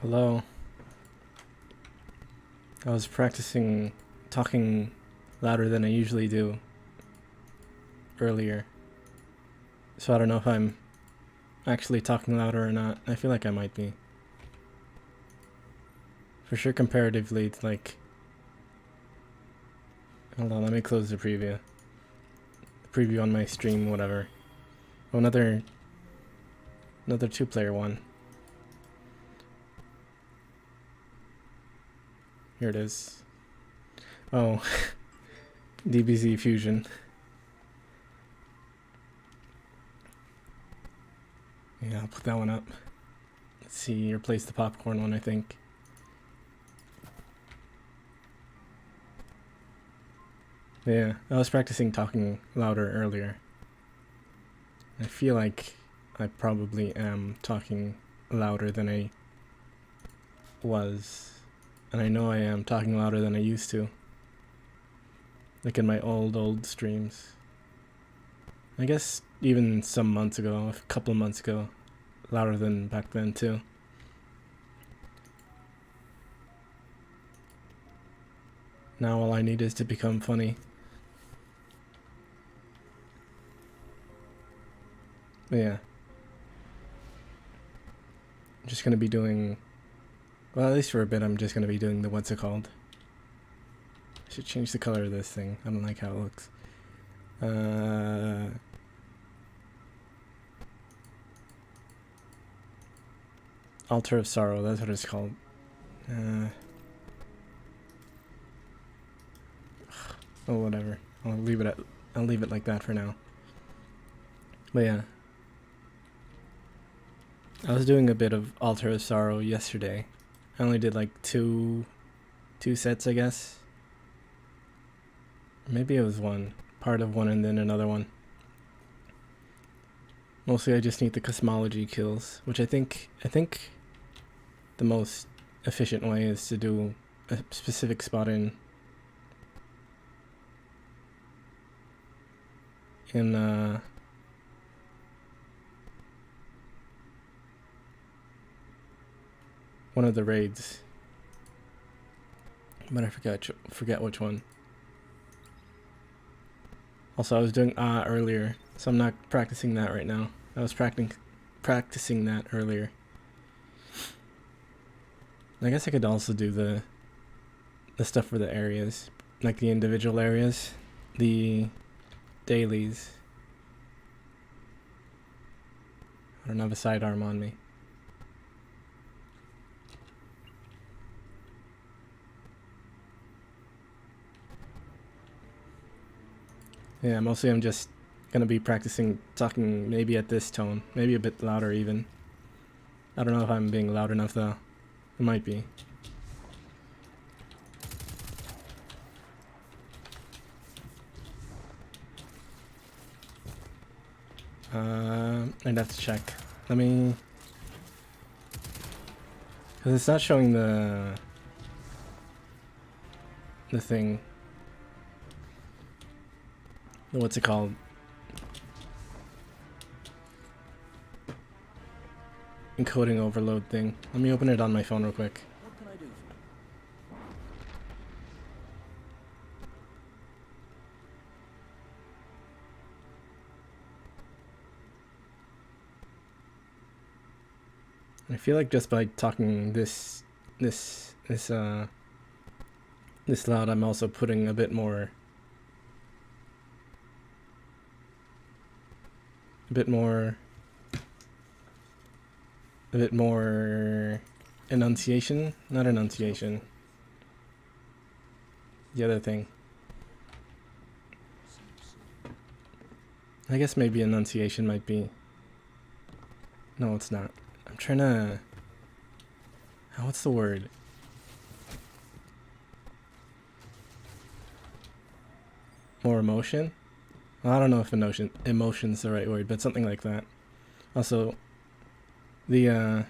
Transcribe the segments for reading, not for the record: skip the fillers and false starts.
Hello. I was practicing talking louder than I usually do earlier. So I don't know if I'm actually talking louder or not. I feel like I might be. For sure comparatively, it's like... Hold on, let me close the preview. The preview on my stream, whatever. Oh, another two-player one. Here it is. Oh, DBZ Fusion. Yeah, I'll put that one up. Let's see, replace the popcorn one, I think. Yeah, I was practicing talking louder earlier. I feel like I probably am talking louder than I was. And I know I am talking louder than I used to. Like in my old streams. I guess even some months ago, a couple of months ago, louder than back then too. Now all I need is to become funny. But yeah. I'm just gonna be doing... Well, at least for a bit, I'm just gonna be doing the what's it called? I should change the color of this thing. I don't like how it looks. Altar of Sorrow, that's what it's called. Oh, whatever. I'll leave it like that for now. But yeah. I was doing a bit of Altar of Sorrow yesterday. I only did like two sets, I guess. Maybe it was one. Part of one and then another one. Mostly I just need the cosmology kills, which I think the most efficient way is to do a specific spot in one of the raids, but I forget which one. Also, I was doing earlier, so I'm not practicing that right now. I was practicing that earlier. I guess I could also do the stuff for the areas, like the individual areas, the dailies. I don't have a sidearm on me. Yeah, mostly I'm just gonna be practicing talking maybe at this tone, maybe a bit louder even. I don't know if I'm being loud enough though. It might be. I'd have to check. Let me... Because it's not showing the thing. What's it called? Encoding overload thing. Let me open it on my phone real quick. What can I do for I feel like just by talking this loud, I'm also putting a bit more enunciation, not enunciation. The other thing. I guess maybe enunciation might be... No, it's not. I'm trying to... What's the word? More emotion? Well, I don't know if emotion's the right word, but something like that. Also, the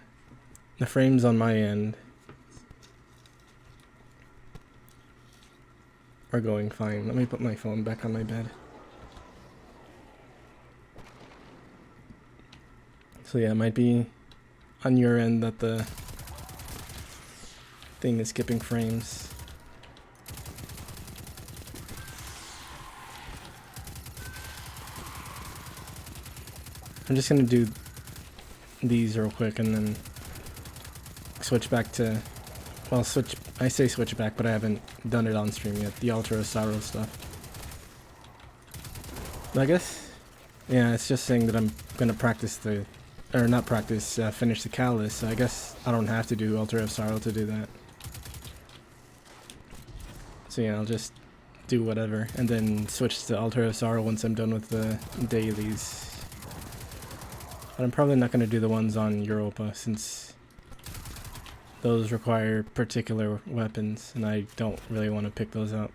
frames on my end are going fine. Let me put my phone back on my bed. So yeah, it might be on your end that the thing is skipping frames. I'm just gonna do these real quick and then switch back to, well, I say switch back, but I haven't done it on stream yet, the Altar of Sorrow stuff. But I guess, yeah, it's just saying that I'm gonna practice finish the Catalyst, so I guess I don't have to do Altar of Sorrow to do that. So yeah, I'll just do whatever, and then switch to Altar of Sorrow once I'm done with the dailies. But I'm probably not going to do the ones on Europa, since those require particular weapons, and I don't really want to pick those up.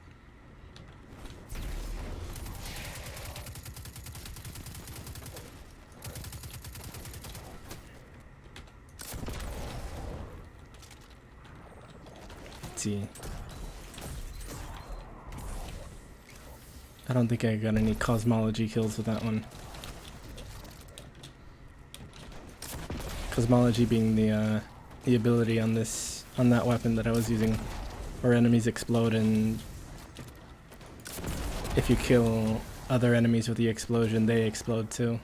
Let's see. I don't think I got any cosmology kills with that one. Cosmology being the ability on that weapon that I was using, where enemies explode, and if you kill other enemies with the explosion, they explode too.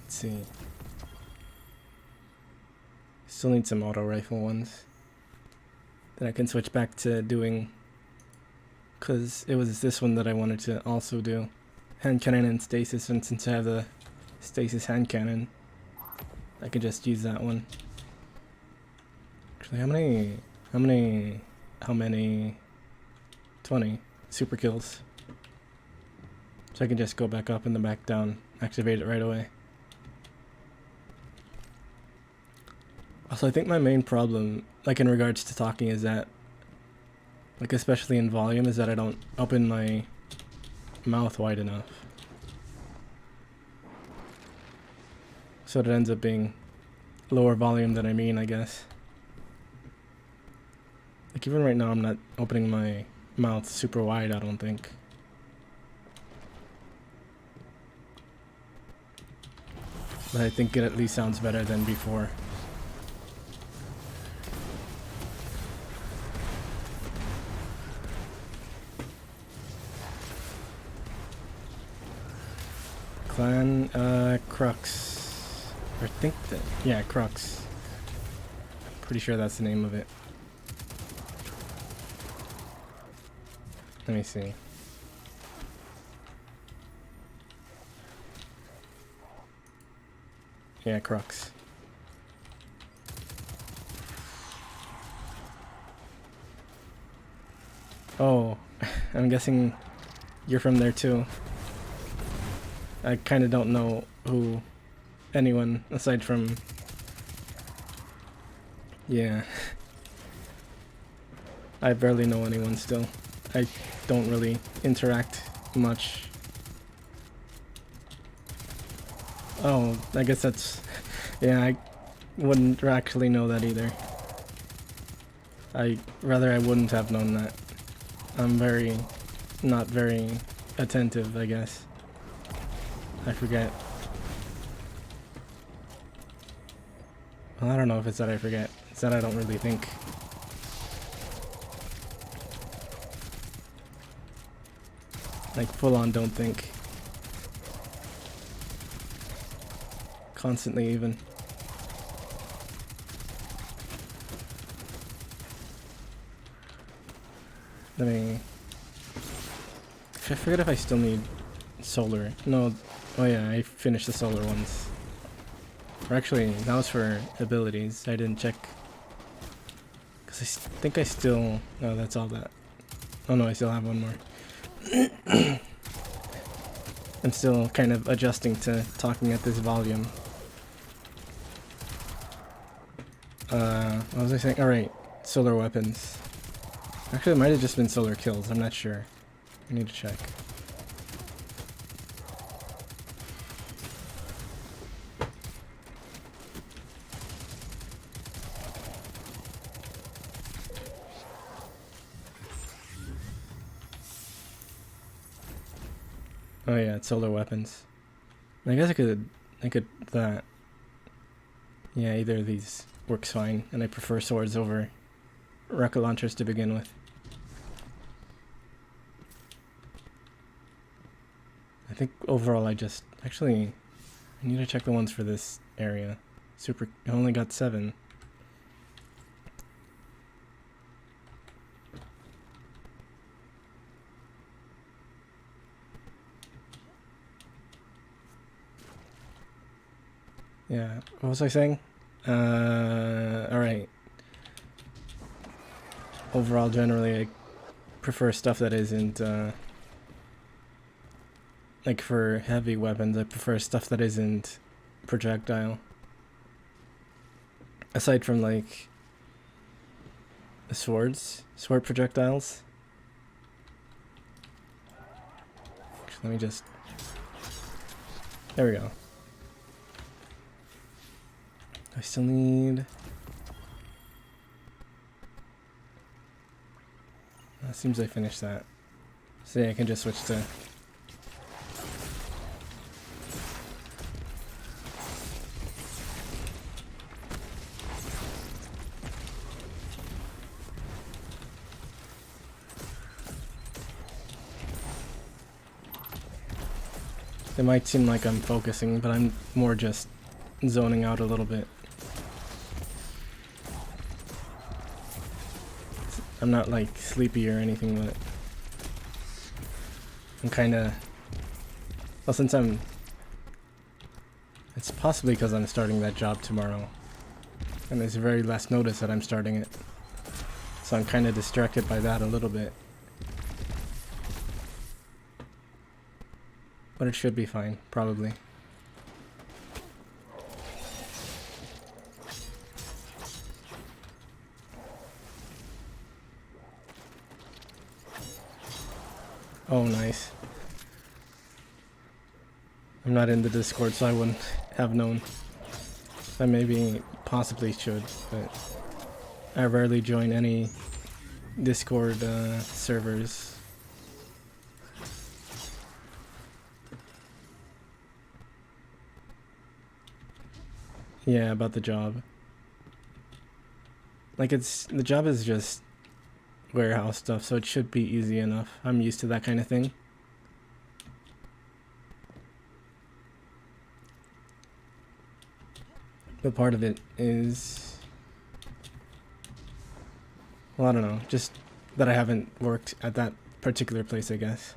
Let's see. Still need some auto rifle ones that I can switch back to doing, because it was this one that I wanted to also do. Hand cannon and stasis, and since I have the stasis hand cannon, I can just use that one. Actually, how many 20 super kills. So I can just go back up and then back down, activate it right away. Also, I think my main problem, like in regards to talking, is that, like especially in volume, is that I don't open my mouth wide enough. So it ends up being lower volume than I mean, I guess. Like even right now, I'm not opening my mouth super wide, I don't think. But I think it at least sounds better than before. Clan, Crux. I think that, yeah, Crux. Pretty sure that's the name of it. Let me see. Yeah, Crux. Oh, I'm guessing you're from there too. I kind of don't know anyone aside from, yeah. I barely know anyone still. I don't really interact much. Oh, I guess that's, yeah, I wouldn't actually know that either. I wouldn't have known that. I'm not very attentive, I guess. I forget. Well, I don't know if it's that I forget. It's that I don't really think. Like, full on don't think. Constantly, even. Let me... I forget if I still need solar. No. Oh yeah, I finished the solar ones. Or actually, that was for abilities. I didn't check. Because I think I still... No, that's all that. Oh no, I still have one more. I'm still kind of adjusting to talking at this volume. What was I saying? Alright, solar weapons. Actually, it might have just been solar kills. I'm not sure. I need to check. Oh yeah, it's solar weapons. I guess I could that. Yeah, either of these works fine, and I prefer swords over rocket launchers to begin with. I think overall I need to check the ones for this area. I only got 7. Yeah, what was I saying? Alright. Overall, generally, I prefer stuff that isn't, like for heavy weapons, I prefer stuff that isn't projectile. Aside from, like, sword projectiles. Let me just... There we go. I still need... It seems I finished that. So yeah, I can just switch to... It might seem like I'm focusing, but I'm more just zoning out a little bit. I'm not like sleepy or anything, but I'm kinda... Well, since it's possibly because I'm starting that job tomorrow. And there's very last notice that I'm starting it. So I'm kinda distracted by that a little bit. But it should be fine, probably. Oh, nice. I'm not in the Discord, so I wouldn't have known. I maybe possibly should, but I rarely join any Discord servers. Yeah, about the job. Like, the job is just warehouse stuff, so it should be easy enough. I'm used to that kind of thing. But part of it is... Well, I don't know. Just that I haven't worked at that particular place, I guess.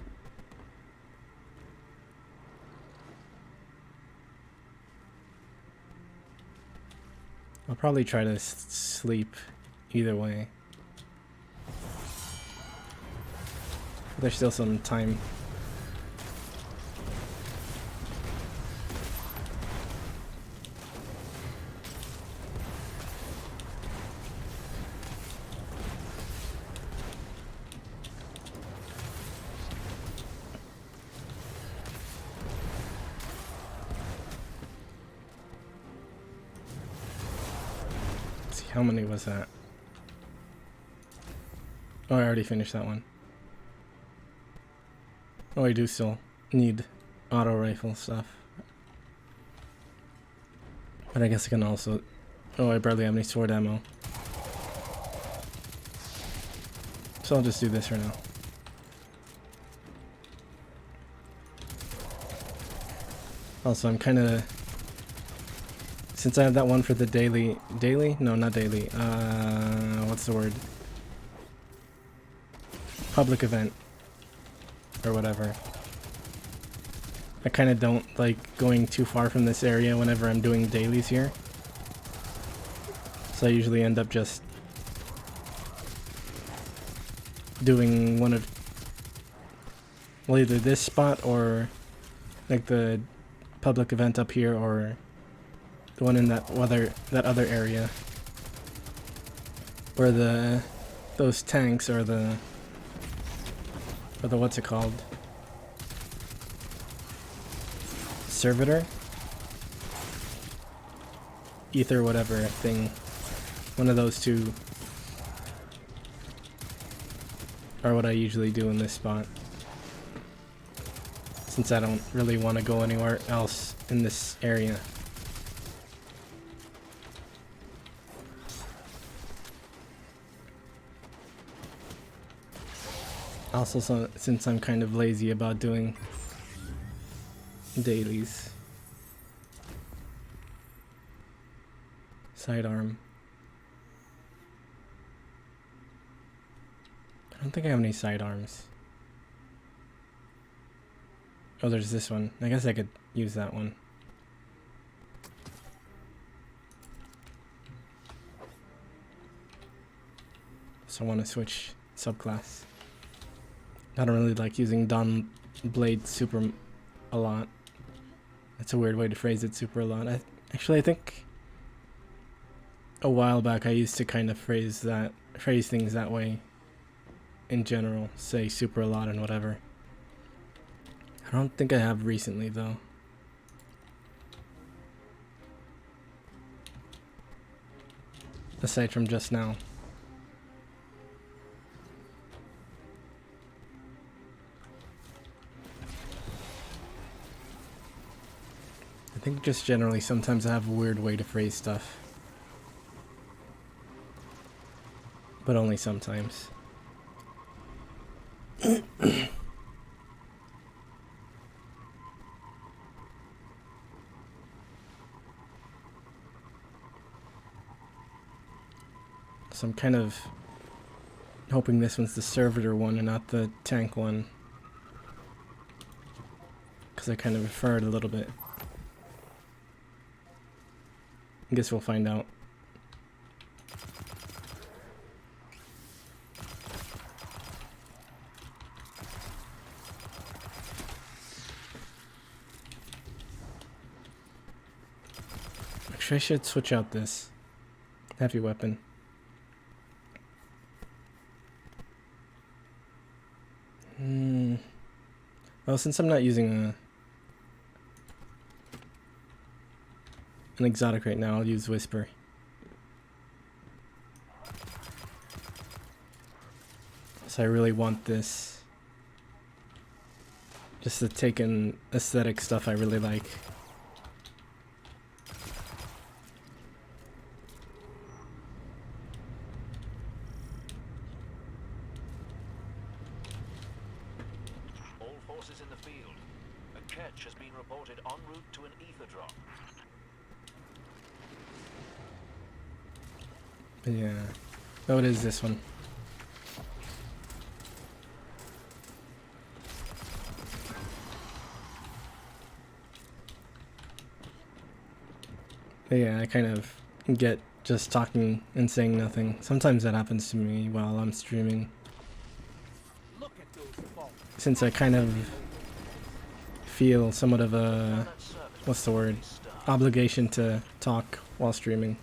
I'll probably try to sleep either way. There's still some time. How many was that? Oh, I already finished that one. Oh, I do still need auto rifle stuff. But I guess I can also... Oh, I barely have any sword ammo. So I'll just do this for now. Also, I'm kind of... Since I have that one for the daily... Daily? No, not daily. What's the word? Public event. Or whatever. I kind of don't like going too far from this area whenever I'm doing dailies here. So I usually end up just doing one of... Well, either this spot or like the public event up here, or the one in that other area where those tanks or the what's it called? Servitor? Ether whatever thing. One of those two are what I usually do in this spot. since I don't really want to go anywhere else in this area. Also, since I'm kind of lazy about doing dailies. Sidearm. I don't think I have any sidearms. Oh, there's this one. I guess I could use that one. So I want to switch subclass. I don't really like using Dawn Blade super a lot. That's a weird way to phrase it, super a lot. I think a while back I used to kind of phrase things that way in general, say super a lot and whatever. I don't think I have recently though. Aside from just now. I think just generally sometimes I have a weird way to phrase stuff. But only sometimes. So I'm kind of hoping this one's the servitor one and not the tank one. Because I kind of prefer it a little bit. I guess we'll find out. Actually, I should switch out this heavy weapon. Well, since I'm not using an exotic right now, I'll use Whisper. So I really want this. Just to take in aesthetic stuff I really like. All forces in the field. A catch has been reported en route to an ether drop. Yeah. Oh, it is this one. But yeah, I kind of get just talking and saying nothing. Sometimes that happens to me while I'm streaming. Since I kind of feel somewhat of a, what's the word, obligation to talk while streaming.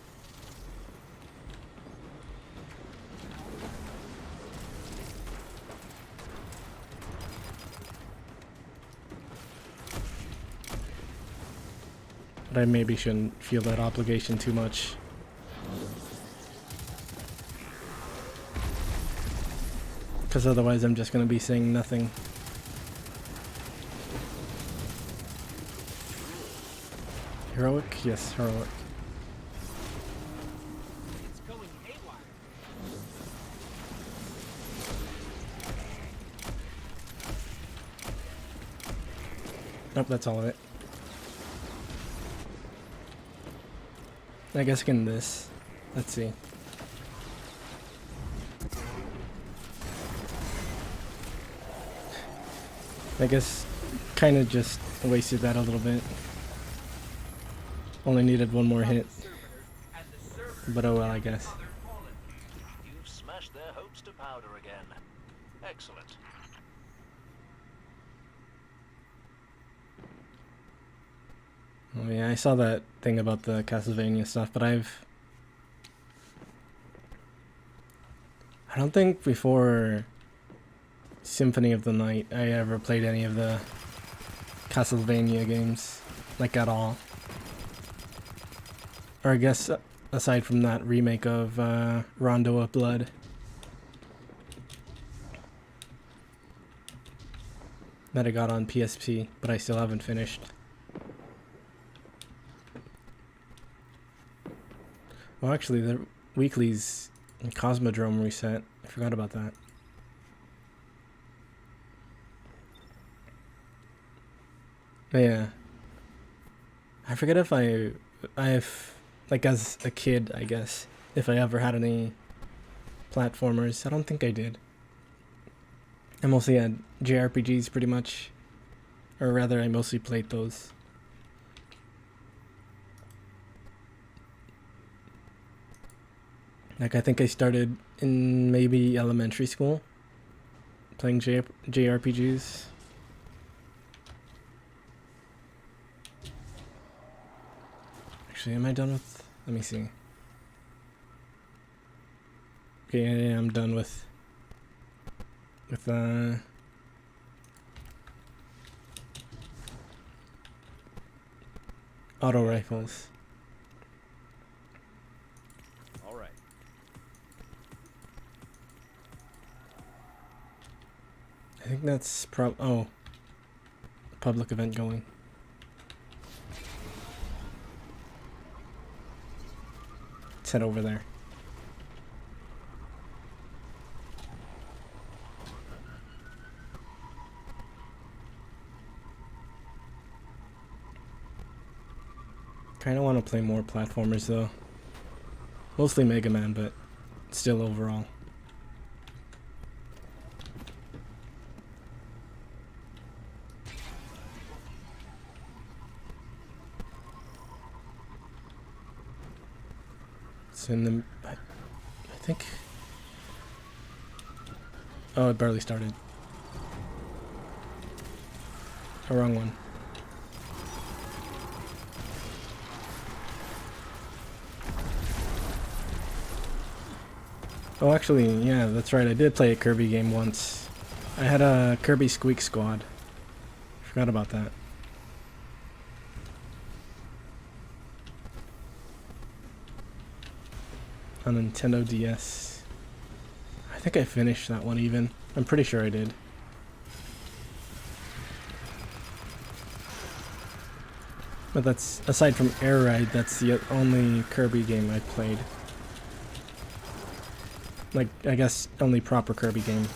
But I maybe shouldn't feel that obligation too much. Because otherwise I'm just going to be saying nothing. Heroic? Yes, heroic. It's going haywire. Nope, that's all of it. I guess I can this. Let's see. I guess kind of just wasted that a little bit. Only needed one more hit. But oh well, I guess. You've smashed their hopes to powder again. Excellent. Oh yeah, I saw that thing about the Castlevania stuff, but I don't think before Symphony of the Night I ever played any of the Castlevania games, like at all. Or I guess aside from that remake of Rondo of Blood. that I got on PSP, but I still haven't finished. Well, actually, the weekly's Cosmodrome reset. I forgot about that. But yeah. I forget if I've, like as a kid, I guess, if I ever had any platformers. I don't think I did. I mostly had JRPGs pretty much. Or rather, I mostly played those. Like, I think I started in maybe elementary school playing JRPGs. Actually, am I done with... Let me see. Okay, yeah, I'm done with auto rifles. All right. I think that's public event going. Let's head over there. Kinda want to play more platformers though. Mostly Mega Man, but still overall. It's in the... I think... Oh, it barely started. Oh, wrong one. Oh, actually, yeah, that's right. I did play a Kirby game once. I had a Kirby Squeak Squad. Forgot about that. On Nintendo DS. I think I finished that one even. I'm pretty sure I did. But that's, aside from Air Ride, that's the only Kirby game I played. Like, I guess, only proper Kirby game.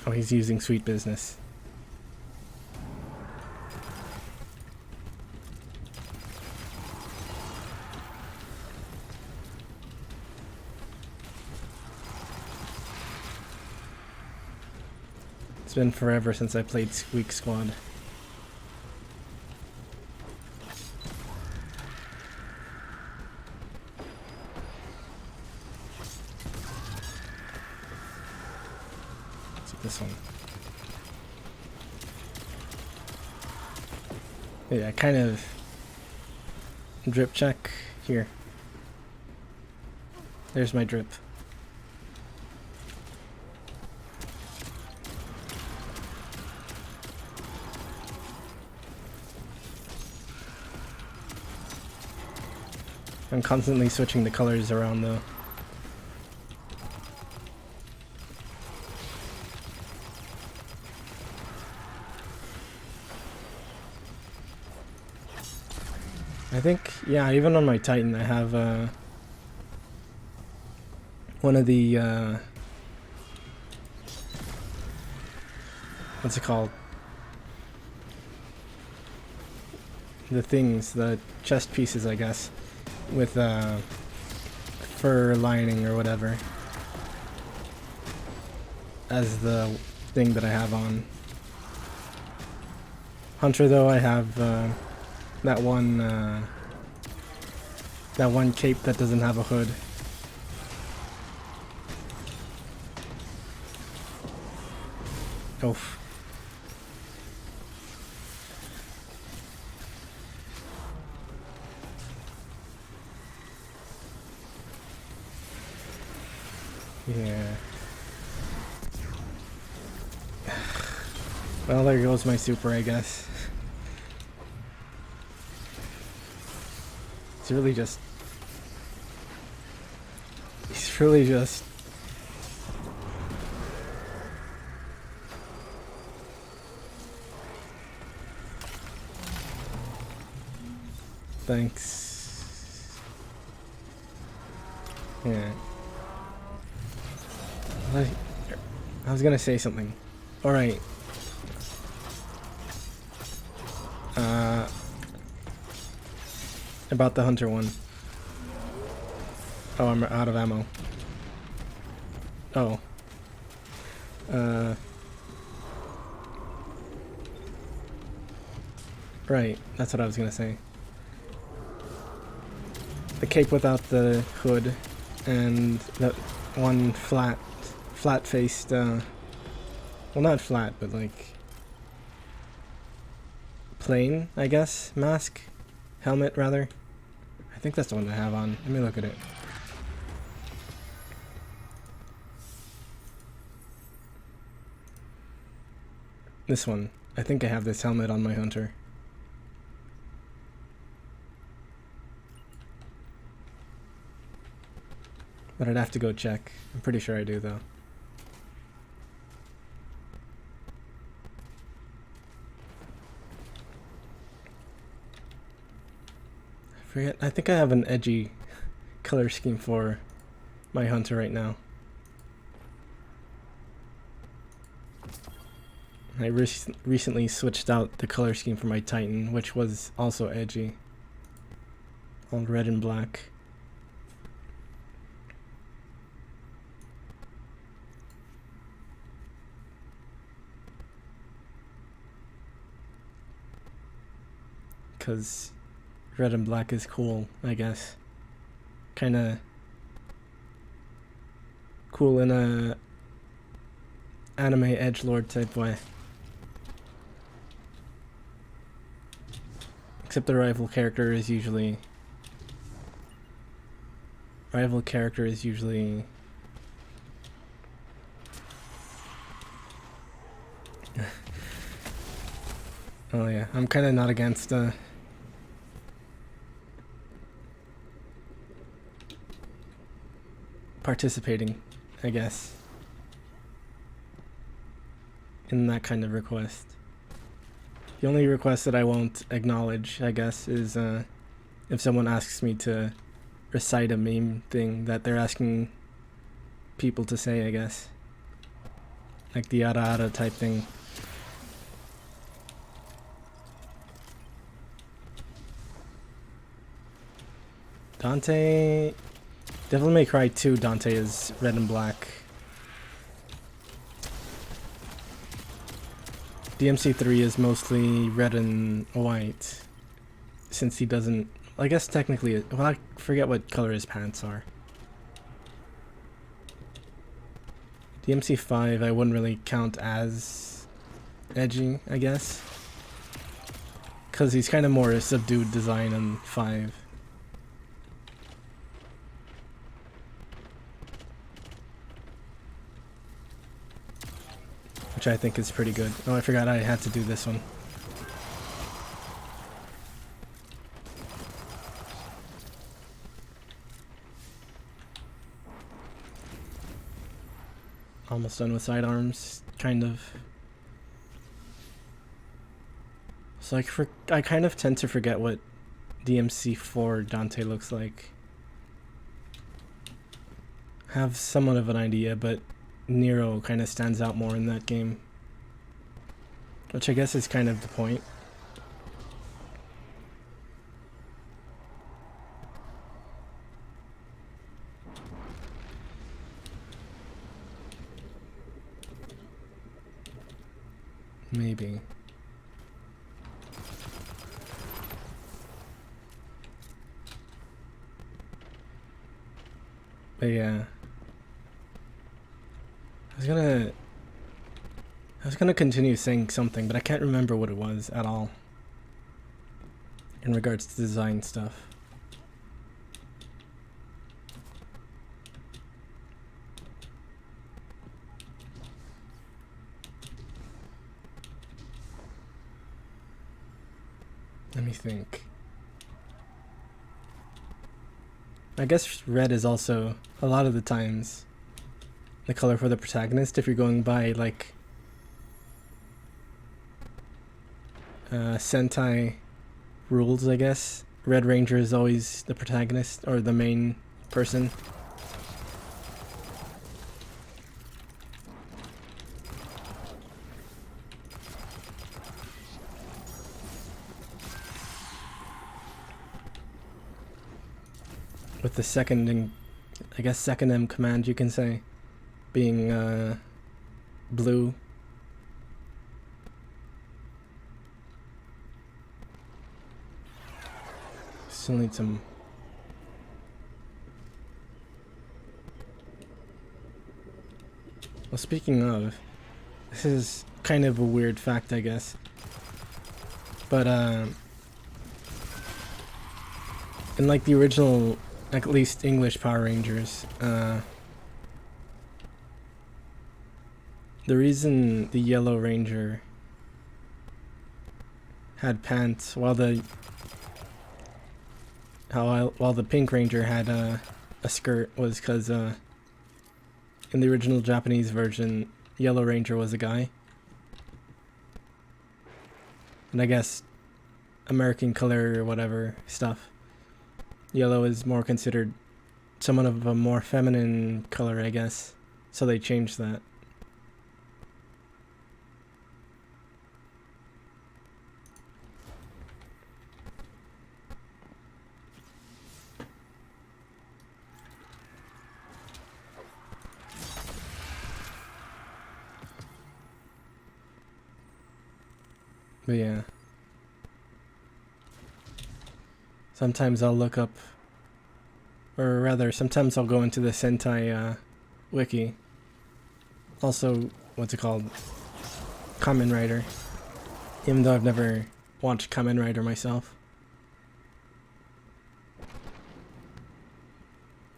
Oh, he's using Sweet Business. It's been forever since I played Squeak Squad. Let's get this one. Yeah, kind of drip check here. There's my drip. I'm constantly switching the colors around though. I think, yeah, even on my Titan I have one of the what's it called? The things, the chest pieces, I guess, with fur lining or whatever as the thing that I have on. Hunter though, I have that one cape that doesn't have a hood. Oof. Yeah. Well, there goes my super, I guess. He's really just... He's really just... Thanks. Yeah. I was gonna say something. Alright. About the hunter one. Oh, I'm out of ammo. Oh. Right, that's what I was gonna say. The cape without the hood, and that one flat-faced, well, not flat, but like plain, I guess, mask? Helmet, rather. I think that's the one I have on. Let me look at it. This one. I think I have this helmet on my hunter. But I'd have to go check. I'm pretty sure I do, though. I forget. I think I have an edgy color scheme for my hunter right now. I recently switched out the color scheme for my Titan, which was also edgy. All red and black. Because red and black is cool, I guess. Kinda cool in a anime edgelord type way. Except the rival character is usually... Oh yeah, I'm kinda not against participating, I guess, in that kind of request. The only request that I won't acknowledge, I guess, is if someone asks me to recite a meme thing that they're asking people to say, I guess. Like the ara ara type thing. Dante... Devil May Cry 2 Dante is red and black. DMC 3 is mostly red and white, since he doesn't... I guess technically... Well, I forget what color his pants are. DMC 5 I wouldn't really count as edgy, I guess. Because he's kind of more a subdued design in 5. Which I think is pretty good. Oh, I forgot I had to do this one. Almost done with sidearms, kind of. So I kind of tend to forget what DMC4 Dante looks like. I have somewhat of an idea, but Nero kind of stands out more in that game. Which I guess is kind of the point. Maybe. But yeah. I was gonna continue saying something, but I can't remember what it was at all. In regards to design stuff. Let me think. I guess red is also, a lot of the times, the color for the protagonist if you're going by, like, Sentai rules, I guess. Red Ranger is always the protagonist, or the main person. With the second, I guess second M command you can say, being blue. Still need some. Well, speaking of, this is kind of a weird fact, I guess. But in like the original, at least English Power Rangers, the reason the Yellow Ranger had pants while the Pink Ranger had a skirt was because in the original Japanese version, Yellow Ranger was a guy. And I guess American color or whatever stuff, yellow is more considered somewhat of a more feminine color, I guess. So they changed that. But yeah. Sometimes I'll look up, or rather, sometimes I'll go into the Sentai wiki. Also, what's it called? Kamen Rider. Even though I've never watched Kamen Rider myself.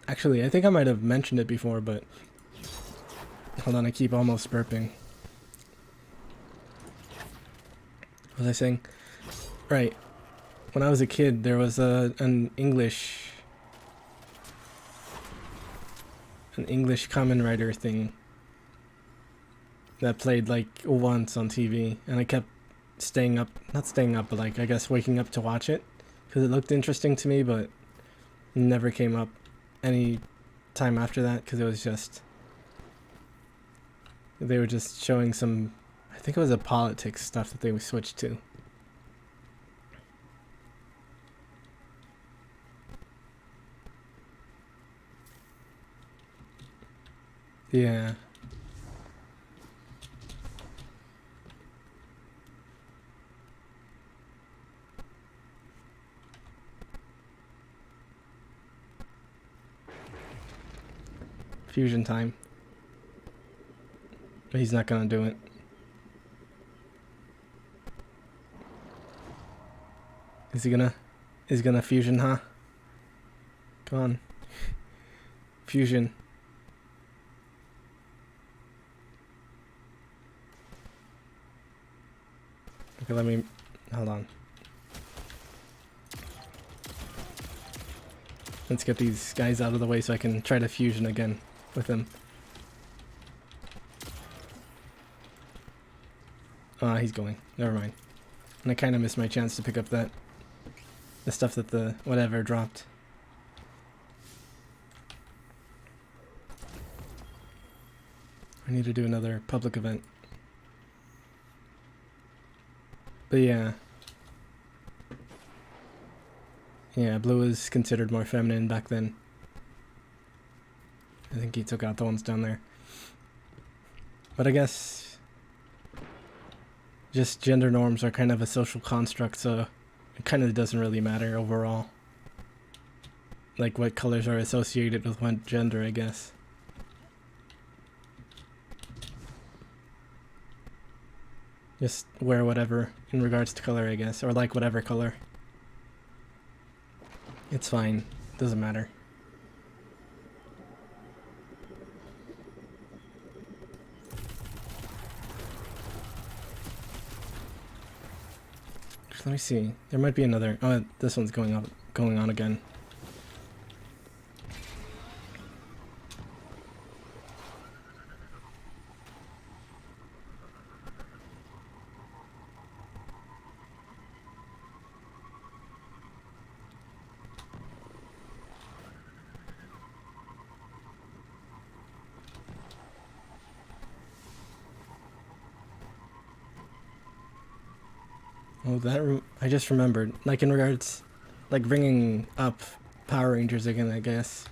Actually, I think I might have mentioned it before, but hold on, I keep almost burping. What was I saying? Right. When I was a kid, there was an English Kamen Rider thing that played like once on TV, and I kept not staying up, but like I guess waking up to watch it because it looked interesting to me, but never came up any time after that because it was just, they were just showing some, I think it was a politics stuff that they switched to. Yeah. Fusion time. But he's not gonna do it. Is he gonna fusion, huh? Come on. Fusion. Okay, let me, hold on. Let's get these guys out of the way so I can try to fusion again with them. Ah, he's going. Never mind. And I kind of missed my chance to pick up the stuff that the whatever dropped. I need to do another public event. But yeah. Yeah, blue is considered more feminine back then. I think he took out the ones down there. But I guess just gender norms are kind of a social construct, so it kind of doesn't really matter overall. Like what colors are associated with what gender, I guess. Just wear whatever in regards to color, I guess, or like whatever color. It's fine. Doesn't matter. Let me see. There might be another. Oh, this one's going on again. Oh, I just remembered. Like in regards, like bringing up Power Rangers again, I guess.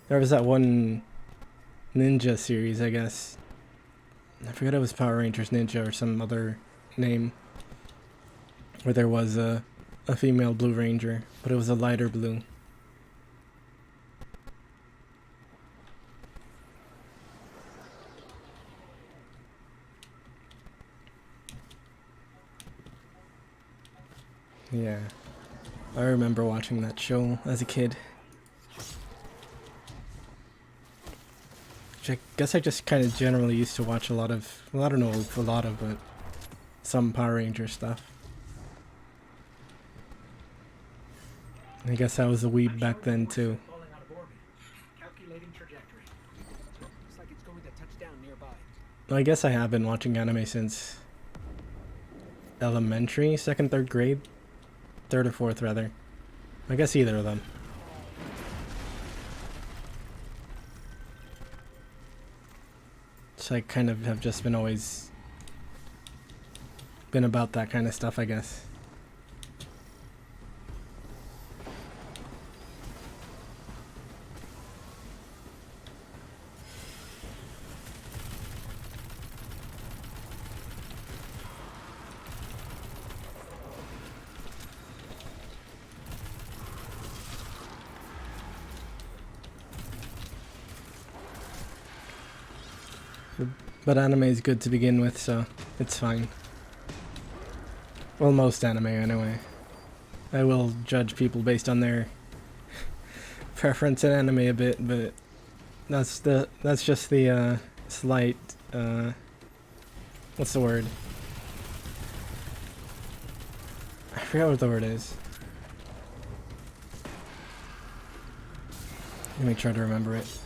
There was that one ninja series, I guess. I forget it was Power Rangers Ninja or some other name. Where there was a female Blue Ranger, but it was a lighter blue. Yeah. I remember watching that show as a kid. Which I guess I just kind of generally used to watch a lot of, well, I don't know if a lot of, but some Power Ranger stuff. I guess I was a weeb back then too. Well, I guess I have been watching anime since elementary, second, third grade, third or fourth rather. I guess either of them. So I kind of have just been always been about that kind of stuff, I guess. But anime is good to begin with, so it's fine. Well, most anime anyway. I will judge people based on their preference in anime a bit, but that's just the slight what's the word? I forgot what the word is. Let me try to remember it.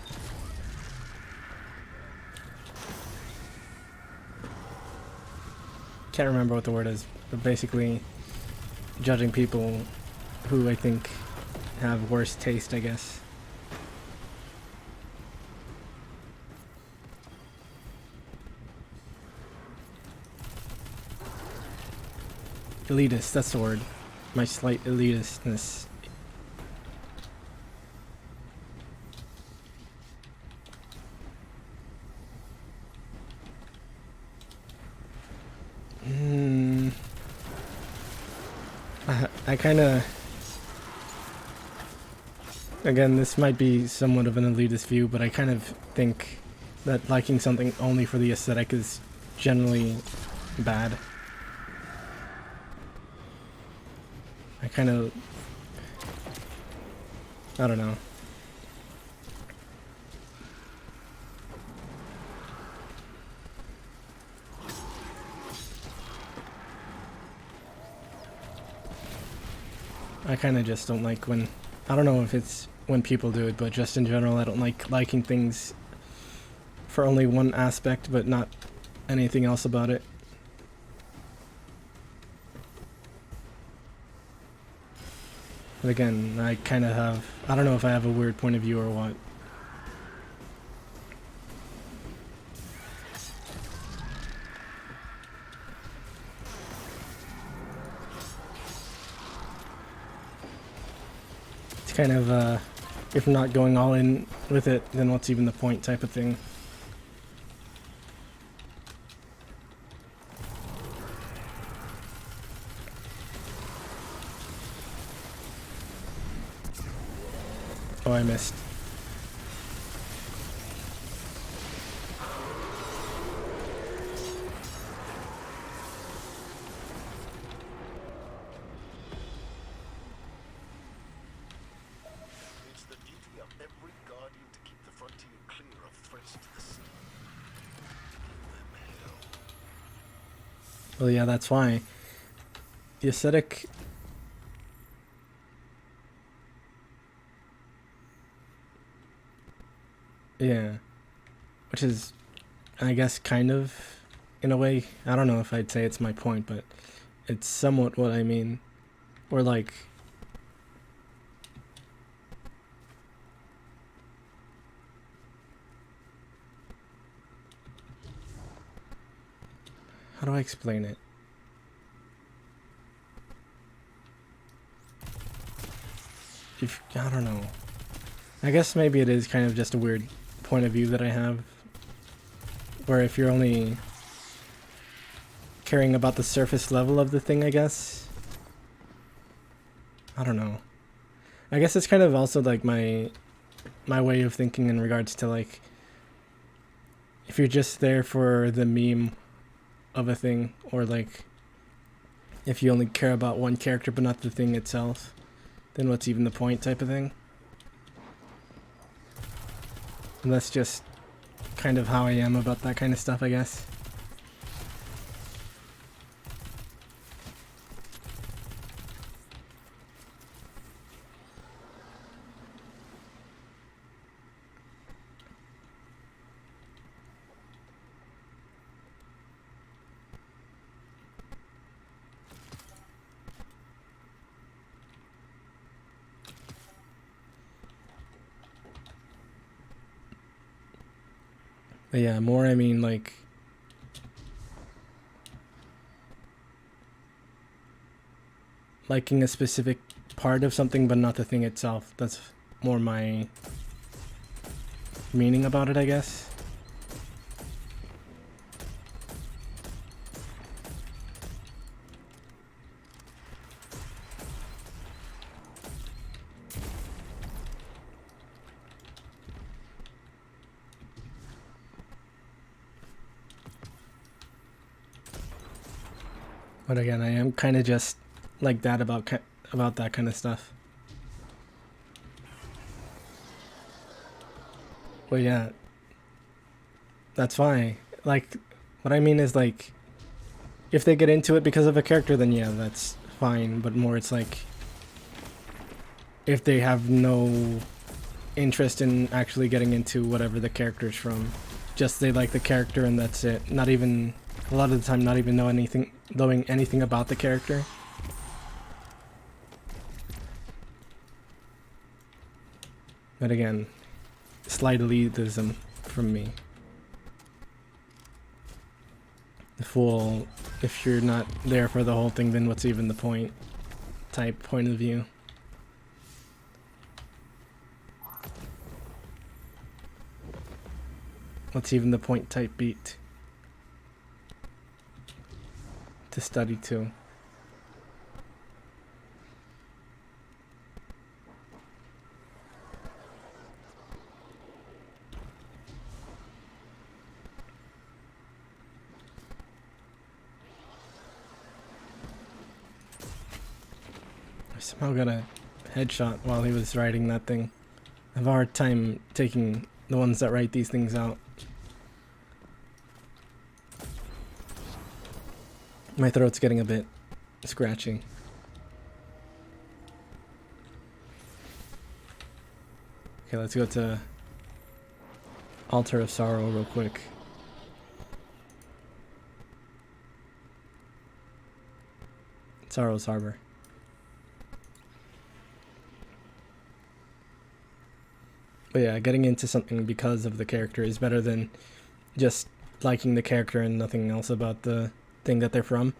Can't remember what the word is, but basically judging people who I think have worse taste, I guess. Elitist, that's the word. My slight elitistness. I kind of... Again, this might be somewhat of an elitist view, but I kind of think that liking something only for the aesthetic is generally bad. I kind of... I don't know. I kind of just don't like when... I don't know if it's when people do it, but just in general, I don't like liking things for only one aspect, but not anything else about it. But again, I kind of have... I don't know if I have a weird point of view or what. It's kind of, if not going all in with it, then what's even the point type of thing. Oh, I missed. It's the duty of every guardian to keep the frontier clear of threats to the sea. Give them hell. Well, yeah, that's why. The aesthetic... Yeah. Which is, I guess, kind of, in a way, I don't know if I'd say it's my point, but it's somewhat what I mean. Or like... How do I explain it? if I don't know. I guess maybe it is kind of just a weird point of view that I have, where if you're only caring about the surface level of the thing, I guess. I don't know. I guess it's kind of also like my way of thinking in regards to like, if you're just there for the meme of a thing, or like if you only care about one character but not the thing itself, then what's even the point type of thing. And that's just kind of how I am about that kind of stuff, I guess. But yeah, more I mean like liking a specific part of something but not the thing itself. That's more my meaning about it, I guess. But again, I am kind of just like that about that kind of stuff. But yeah, that's fine. Like, what I mean is like, if they get into it because of a character, then yeah, that's fine. But more, it's like, if they have no interest in actually getting into whatever the character's from, just they like the character and that's it. Not even, a lot of the time, not even knowing anything about the character. But again, slight elitism from me. The full, if you're not there for the whole thing, then what's even the point type point of view. What's even the point type beat to study to. I somehow got a headshot while he was writing that thing. I have a hard time taking the ones that write these things out. My throat's getting a bit scratchy. Okay, let's go to Altar of Sorrow real quick. Sorrow's Harbor. But yeah, getting into something because of the character is better than just liking the character and nothing else about the thing that they're from.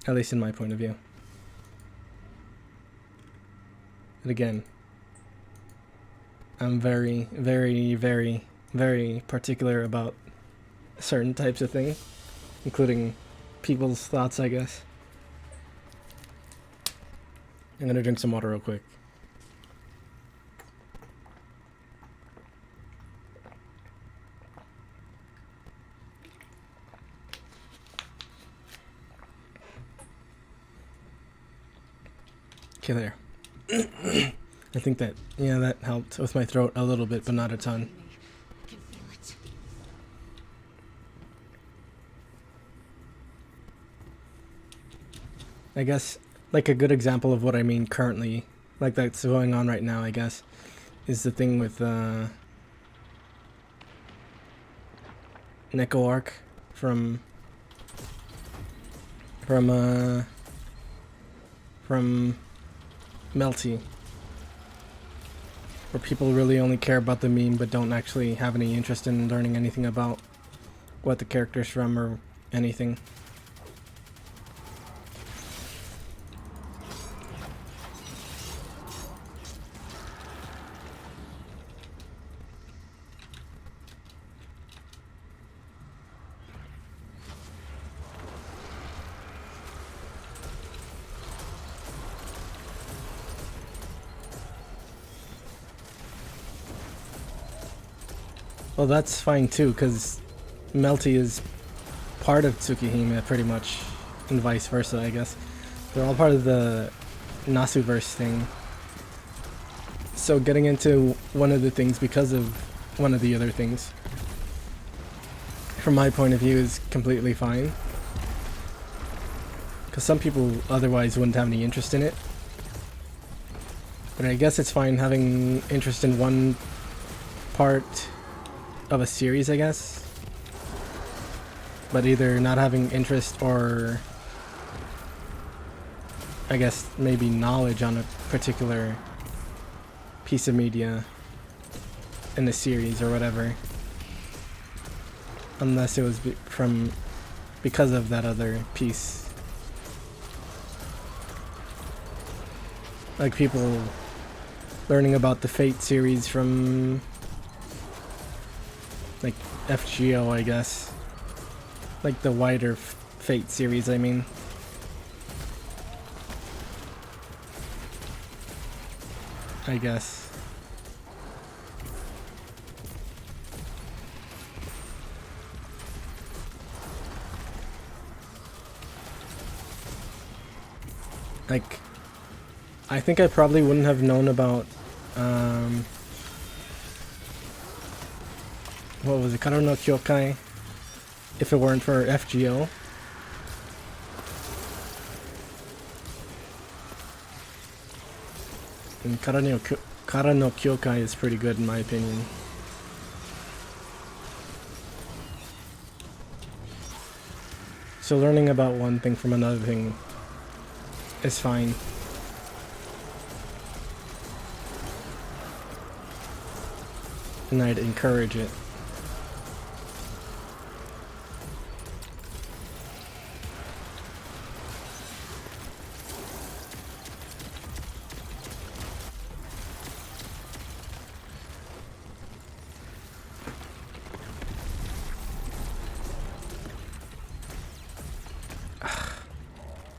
At least in my point of view. But again, I'm very, very, very, very particular about certain types of things, including people's thoughts, I guess. I'm gonna drink some water real quick. Okay, there. I think that, yeah, that helped with my throat a little bit, but not a ton. I guess, like, a good example of what I mean currently, like that's going on right now, I guess, is the thing with, Neko Arc from Melty, where people really only care about the meme but don't actually have any interest in learning anything about what the character's from or anything. Well, that's fine too, because Melty is part of Tsukihime pretty much, and vice versa, I guess. They're all part of the Nasuverse thing. So getting into one of the things because of one of the other things, from my point of view, is completely fine. Because some people otherwise wouldn't have any interest in it. But I guess it's fine having interest in one part of a series, I guess. But either not having interest or, I guess, maybe knowledge on a particular piece of media in the series or whatever. Unless it was because of that other piece. Like people learning about the Fate series from like FGO, I guess. Like the wider Fate series, I mean. I guess. Like, I think I probably wouldn't have known about, what was it, Karo no Kyokai, if it weren't for FGO. And Karo no Kyokai is pretty good in my opinion. So learning about one thing from another thing is fine. And I'd encourage it.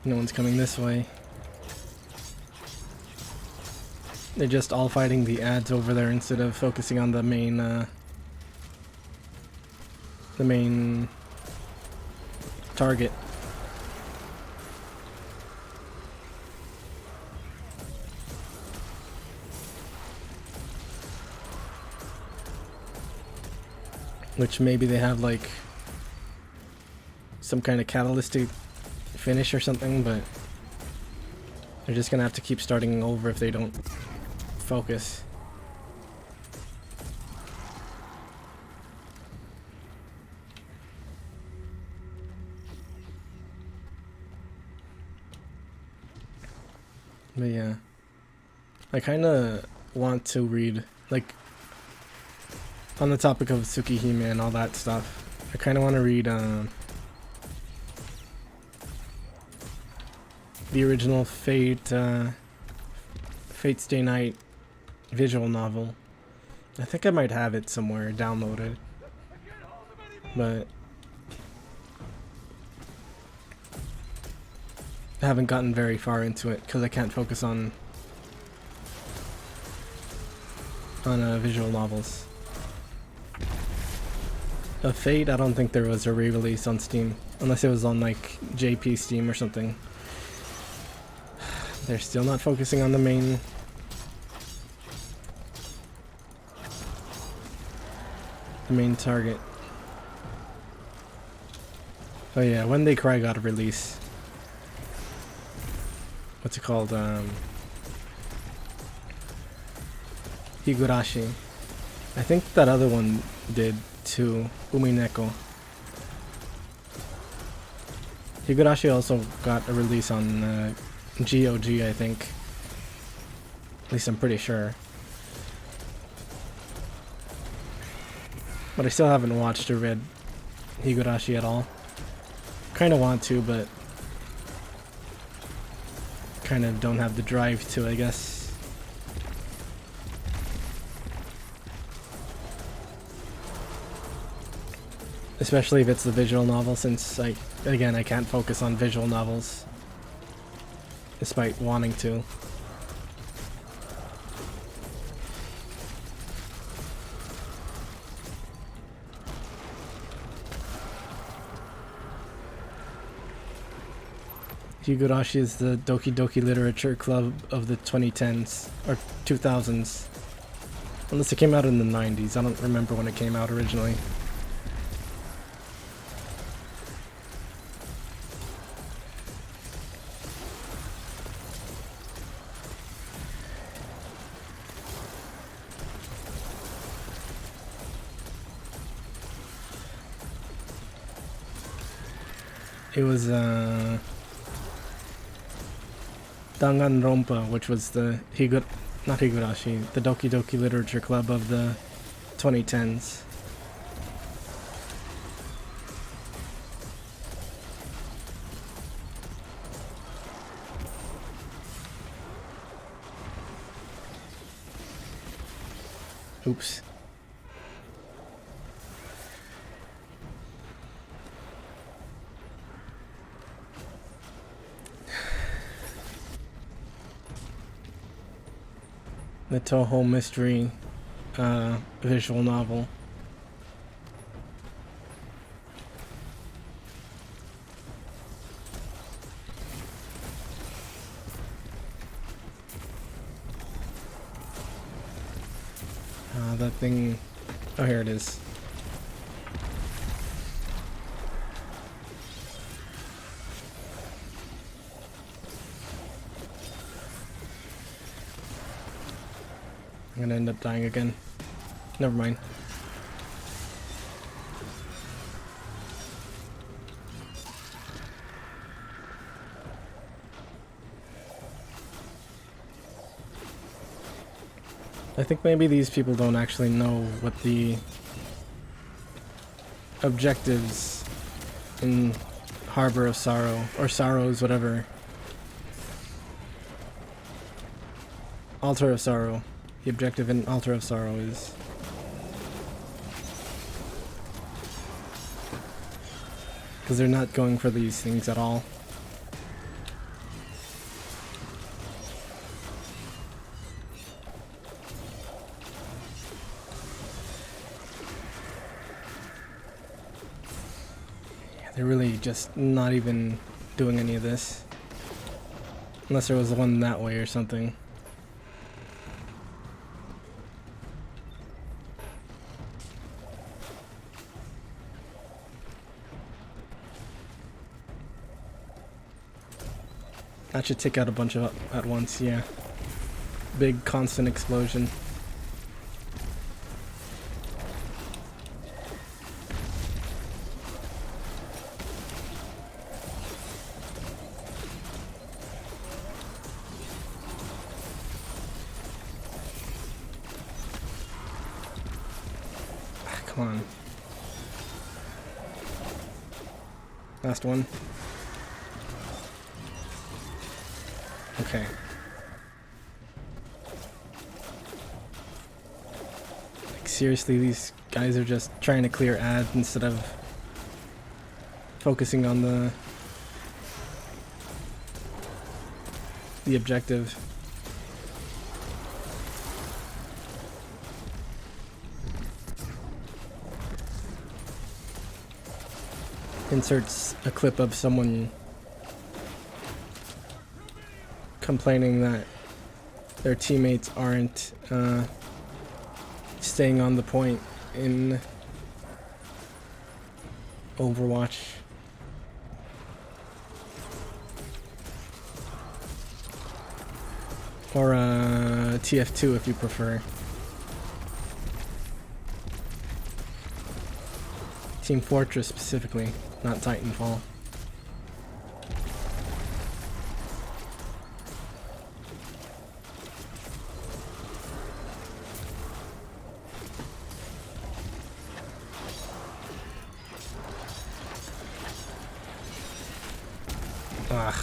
No one's coming this way. They're just all fighting the ads over there instead of focusing on the main target. Which maybe they have like some kind of catalyst to finish or something, but they're just gonna have to keep starting over if they don't focus. But yeah, I kinda want to read, like, on the topic of Tsukihime and all that stuff, I kinda want to read the original Fate, Fate Stay Night visual novel. I think I might have it somewhere downloaded, but I haven't gotten very far into it because I can't focus on visual novels. Of Fate, I don't think there was a re-release on Steam, unless it was on like JP Steam or something. They're still not focusing on the main target. Oh yeah, When They Cry got a release. What's it called? Higurashi. I think that other one did too. Umineko. Higurashi also got a release on GOG, I think. At least I'm pretty sure. But I still haven't watched or read Higurashi at all. Kind of want to, but kind of don't have the drive to, I guess. Especially if it's the visual novel, since again, I can't focus on visual novels despite wanting to. Higurashi is the Doki Doki Literature Club of the 2010s, or 2000s. Unless it came out in the 90s, I don't remember when it came out originally. It was, Danganronpa, which was the not Higurashi, the Doki Doki Literature Club of the 2010s. Oops. The Toho Mystery visual novel. That thing... Oh, here it is. I'm gonna end up dying again. Never mind. I think maybe these people don't actually know what the objectives in Harbor of Sorrow, or Sorrows, whatever. Altar of Sorrow. The objective in Altar of Sorrow is. Because they're not going for these things at all. Yeah, they're really just not even doing any of this. Unless there was one that way or something. That should take out a bunch of at once, yeah. Big constant explosion. Ah, come on. Last one. Okay. Like, seriously, these guys are just trying to clear ads instead of focusing on the objective. Inserts a clip of someone complaining that their teammates aren't staying on the point in Overwatch. Or TF2 if you prefer. Team Fortress specifically, not Titanfall. Ugh.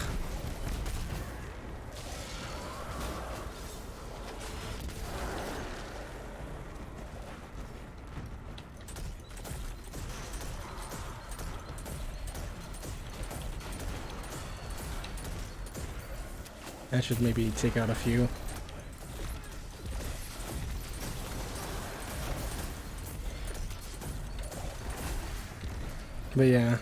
I should maybe take out a few. But yeah.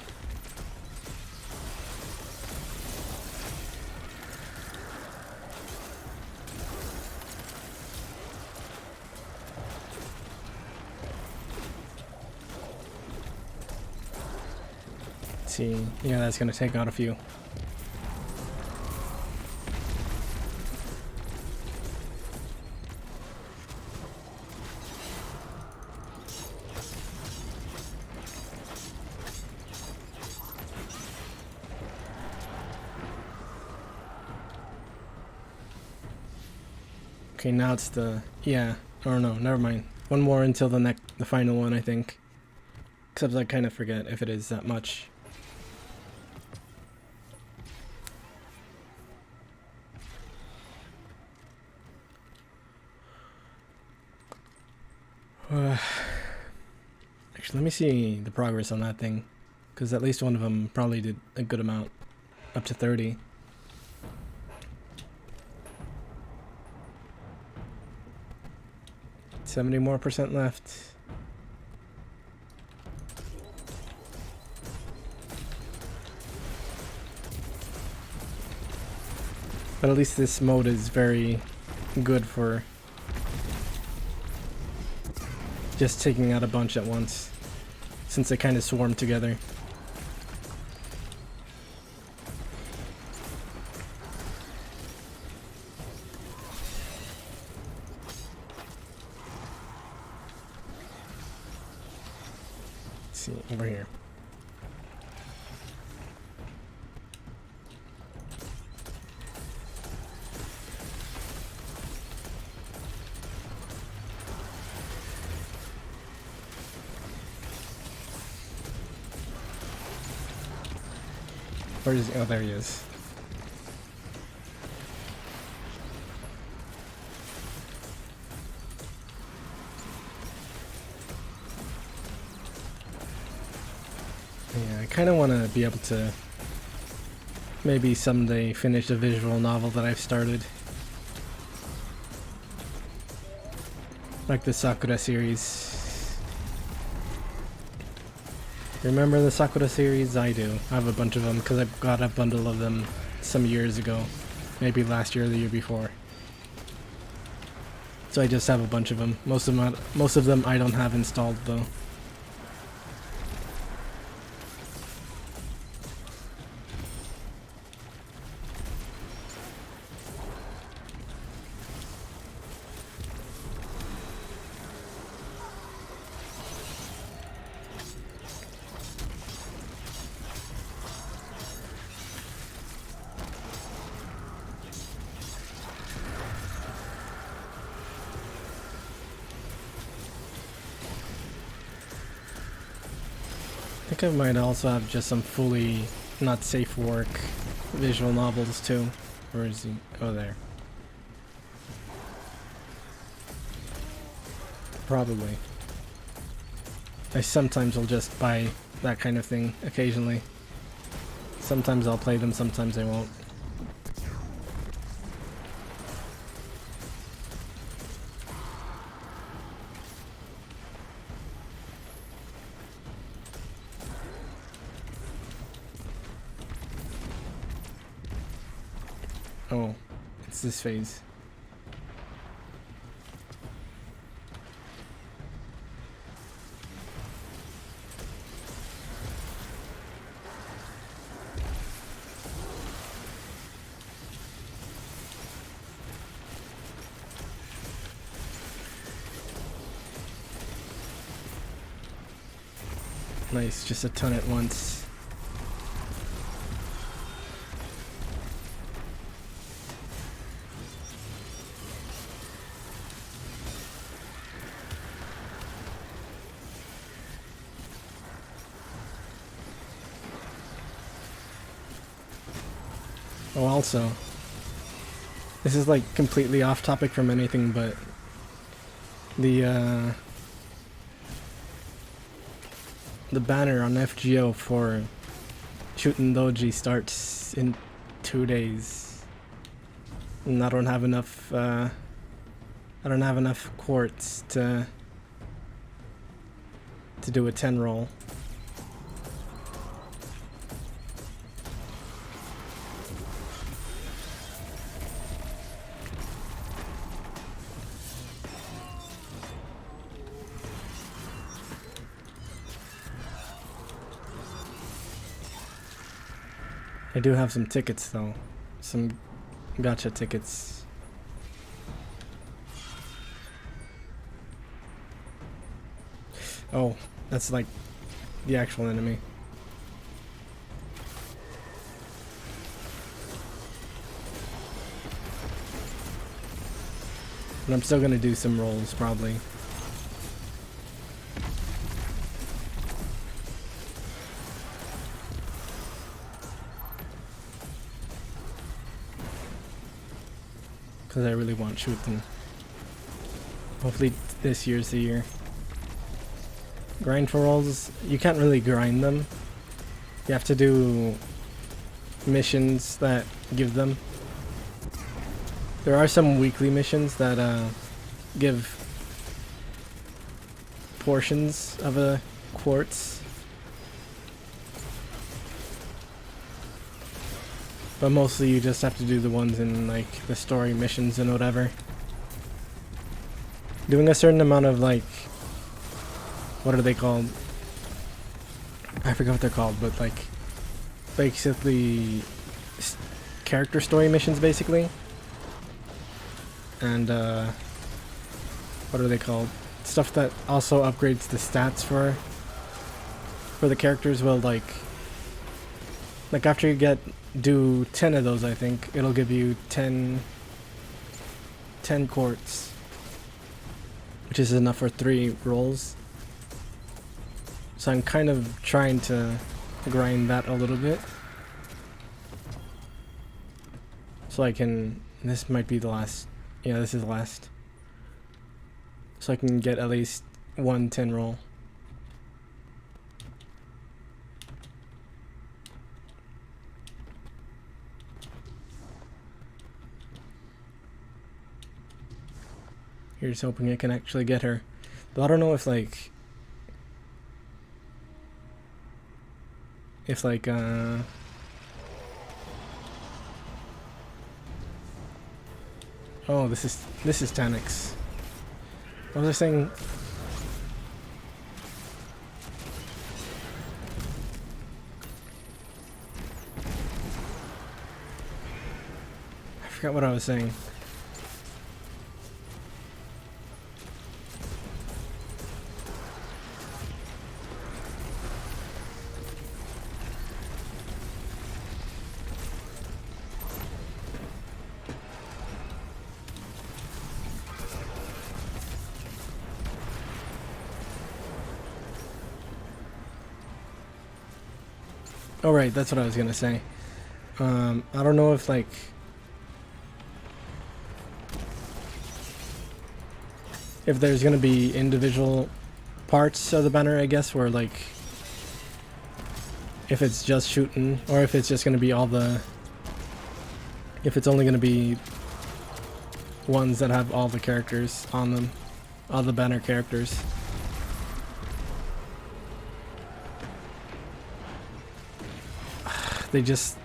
Let's see. Yeah, that's gonna take out a few. Okay, now it's the, yeah, or no, never mind. One more until the final one, I think. Except I kind of forget if it is that much. Actually, let me see the progress on that thing, because at least one of them probably did a good amount, up to 30. $70 more left. But at least this mode is very good for just taking out a bunch at once, since they kind of swarm together. Let's see, over here. Where is he? Oh, there he is. Yeah, I kind of want to be able to maybe someday finish a visual novel that I've started. Like the Sakura series. Remember the Sakura series? I do. I have a bunch of them because I got a bundle of them some years ago. Maybe last year or the year before. So I just have a bunch of them. Most of them I don't have installed though. I think I might also have just some fully not safe for work visual novels too. Where is he? Oh, there. Probably. I sometimes will just buy that kind of thing occasionally. Sometimes I'll play them, sometimes I won't. Oh, it's this phase. Nice, just a ton at once. Oh, also, this is like completely off topic from anything, but the banner on FGO for Shootin' Doji starts in 2 days, and I don't have enough quartz to do a 10 roll. I do have some tickets though, some gacha tickets. Oh, that's like the actual enemy. But I'm still gonna do some rolls probably. Because I really want shooting. Hopefully this year's the year. Grind for rolls, you can't really grind them. You have to do missions that give them. There are some weekly missions that give portions of a quartz. But mostly you just have to do the ones in like the story missions and whatever. Doing a certain amount of like, what are they called? I forget what they're called, but like basically character story missions basically. And what are they called? Stuff that also upgrades the stats for the characters will like after you do 10 of those, I think it'll give you 10 quartz, which is enough for 3 rolls. So I'm kind of trying to grind that a little bit. So I can, this might be the last, yeah, this is the last. So I can get at least 1 10 roll. Here's hoping I can actually get her. But I don't know if like oh, this is Tanix. What was I saying? I forgot what I was saying. Oh right, that's what I was gonna say. I don't know if like if there's gonna be individual parts of the banner, I guess, where like if it's just shooting, or if it's just gonna be all the, if it's only gonna be ones that have all the characters on them, all the banner characters. They just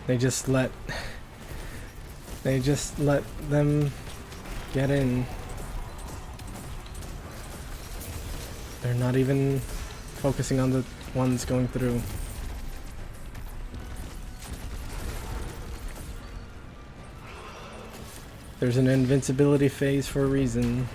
let them get in. They're not even focusing on the ones going through. There's an invincibility phase for a reason.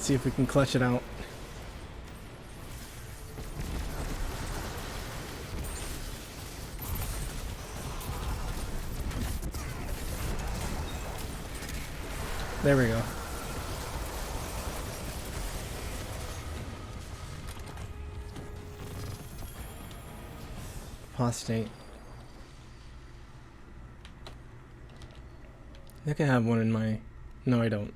Let's see if we can clutch it out. There we go. Apostate. I think I have one in my... No, I don't.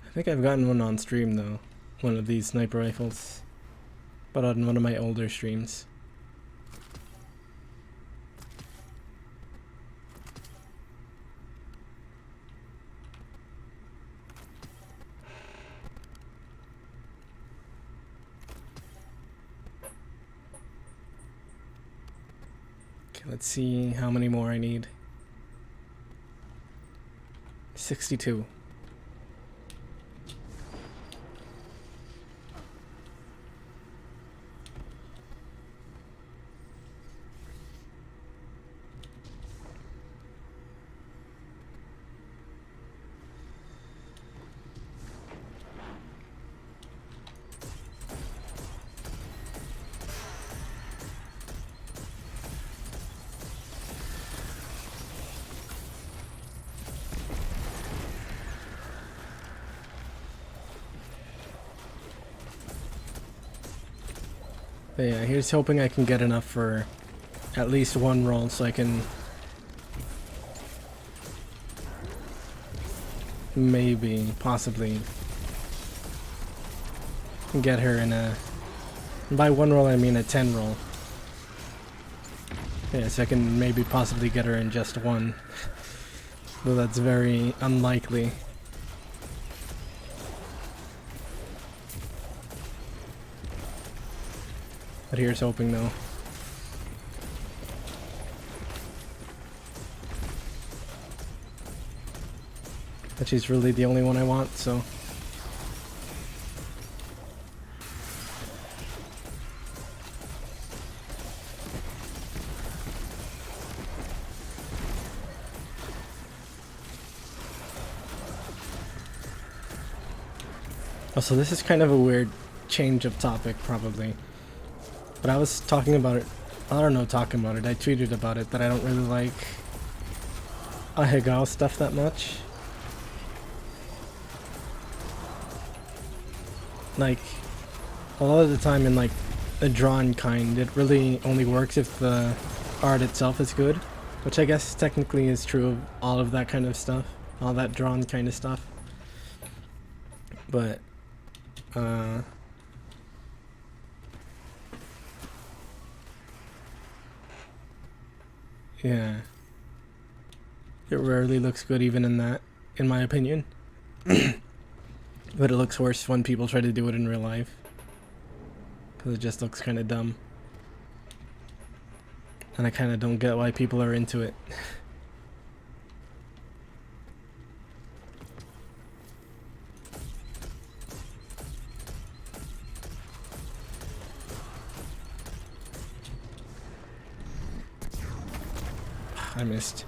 I think I've gotten one on stream though. One of these sniper rifles. But on one of my older streams. Let's see how many more I need. 62. But yeah, here's hoping I can get enough for at least one roll so I can maybe, possibly get her in a... By one roll I mean a 10 roll. Yeah, so I can maybe possibly get her in just one. Though that's very unlikely. But here's hoping though. But she's really the only one I want, so... Oh, so this is kind of a weird change of topic, probably. But I was talking about it, I don't know, talking about it, I tweeted about it, that I don't really like Ahegao stuff that much. Like, a lot of the time in like a drawn kind, it really only works if the art itself is good. Which I guess technically is true of all of that kind of stuff. All that drawn kind of stuff. But, yeah. It rarely looks good even in that, in my opinion. But it looks worse when people try to do it in real life. Because it just looks kind of dumb. And I kind of don't get why people are into it. I missed.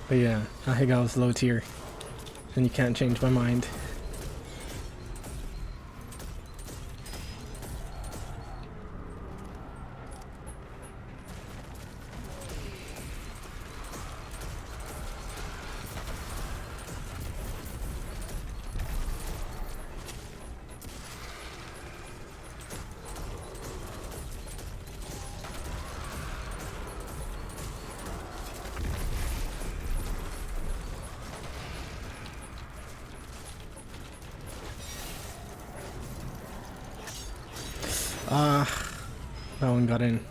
But yeah, Ahegao's low tier. And you can't change my mind. That one got in.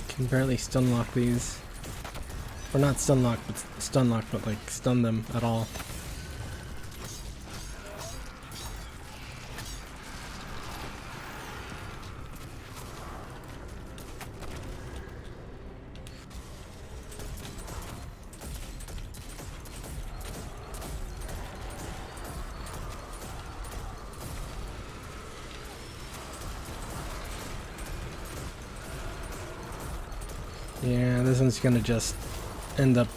Can barely stun lock these. Or not stun lock, but stun lock, but like stun them at all. Yeah, this one's gonna just end up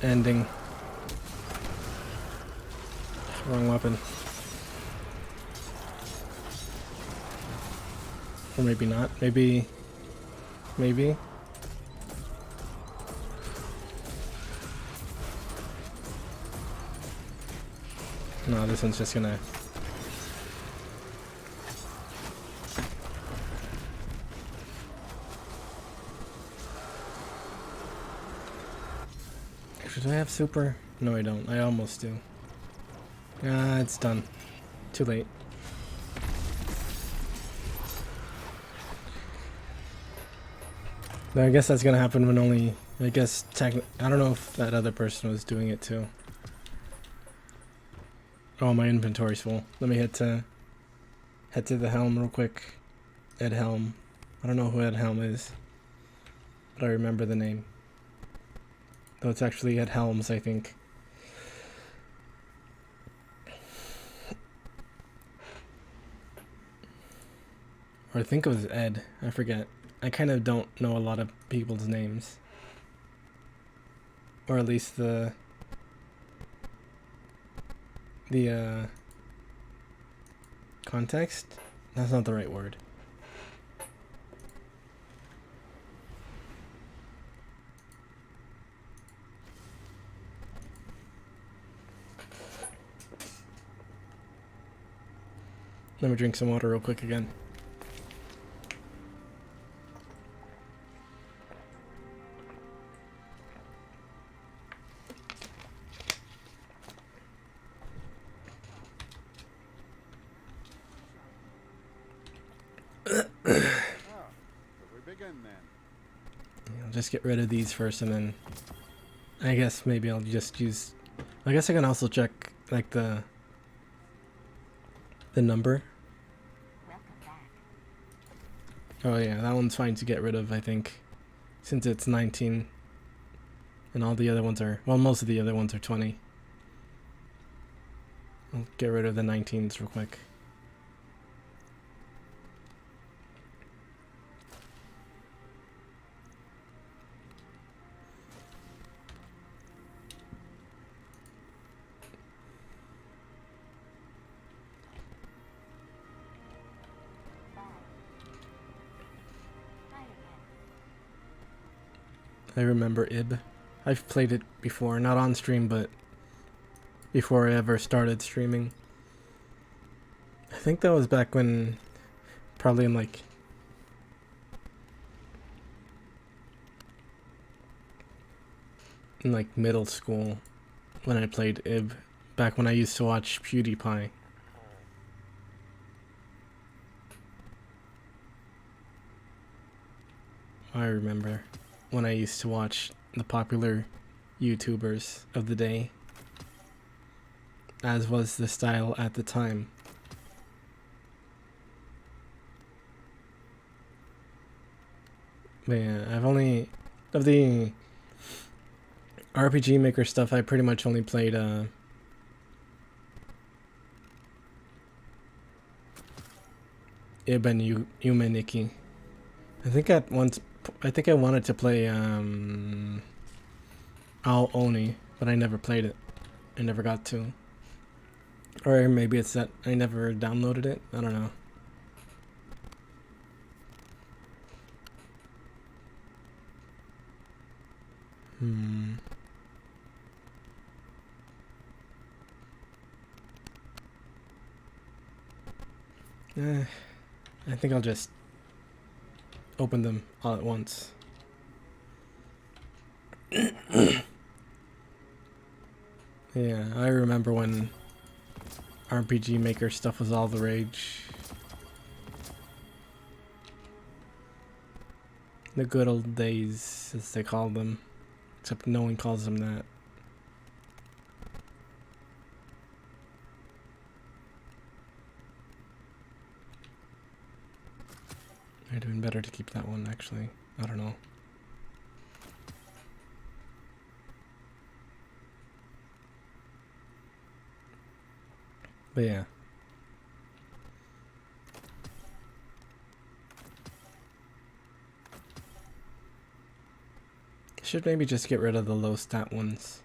ending. Wrong weapon. Or maybe not. Maybe. Maybe. No, this one's just gonna. Do I have super? No, I don't. I almost do. Ah, it's done. Too late. No, I guess that's gonna happen when only. I guess I don't know if that other person was doing it too. Oh, my inventory's full. Let me head to the helm real quick. Ed Helm. I don't know who Ed Helm is, but I remember the name. Though it's actually Ed Helms, I think. Or I think it was Ed. I forget. I kind of don't know a lot of people's names. Or at least the context? That's not the right word. Let me drink some water real quick again. I'll just get rid of these first, and then I guess maybe I'll just use. I guess I can also check like the number. Oh yeah, that one's fine to get rid of, I think, since it's 19, and all the other ones are, well, most of the other ones are 20. I'll get rid of the 19s real quick. I remember Ib. I've played it before, not on stream, but before I ever started streaming. I think that was back when, probably in like middle school, when I played Ib, back when I used to watch PewDiePie. I remember when I used to watch the popular YouTubers of the day, as was the style at the time. But yeah, I've only, of the RPG Maker stuff, I pretty much only played Ib and Yumeniki. I think I wanted to play Ao Oni, but I never played it. I never got to. Or maybe it's that I never downloaded it. I don't know. I think I'll just open them all at once. Yeah, I remember when RPG Maker stuff was all the rage. The good old days, as they call them. Except no one calls them that. They're doing better to keep that one, actually. I don't know. But yeah. Should maybe just get rid of the low stat ones.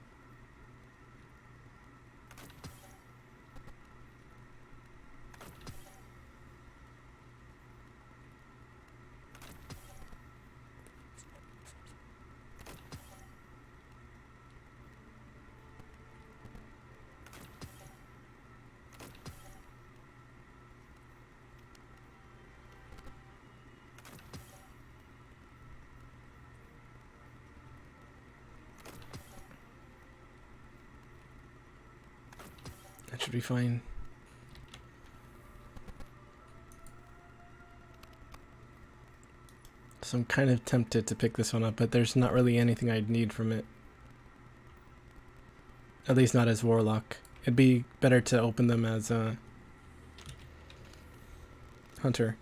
That should be fine. So I'm kind of tempted to pick this one up, but there's not really anything I'd need from it. At least not as Warlock. It'd be better to open them as a Hunter.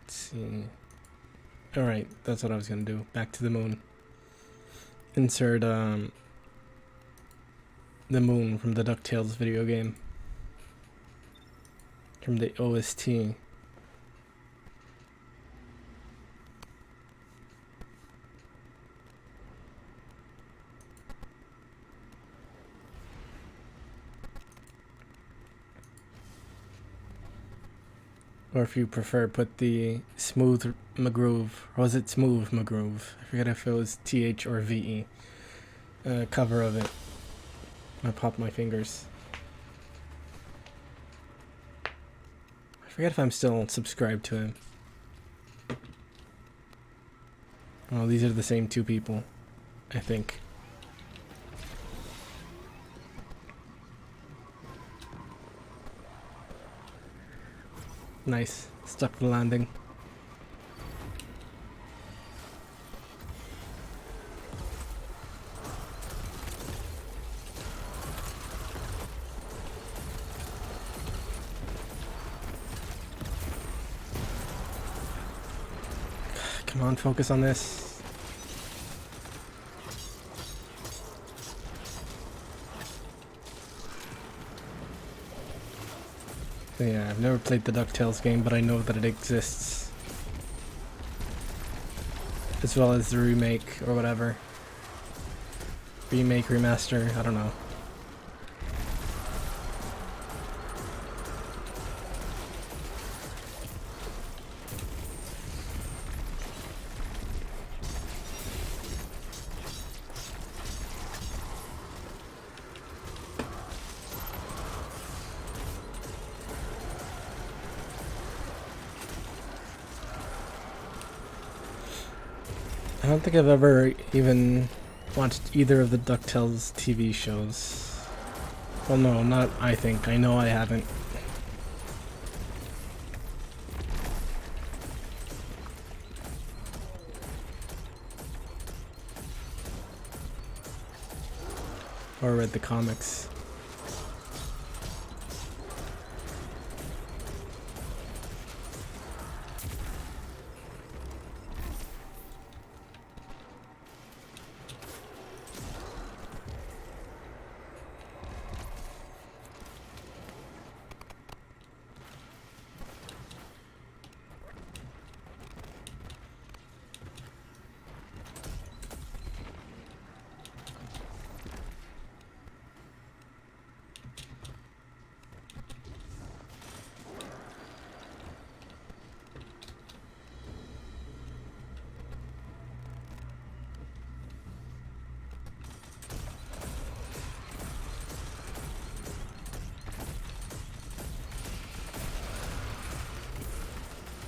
See. Alright, that's what I was gonna do. Back to the moon. Insert the moon from the DuckTales video game. From the OST. Or if you prefer, put the Smooth McGroove, or was it Smooth McGroove? I forget if it was TH or VE. Cover of it. I popped my fingers. I forget if I'm still subscribed to him. Oh, these are the same two people, I think. Nice. Stuck the landing. Come on, focus on this. Yeah, I've never played the DuckTales game, but I know that it exists. As well as the remake, or whatever. Remake, remaster, I don't know. I don't think I've ever even watched either of the DuckTales TV shows. Well, no, not I think. I know I haven't. Or read the comics.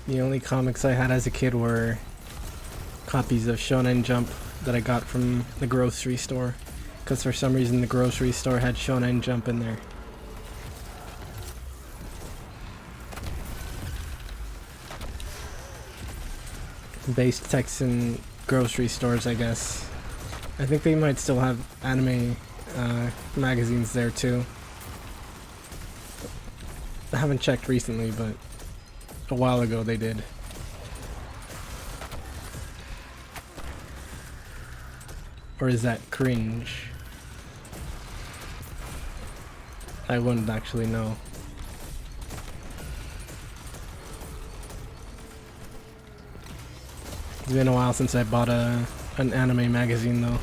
The only comics I had as a kid were copies of Shonen Jump that I got from the grocery store. because for some reason the grocery store had Shonen Jump in there. Based Texan grocery stores, I guess. I think they might still have anime magazines there too. I haven't checked recently, but a while ago they did. Or is that cringe? I wouldn't actually know. It's been a while since I bought an anime magazine though.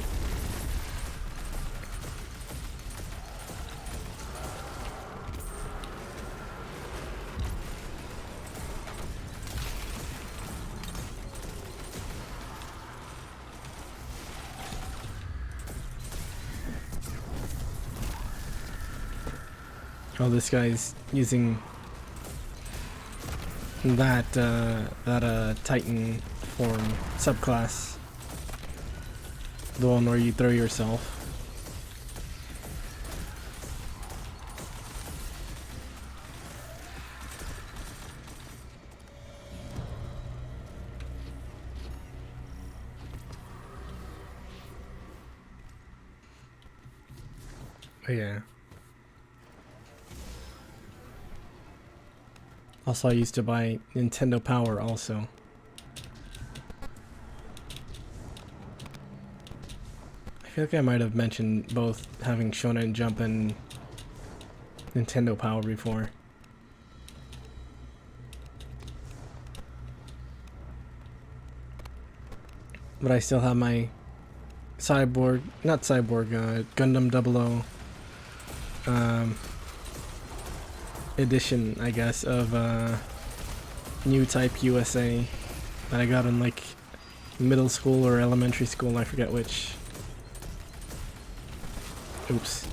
Oh, this guy's using that Titan form subclass, the one where you throw yourself. Oh, yeah. Also, I used to buy Nintendo Power also. I feel like I might have mentioned both having Shonen Jump and Nintendo Power before. But I still have my Gundam 00 edition, I guess, of New Type USA that I got in like middle school or elementary school, I forget which. Oops.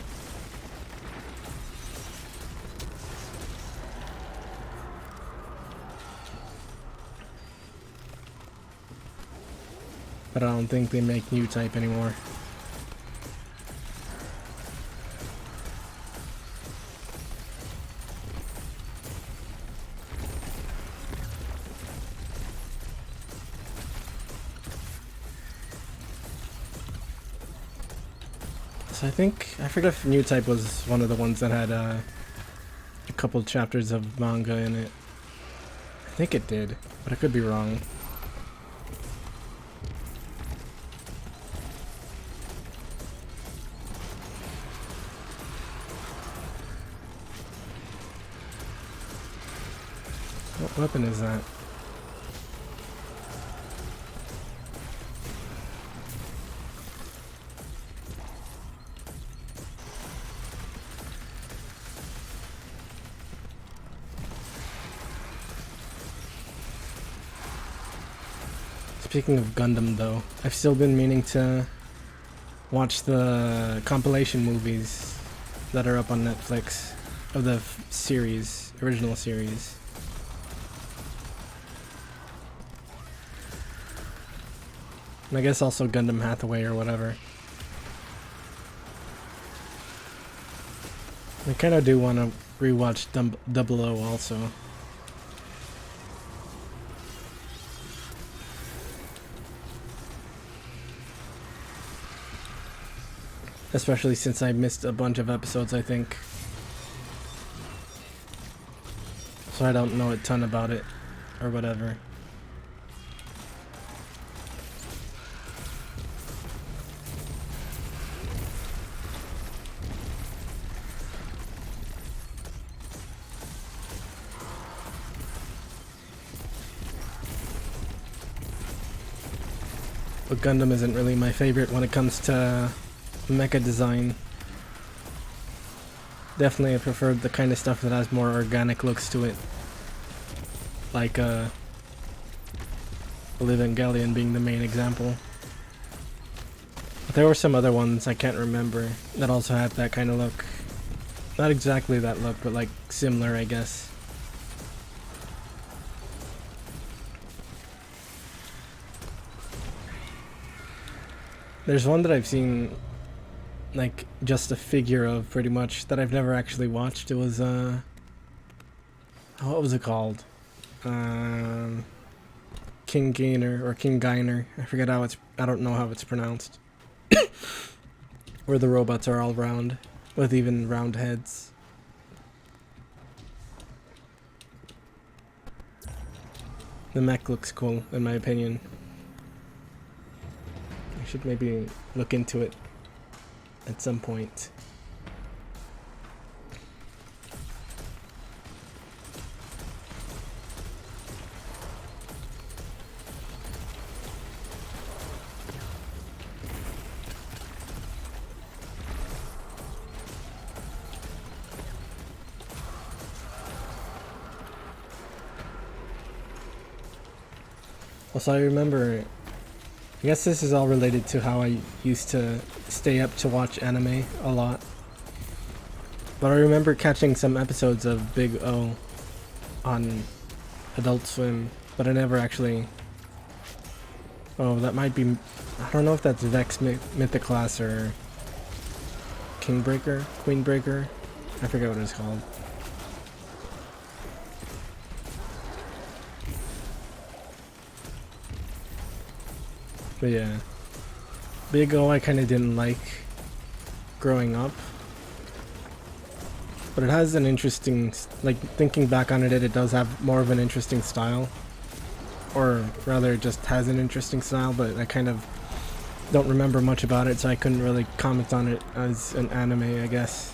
But I don't think they make New Type anymore. So I forget if New Type was one of the ones that had a couple chapters of manga in it. I think it did, but I could be wrong. What weapon is that? Speaking of Gundam though, I've still been meaning to watch the compilation movies that are up on Netflix of the series, original series. And I guess also Gundam Hathaway or whatever. I kind of do want to rewatch 00 also. Especially since I missed a bunch of episodes, I think. So I don't know a ton about it, or whatever. But Gundam isn't really my favorite when it comes to mecha design. Definitely I prefer the kind of stuff that has more organic looks to it. Like Evangelion being the main example. But there were some other ones I can't remember that also had that kind of look. Not exactly that look, but like similar, I guess. There's one that I've seen like just a figure of, pretty much, that I've never actually watched. It was what was it called? King Gainer or King Gainer. I forget how it's. I don't know how it's pronounced. Where the robots are all round, with even round heads. The mech looks cool, in my opinion. I should maybe look into it at some point. Also, I remember, I guess this is all related to how I used to stay up to watch anime a lot. But I remember catching some episodes of Big O on Adult Swim, but I never actually... Oh, that might be... I don't know if that's Vex Mythoclass or Kingbreaker? Queenbreaker? I forget what it's called. But yeah, Big O I kind of didn't like growing up. But it has an interesting, like, thinking back on it, it does have more of an interesting style. Or rather, it just has an interesting style, but I kind of don't remember much about it, so I couldn't really comment on it as an anime, I guess.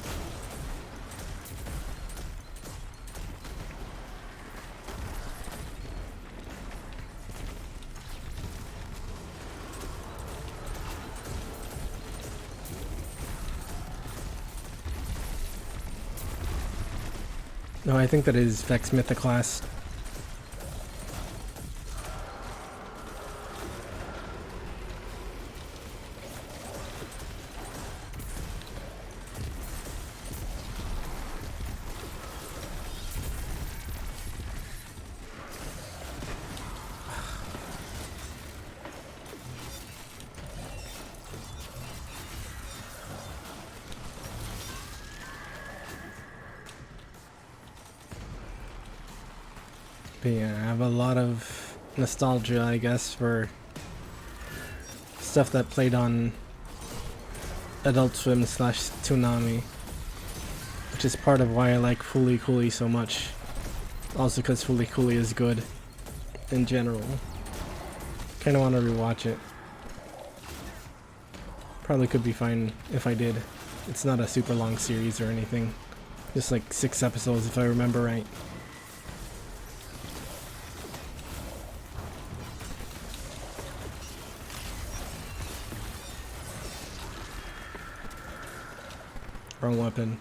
No, I think that is Vex Mythoclass. But yeah, I have a lot of nostalgia, I guess, for stuff that played on Adult Swim / Toonami, which is part of why I like Fooly Cooly so much. Also because Fooly Cooly is good in general. Kinda want to rewatch it. Probably could be fine if I did. It's not a super long series or anything. Just like 6 episodes if I remember right. Wrong weapon.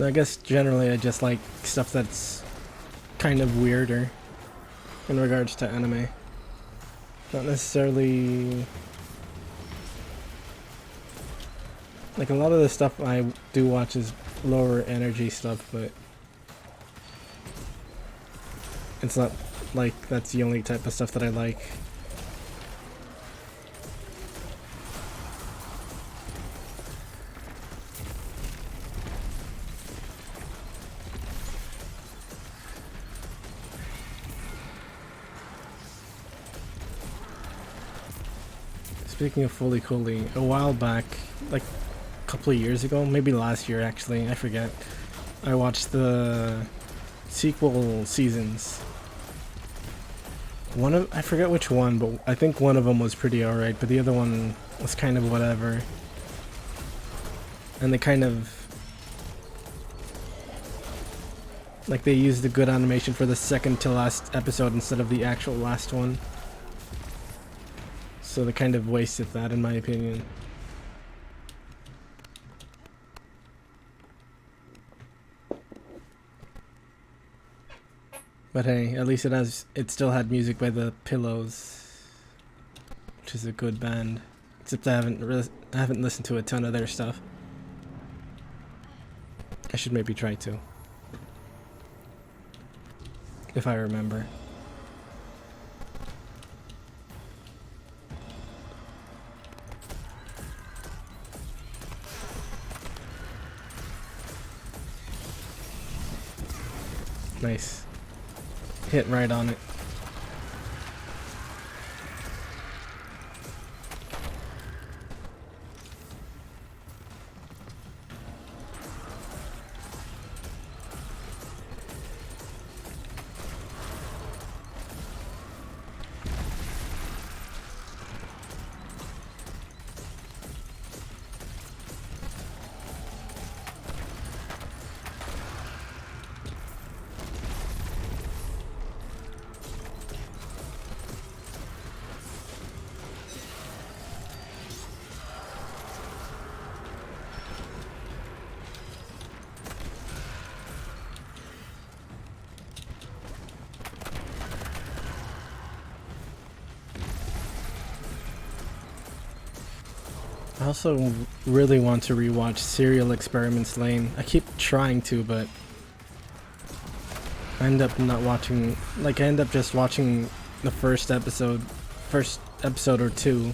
I guess generally I just like stuff that's kind of weirder in regards to anime. Not necessarily... Like, a lot of the stuff I do watch is lower energy stuff, but it's not like that's the only type of stuff that I like. Speaking of Fooly Cooly, a while back, like a couple of years ago, maybe last year actually, I forget, I watched the sequel seasons. I forget which one, but I think one of them was pretty alright, but the other one was kind of whatever. And they kind of... like they used the good animation for the second to last episode instead of the actual last one. So they kind of wasted that, in my opinion. But hey, at least it still had music by the Pillows, which is a good band. Except I haven't listened to a ton of their stuff. I should maybe try to, if I remember. Nice. Hit right on it. I also really want to rewatch Serial Experiments Lane. I keep trying to, but I end up not watching. Like, I end up just watching the first episode or two,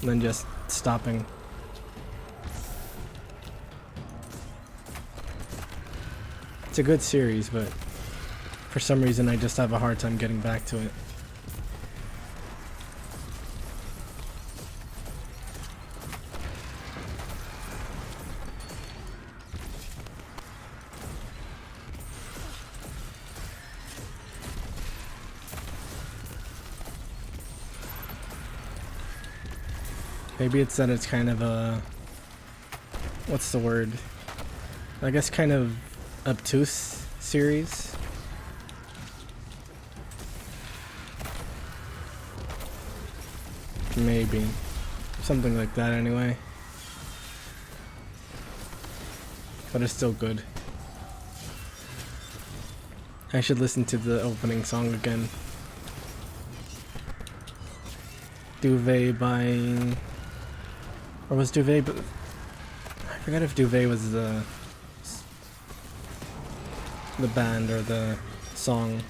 and then just stopping. It's a good series, but for some reason I just have a hard time getting back to it. Maybe it's that it's kind of a... what's the word? I guess kind of obtuse series. Maybe. Something like that anyway. But it's still good. I should listen to the opening song again. Duvet by... or was Duvet... I forgot if Duvet was the band or the song.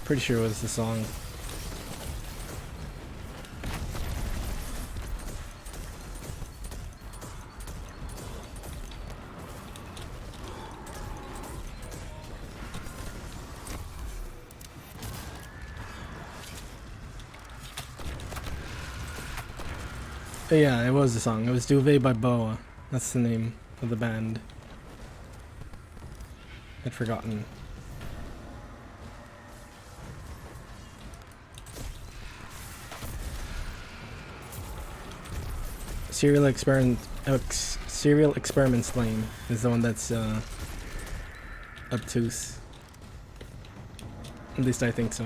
Pretty sure it was the song. But yeah, it was the song. It was Duvet by Boa. That's the name of the band. I'd forgotten. Serial Experiments Lane is the one that's obtuse. At least I think so.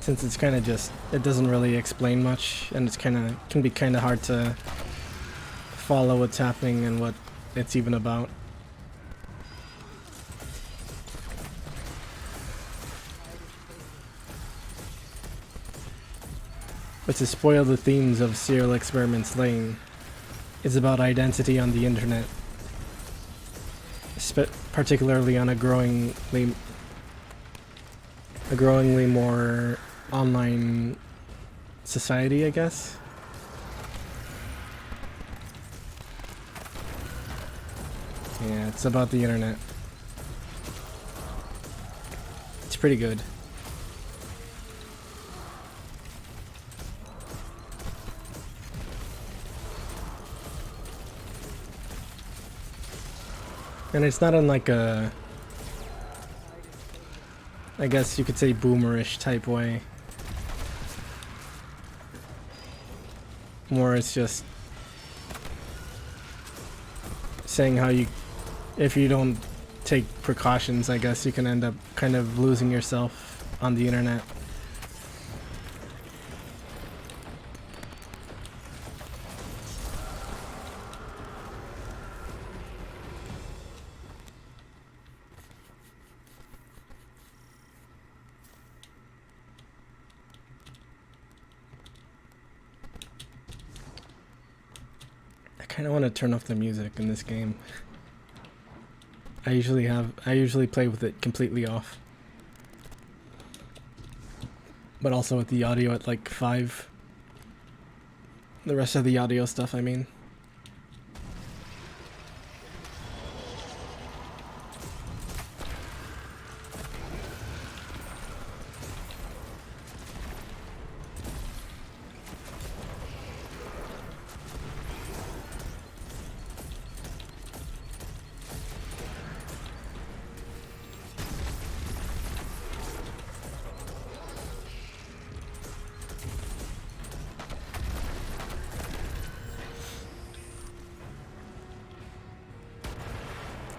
Since it's kind of just, it doesn't really explain much, and it's can be kind of hard to follow what's happening and what it's even about. But to spoil the themes of Serial Experiments Lane, is about identity on the internet, particularly on a growingly more online society, I guess. Yeah, it's about the internet. It's pretty good. And it's not in like a, I guess you could say, boomerish type way. More it's just saying how you, if you don't take precautions, I guess, you can end up kind of losing yourself on the internet. I kind of want to turn off the music in this game. I usually play with it completely off. But also with the audio at like 5. The rest of the audio stuff, I mean.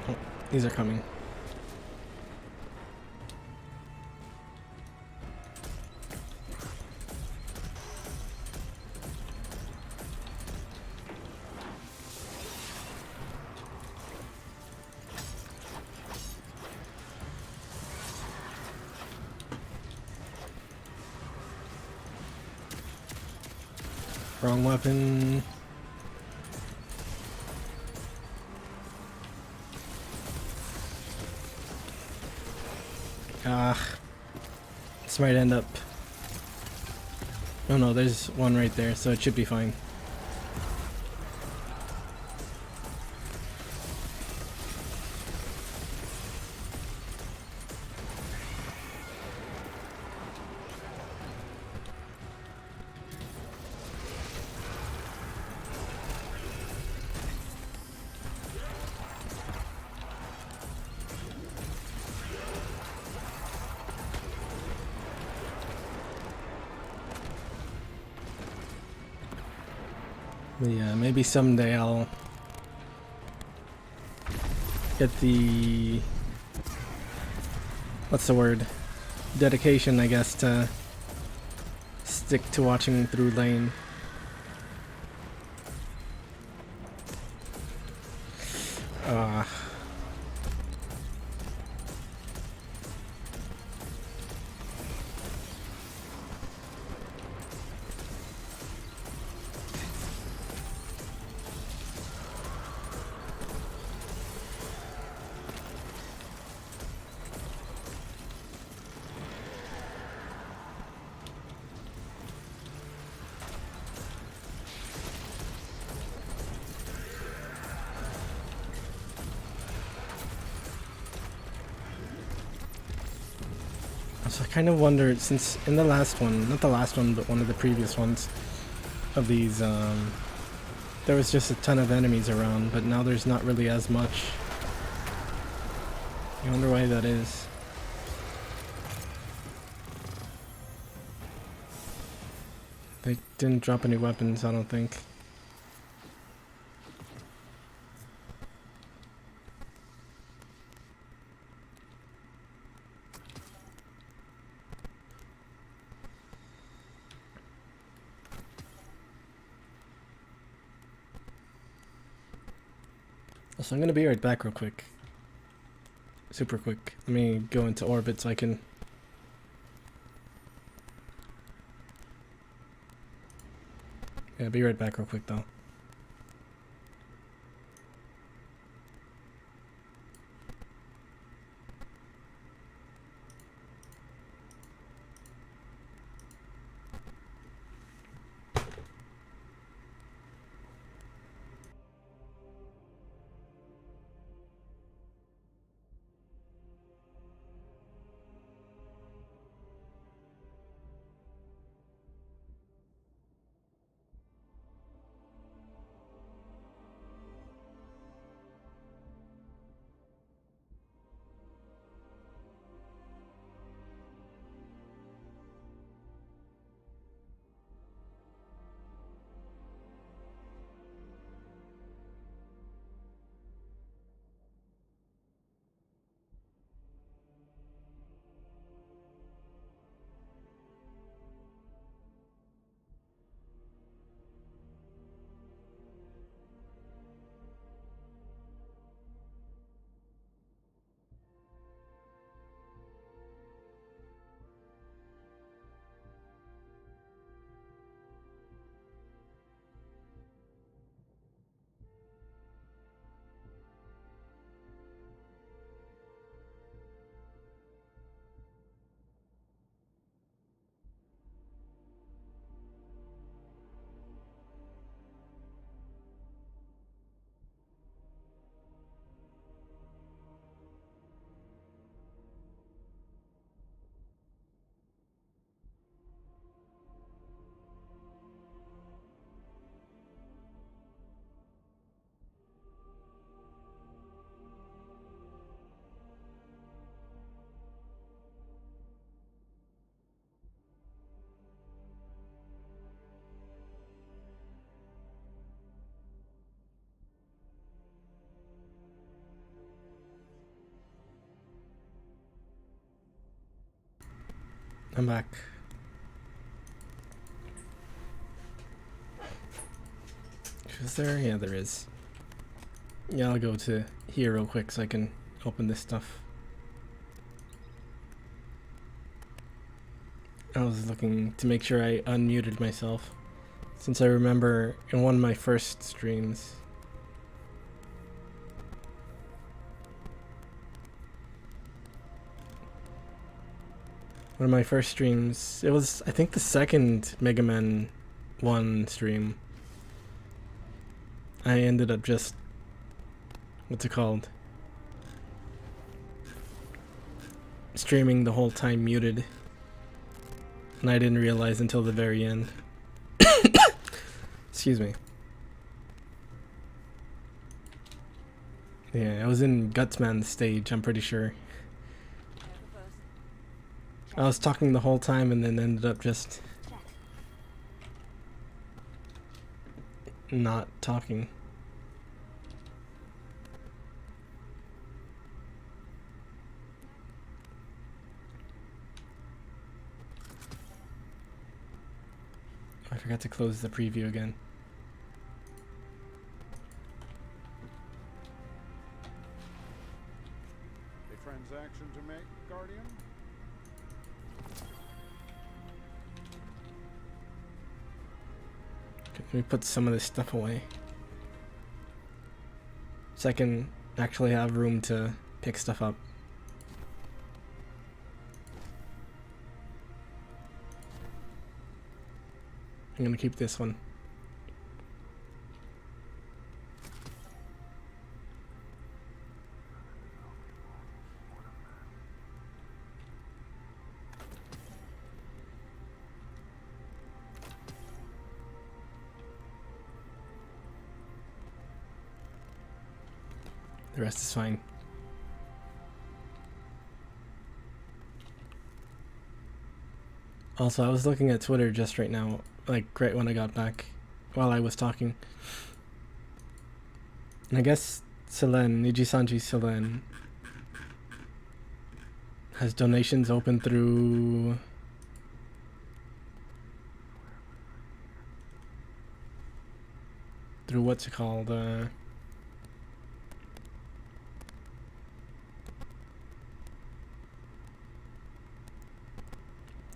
Oh, these are coming. Wrong weapon. This might end up... Oh no, there's one right there, so it should be fine. Yeah, maybe someday I'll get the... what's the word? Dedication, I guess, to stick to watching through lane. So I kind of wondered, since in the last one, not the last one, but one of the previous ones of these, there was just a ton of enemies around, but now there's not really as much. I wonder why that is. They didn't drop any weapons, I don't think. So I'm gonna be right back real quick. Super quick. Let me go into orbit so I can... Yeah, be right back real quick though. I'm back. Is there? Yeah, there is. Yeah, I'll go to here real quick so I can open this stuff. I was looking to make sure I unmuted myself, since I remember in one of my first streams, it was, I think, the second Mega Man 1 stream. I ended up just, what's it called? Streaming the whole time muted. And I didn't realize until the very end. Excuse me. Yeah, I was in Gutsman's stage, I'm pretty sure. I was talking the whole time and then ended up just not talking. I forgot to close the preview again. A transaction to make, Guardian? Okay, let me put some of this stuff away, so I can actually have room to pick stuff up. I'm gonna keep this one. The rest is fine. Also, I was looking at Twitter just right now, like right when I got back, while I was talking. And I guess Selen, Nijisanji Selen, has donations open through what's it called?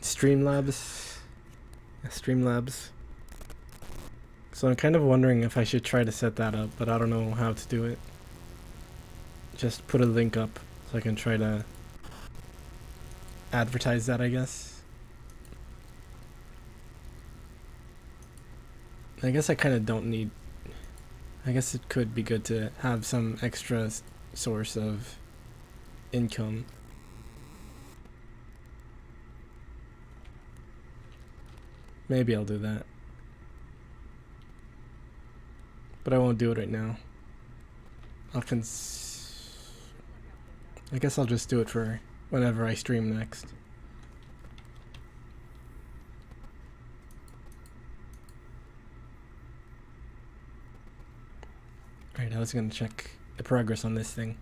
Streamlabs. Streamlabs. So I'm kind of wondering if I should try to set that up, but I don't know how to do it. Just put a link up so I can try to advertise that, I guess. I guess I kind of don't need... I guess it could be good to have some extra source of income. Maybe I'll do that. But I won't do it right now. I guess I'll just do it for whenever I stream next. Alright, I was gonna check the progress on this thing.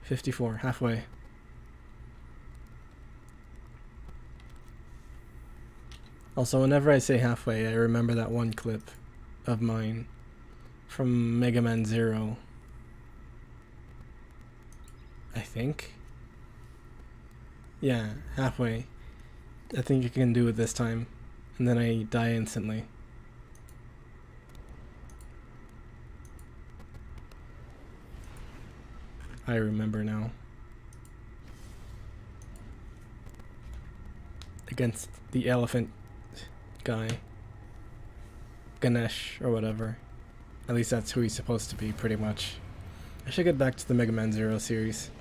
54, halfway. Also, whenever I say halfway, I remember that one clip of mine from Mega Man 0. I think? Yeah, halfway. I think you can do it this time. And then I die instantly. I remember now. Against the elephant guy. Ganesh or whatever. At least that's who he's supposed to be, pretty much. I should get back to the Mega Man 0 series.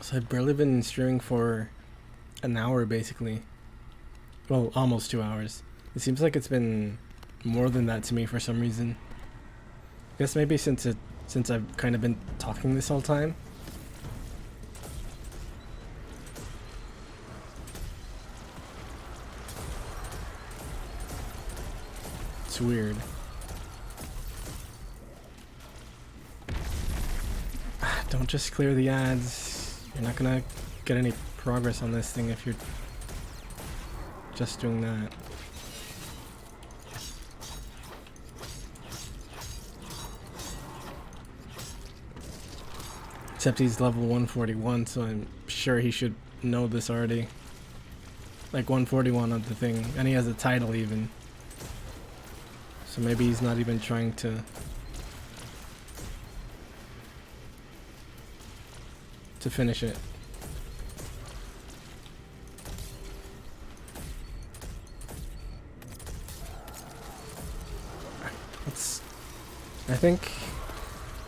So I've barely been streaming for an hour, basically. Well, almost 2 hours. It seems like it's been more than that to me for some reason. I guess maybe since I've kind of been talking this whole time. It's weird. Don't just clear the ads. You're not gonna get any progress on this thing if you're just doing that. Except he's level 141, so I'm sure he should know this already. Like 141 of the thing, and he has a title even. So maybe he's not even trying to finish it. I think,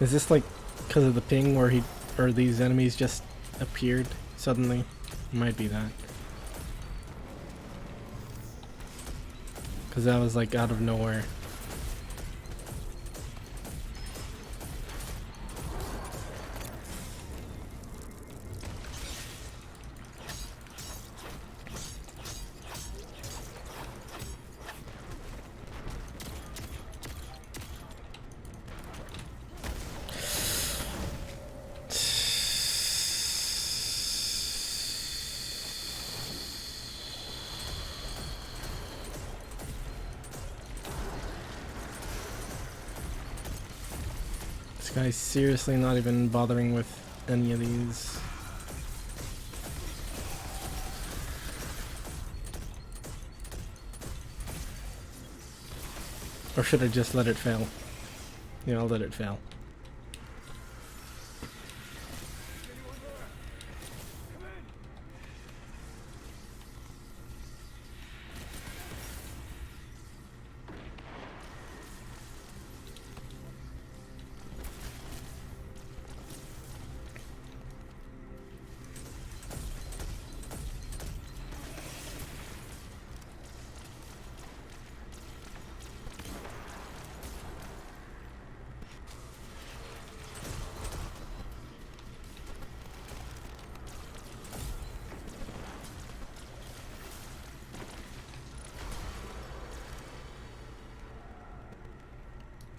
is this like because of the ping where these enemies just appeared suddenly? Might be that. Because that was like out of nowhere. This guy's seriously not even bothering with any of these. Or should I just let it fail? Yeah, I'll let it fail.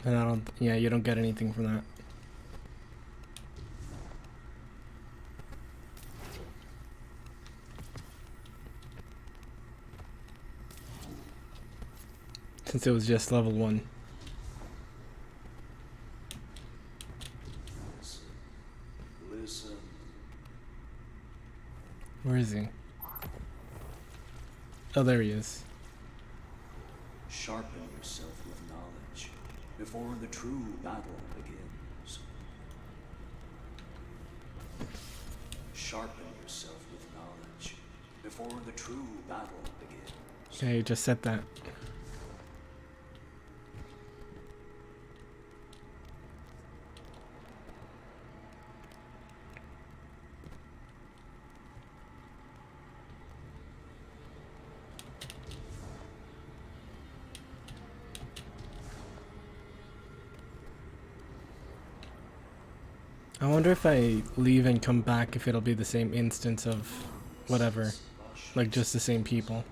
And yeah, you don't get anything from that. Since it was just level 1. Listen. Where is he? Oh, there he is. Sharpen yourself with knowledge before the true battle begins. Sharpen yourself with knowledge before the true battle begins. Okay, you just said that. I wonder if I leave and come back if it'll be the same instance of whatever. Like just the same people.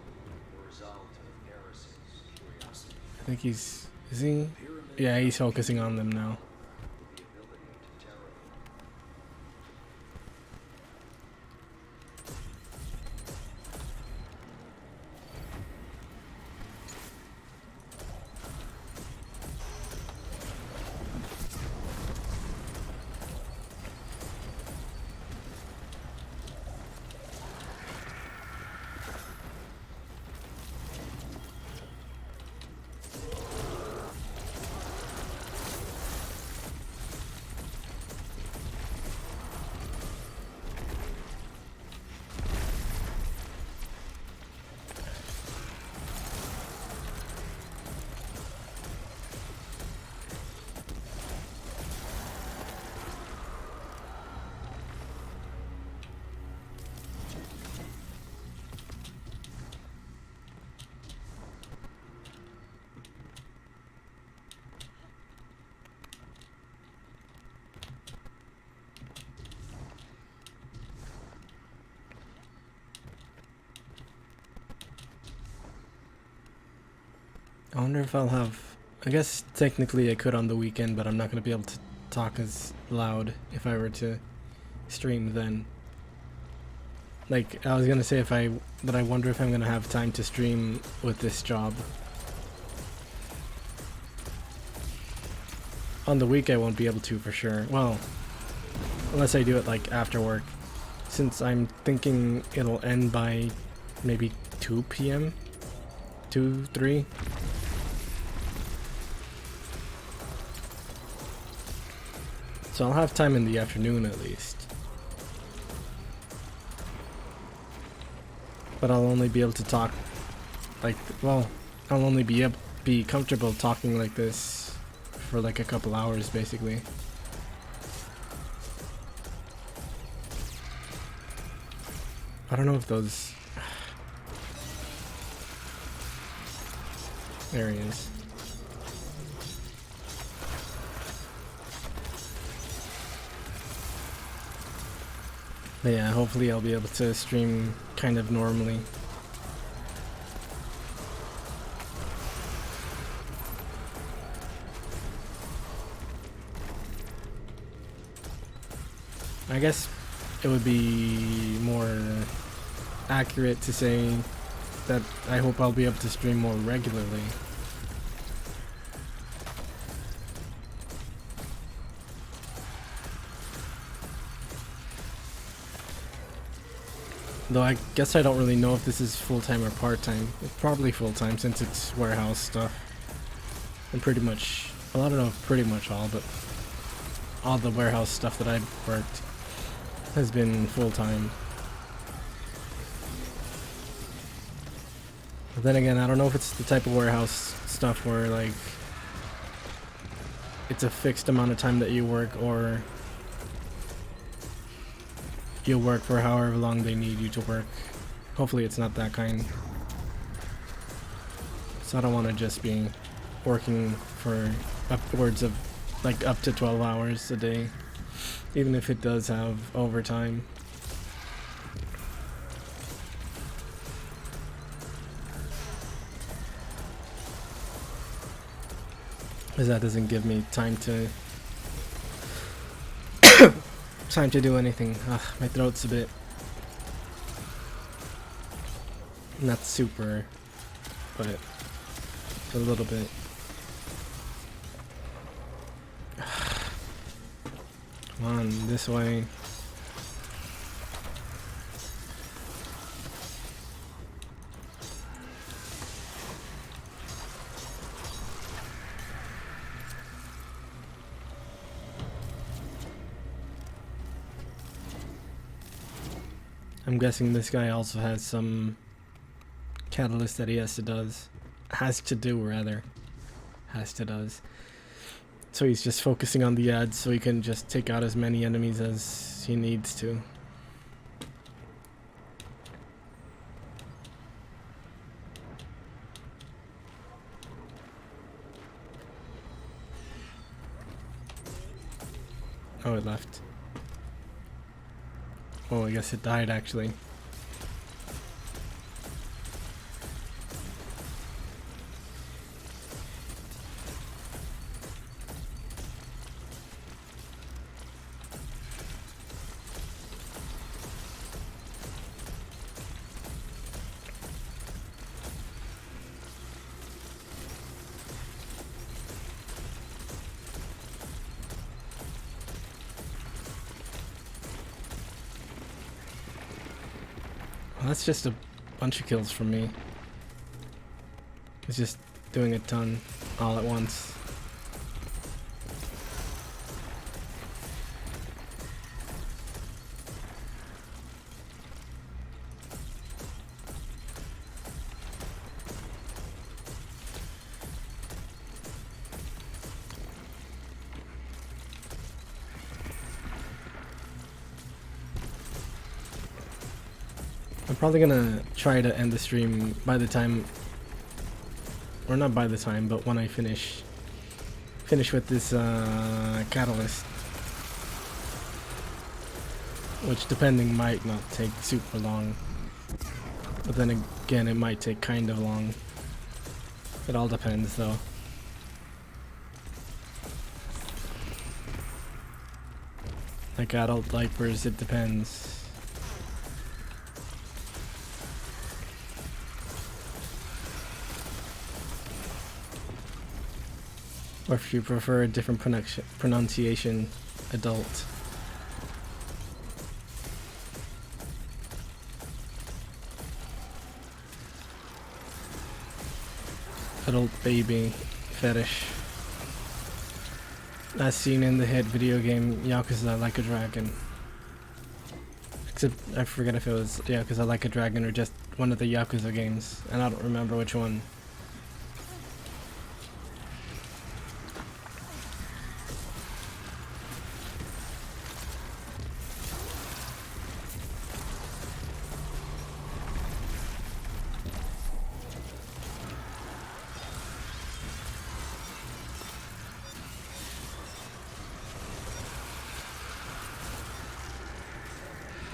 I think he's... is he? Yeah, he's focusing on them now. I wonder if I'll have... I guess technically I could on the weekend, but I'm not going to be able to talk as loud if I were to stream then. Like, I was going to say that I wonder if I'm going to have time to stream with this job. On the week I won't be able to for sure. Well, unless I do it like after work. Since I'm thinking it'll end by maybe 2 p.m. 2, 3. So I'll have time in the afternoon at least. But I'll only be able to talk like, well, I'll only be comfortable talking like this for like a couple hours basically. I don't know if those... There he is. But yeah, hopefully I'll be able to stream kind of normally. I guess it would be more accurate to say that I hope I'll be able to stream more regularly. Though I guess I don't really know if this is full-time or part-time. It's probably full-time since it's warehouse stuff. And pretty much, well, I don't know if pretty much all, but all the warehouse stuff that I've worked has been full-time. But then again, I don't know if it's the type of warehouse stuff where like it's a fixed amount of time that you work, or you'll work for however long they need you to work. Hopefully it's not that kind. So I don't want to just be working for upwards of like up to 12 hours a day, even if it does have overtime. Because that doesn't give me time to do anything. Ugh, my throat's a bit not super, but a little bit. Come on, this way. I'm guessing this guy also has some catalyst that he has to do. So he's just focusing on the ads so he can just take out as many enemies as he needs to. Oh, it left. Oh, I guess it died actually. Well, that's just a bunch of kills from me. It's just doing a ton all at once. I'm probably gonna try to end the stream by the time, or not by the time, but when I finish with this catalyst, which depending might not take super long, but then again it might take kind of long. It all depends, though. Like adult diapers, it depends. Or if you prefer a different pronunciation, adult. Adult baby fetish. As seen in the hit video game Yakuza Like a Dragon. Except I forget if it was Yakuza Like a Dragon or just one of the Yakuza games, and I don't remember which one.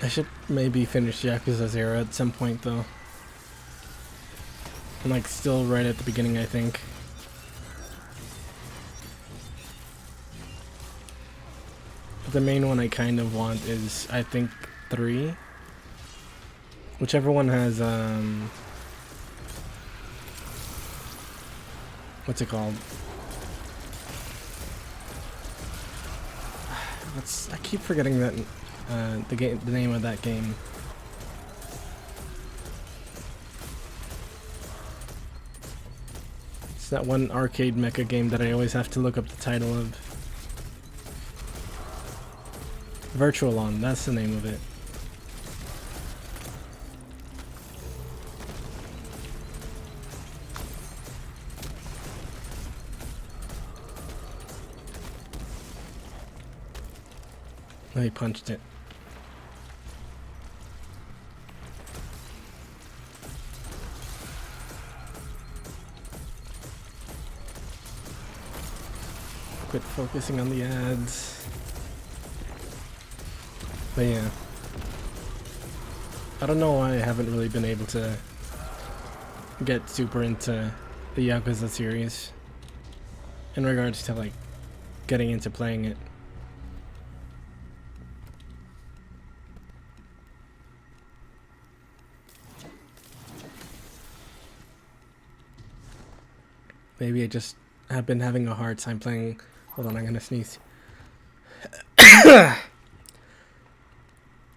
I should maybe finish Yakuza 0 at some point though. I'm like still right at the beginning, I think. But the main one I kind of want is, I think, 3. Whichever one has, what's it called? I keep forgetting that. The name of that game. It's that one arcade mecha game that I always have to look up the title of. Virtual On, that's the name of it. I punched it. Quit focusing on the ads. But yeah. I don't know why I haven't really been able to get super into the Yakuza series in regards to like getting into playing it. Maybe I just have been having a hard time playing. Hold on, I'm gonna sneeze.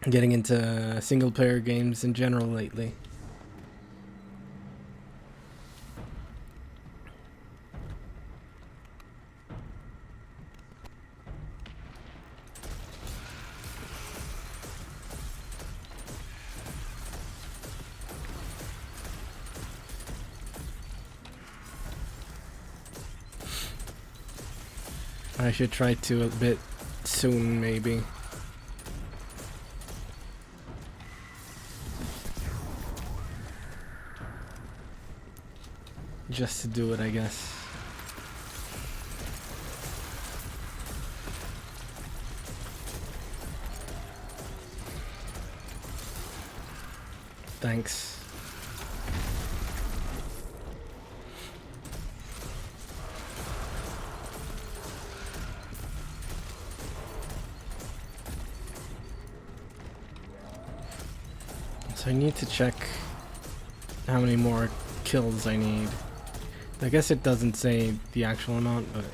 Getting into single player games in general lately. I should try to a bit soon, maybe. Just to do it, I guess. Thanks. So I need to check how many more kills I need. I guess it doesn't say the actual amount, but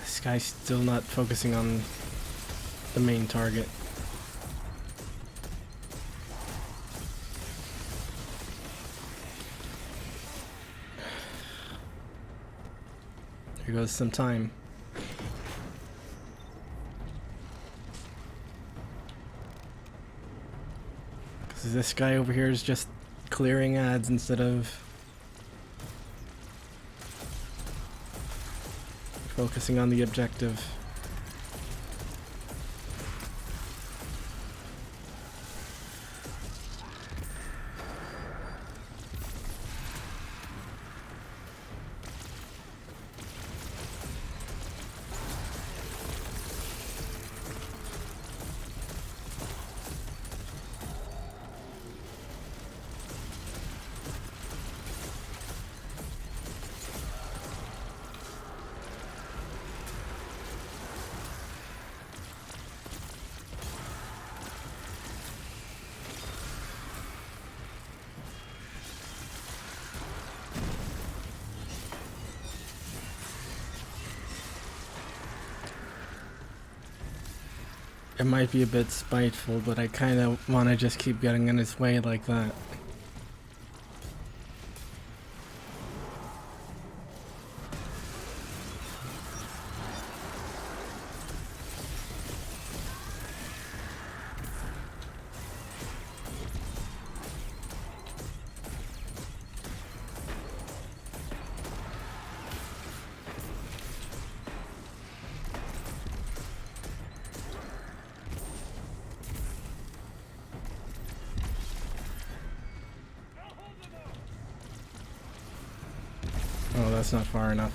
this guy's still not focusing on the main target. Here goes some time. Because this guy over here is just clearing ads instead of focusing on the objective. It might be a bit spiteful, but I kind of want to just keep getting in his way like that. Oh, that's not far enough.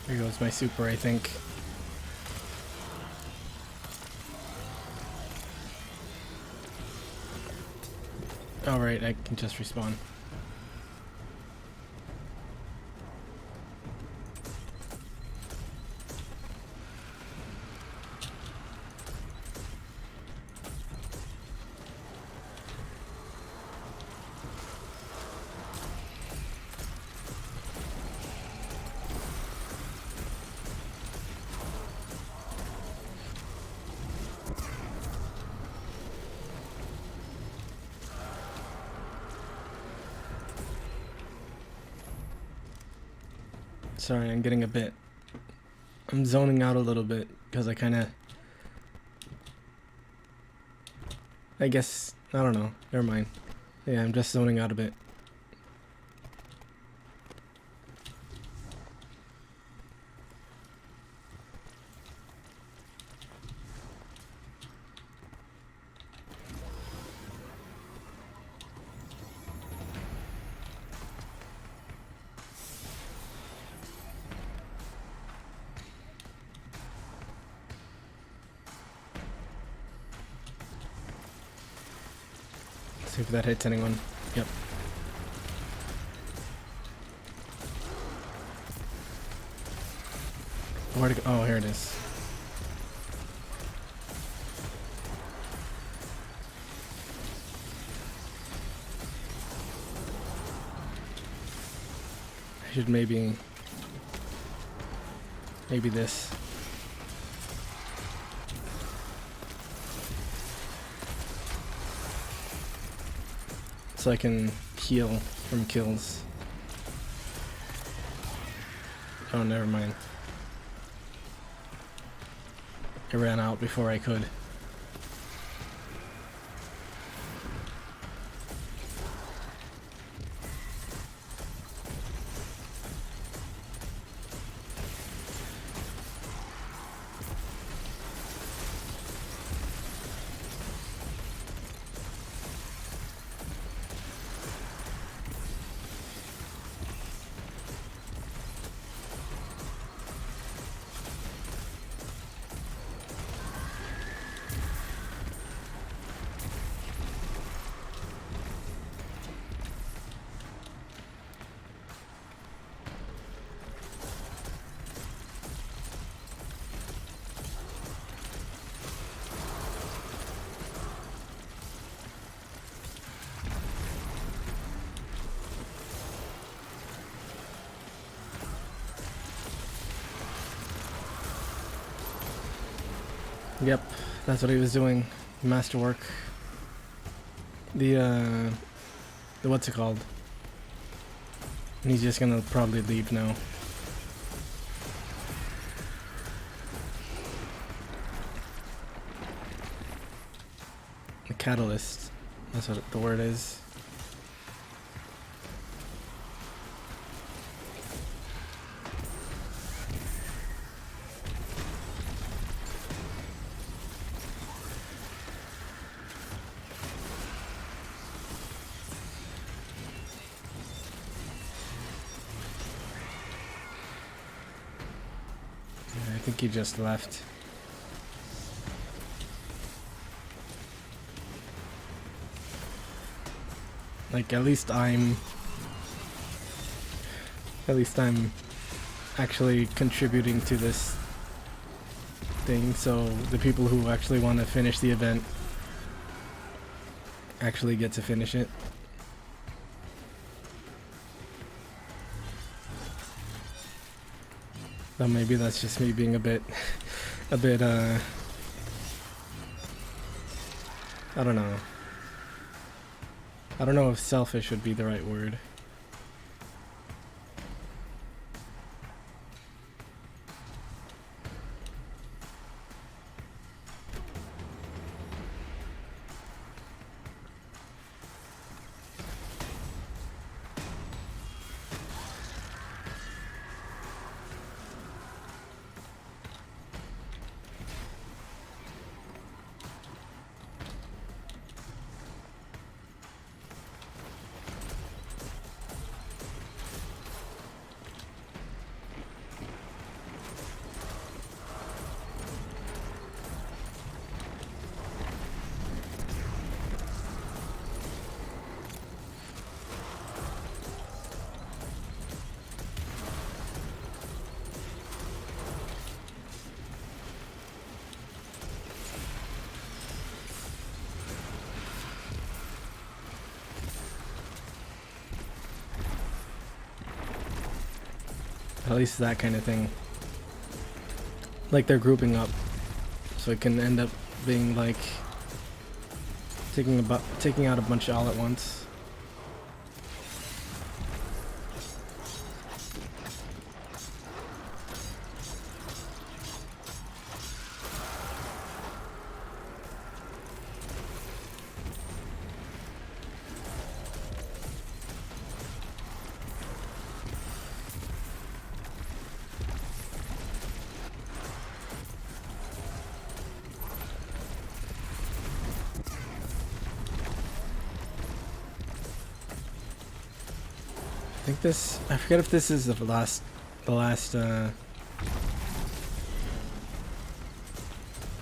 There goes my super, I think. Alright, I can just respawn. Sorry, I'm getting a bit... I'm zoning out a little bit, because I kinda... I guess... I don't know. Never mind. Yeah, I'm just zoning out a bit. See if that hits anyone. Yep. Where to go? Oh, here it is. I should maybe this. So I can heal from kills. Oh, never mind. I ran out before I could. Yep, that's what he was doing. Masterwork. The what's it called? And he's just gonna probably leave now. The catalyst. That's what the word is. think he just left. Like, at least I'm actually contributing to this thing, so the people who actually want to finish the event actually get to finish it. Though maybe that's just me being a bit I don't know. I don't know if selfish would be the right word. At least that kind of thing. Like they're grouping up, so it can end up being like taking out a bunch all at once. I think this, I forget if this is the last or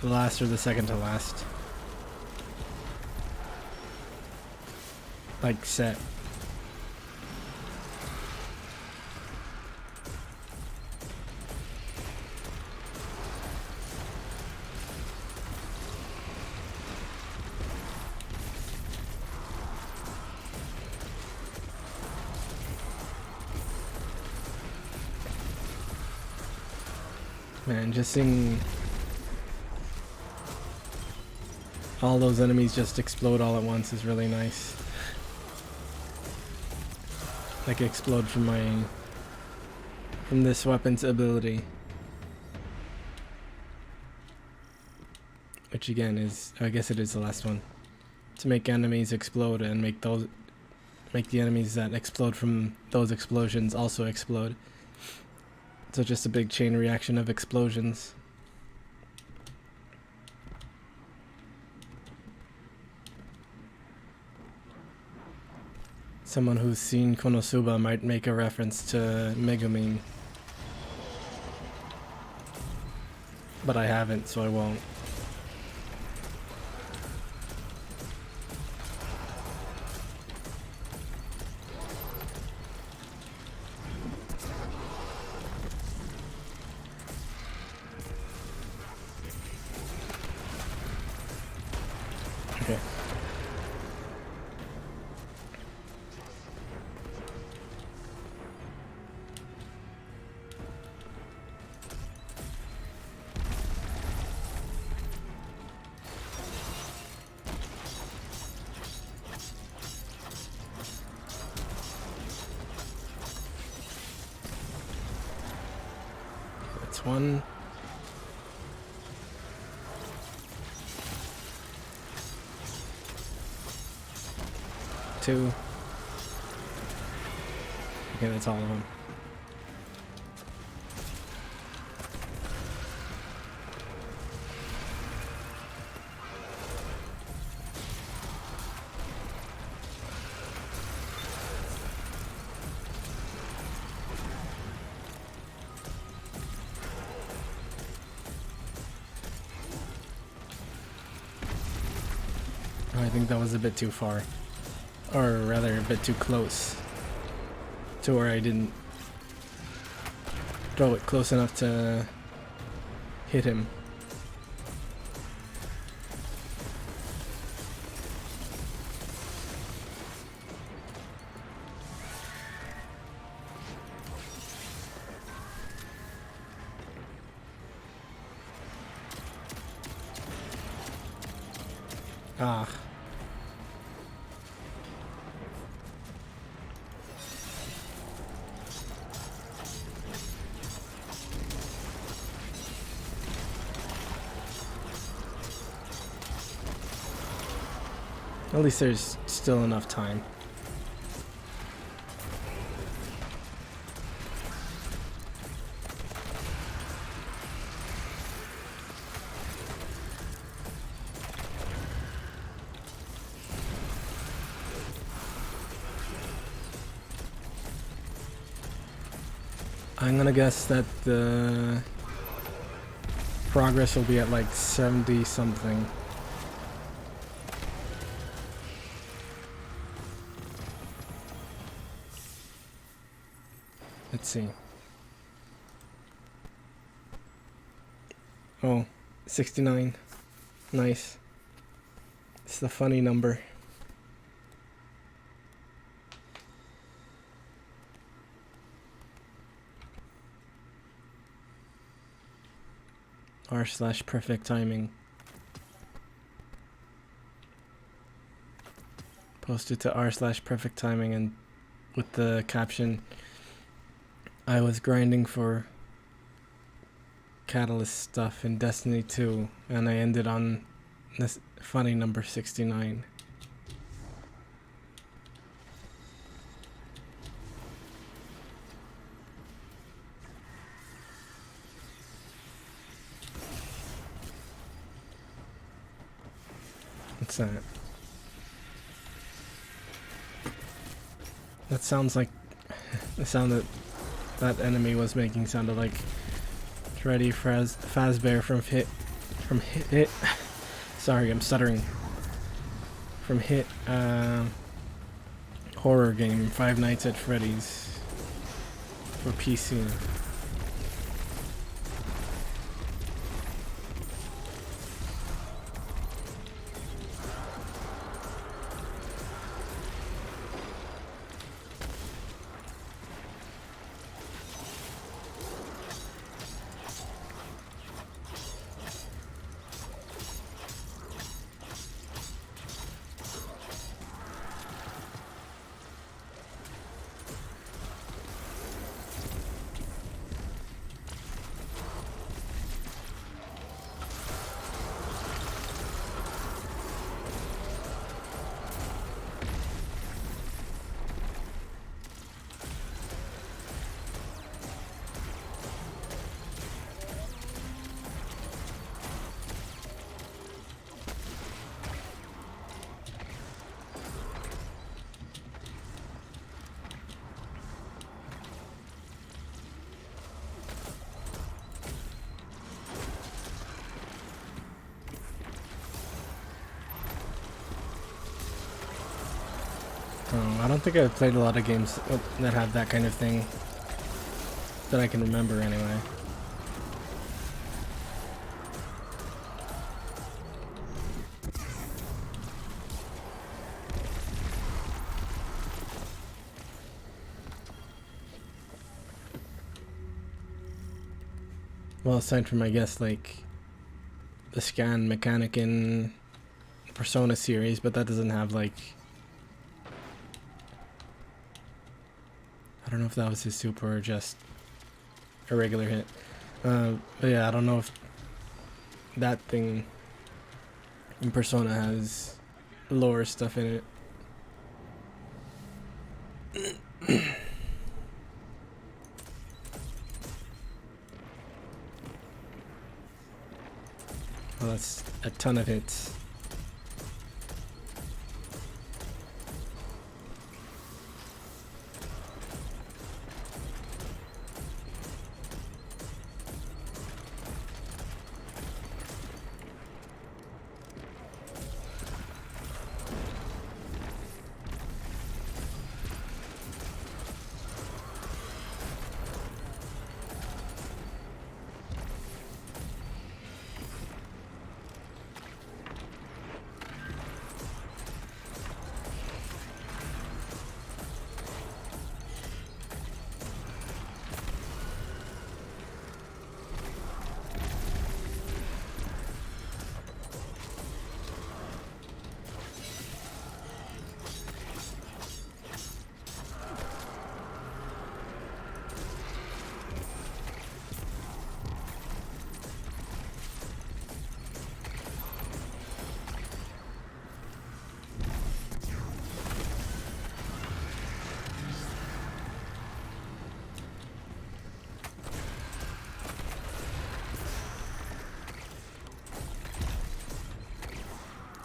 the second to last, like, set. Man, just seeing all those enemies just explode all at once is really nice. Like explode from this weapon's ability. Which again is, I guess it is the last one. To make enemies explode and make the enemies that explode from those explosions also explode. So just a big chain reaction of explosions. Someone who's seen Konosuba might make a reference to Megumin. But I haven't, so I won't. Okay. That's one. Two. Okay, that's all of them. I think that was a bit too far. Or rather, a bit too close to where I didn't throw it close enough to hit him. Ah. At least there's still enough time. I'm gonna guess that the progress will be at like 70 something. Let's see. Oh, 69. Nice. It's the funny number. r/perfect timing. Post it to r/perfect timing and with the caption, I was grinding for Catalyst stuff in Destiny 2 and I ended on this funny number 69. What's that? That sounds like the sound that enemy was making sounded like Freddy Fazbear from Hit. Sorry, I'm stuttering. From Hit horror game Five Nights at Freddy's for PC. I don't think I've played a lot of games that have that kind of thing that I can remember anyway. Well, aside from, I guess, like the scan mechanic in Persona series, but that doesn't have like, I don't know if that was his super or just a regular hit. But yeah, I don't know if that thing in Persona has lore stuff in it. Well, that's a ton of hits.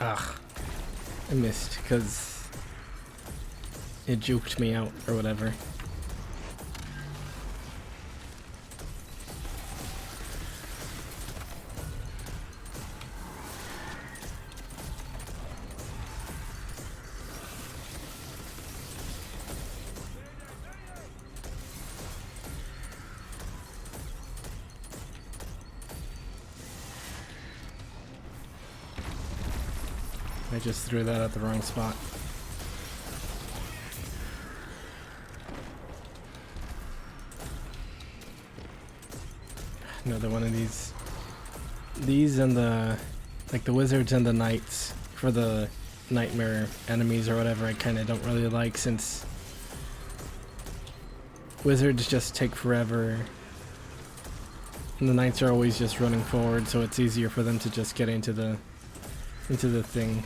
Ugh. I missed because it juked me out or whatever. I just threw that at the wrong spot. Another one of these. These and the, like the wizards and the knights for the nightmare enemies or whatever, I kind of don't really like, since wizards just take forever and the knights are always just running forward, so it's easier for them to just get into the thing.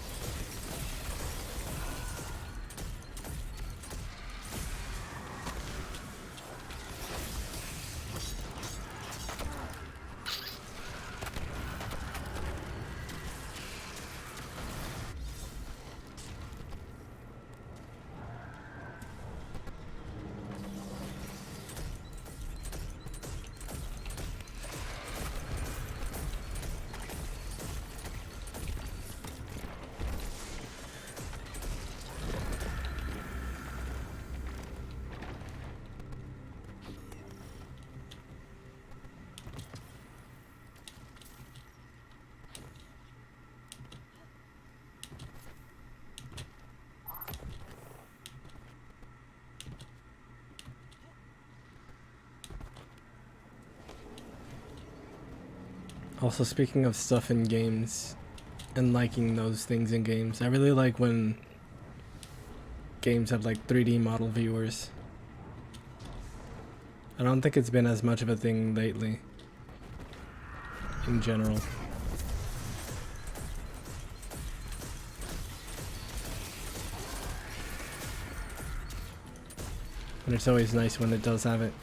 Also, speaking of stuff in games and liking those things in games, I really like when games have like 3D model viewers. I don't think it's been as much of a thing lately in general. And it's always nice when it does have it.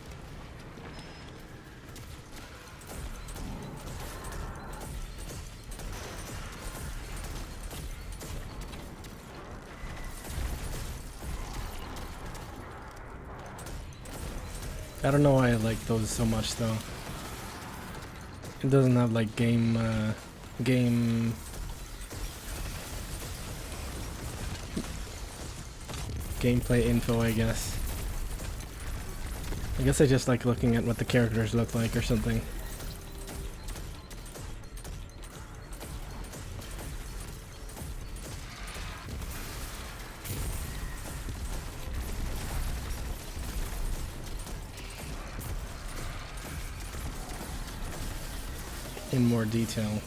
I don't know why I like those so much though. It doesn't have like gameplay info, I guess. I guess I just like looking at what the characters look like or something. In more detail.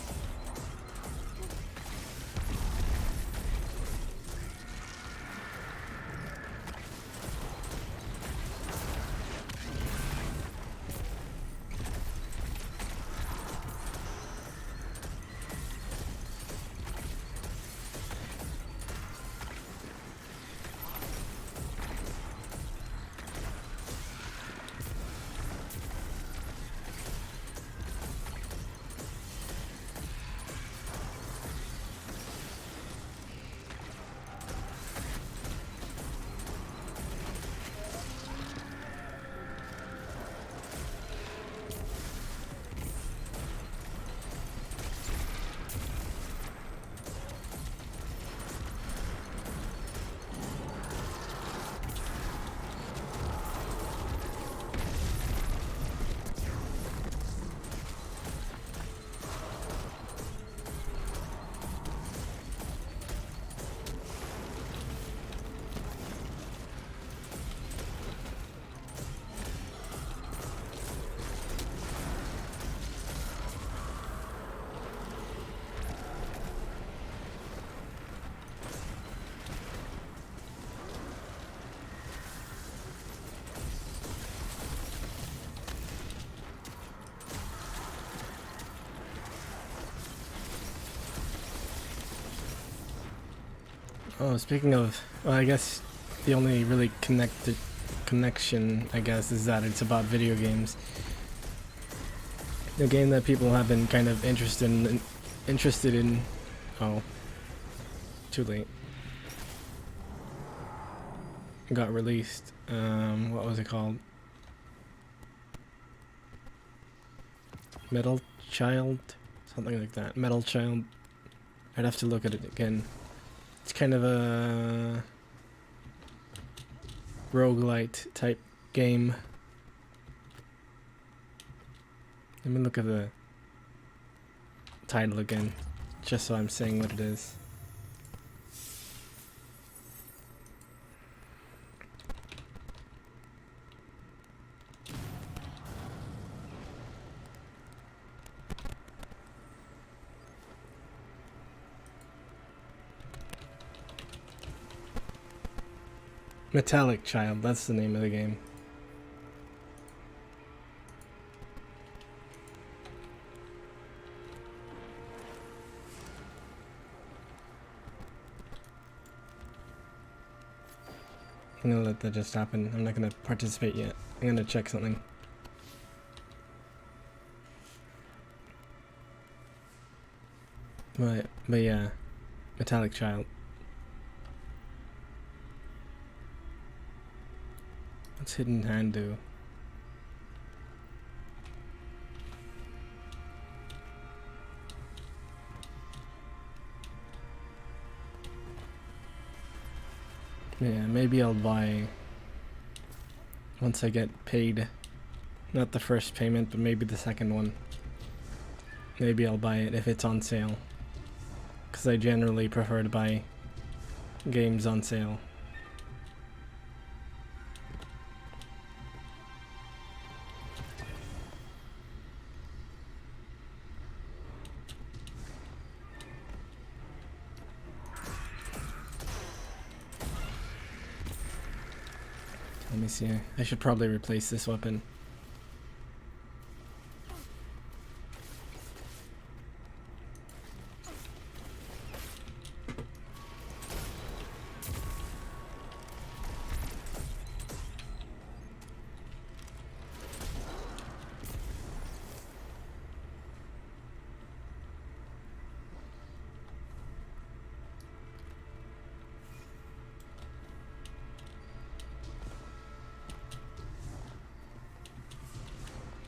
Oh, speaking of, well, I guess the only really connection, I guess, is that it's about video games. The game that people have been kind of interested in, oh, too late. It got released. What was it called? Metal Child? Something like that. Metal Child. I'd have to look at it again. It's kind of a roguelite type game. Let me look at the title again, just so I'm saying what it is. Metallic Child, that's the name of the game. I'm gonna let that just happen. I'm not gonna participate yet. I'm gonna check something. But yeah, Metallic Child. What's Hidden Hand do? Yeah, maybe I'll buy once I get paid. Not the first payment, but maybe the second one. Maybe I'll buy it if it's on sale. Because I generally prefer to buy games on sale. Let me see. I should probably replace this weapon.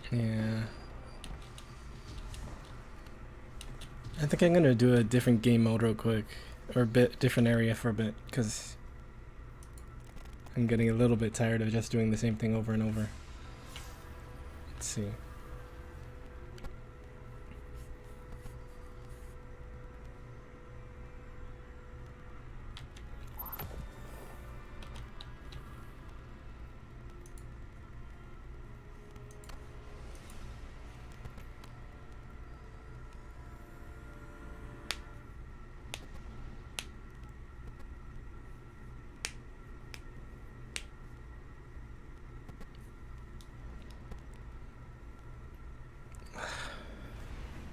Yeah. I think I'm gonna do a different game mode real quick. Or a bit different area for a bit, because I'm getting a little bit tired of just doing the same thing over and over. Let's see.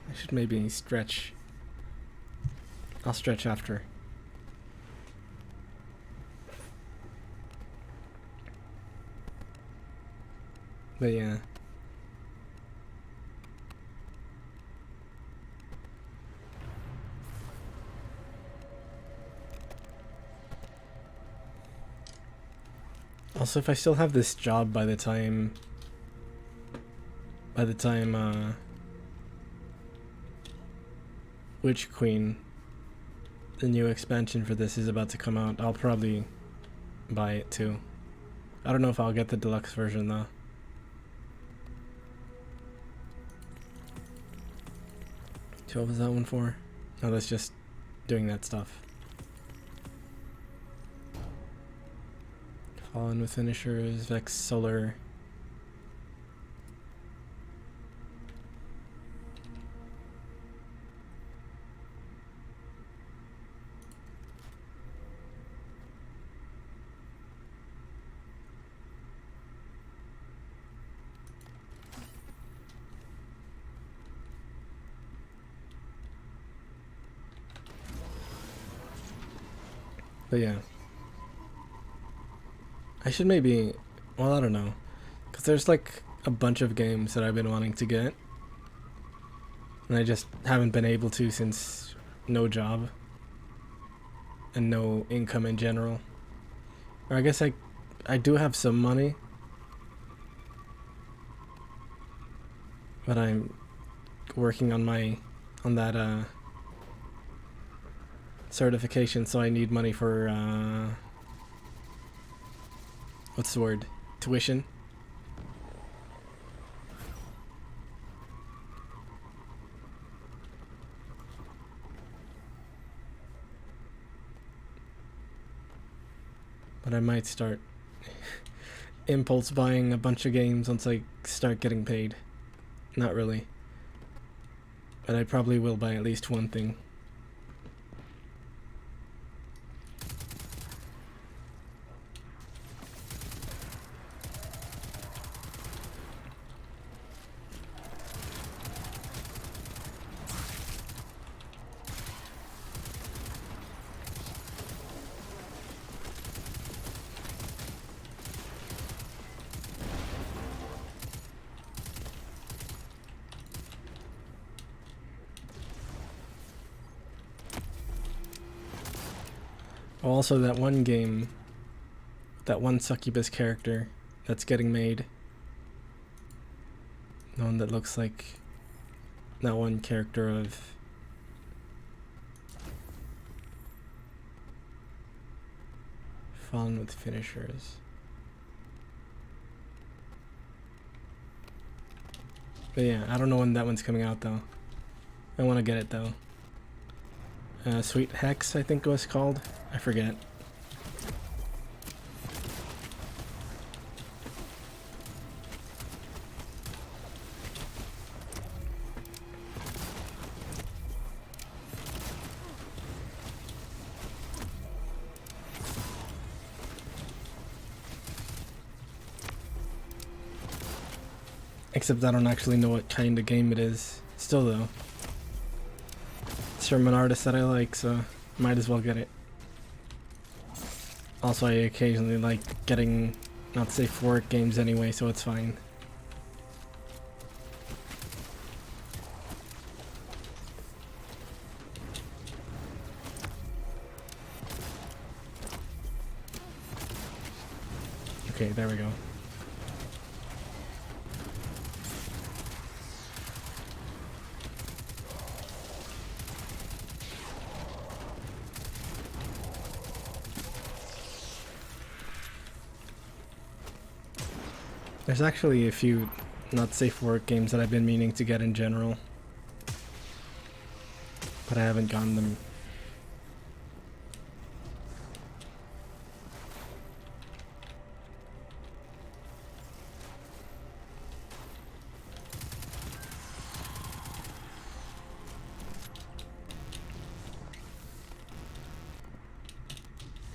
I should maybe stretch. I'll stretch after. But yeah. Also, if I still have this job by the time Witch Queen, the new expansion for this, is about to come out, I'll probably buy it too. I don't know if I'll get the deluxe version though. So what was that one for? No, that's just doing that stuff. Fallen with finishers, Vex Solar. But yeah. I should maybe, well, I don't know, because there's like a bunch of games that I've been wanting to get, and I just haven't been able to since no job. and no income in general. Or I guess I do have some money, but I'm working on that certification, so I need money for what's the word? Tuition. But I might start impulse buying a bunch of games once I start getting paid. Not really. But I probably will buy at least one thing. Also, that one game, that one succubus character that's getting made. The one that looks like that one character of Fallen with Finishers. But yeah, I don't know when that one's coming out though. I want to get it though. Sweet Hex, I think it was called. I forget. Except I don't actually know what kind of game it is. Still though. It's from an artist that I like, so might as well get it. Also, I occasionally like getting not safe for work games anyway, so it's fine. Okay, there we go. There's actually a few not safe for work games that I've been meaning to get in general, but I haven't gotten them.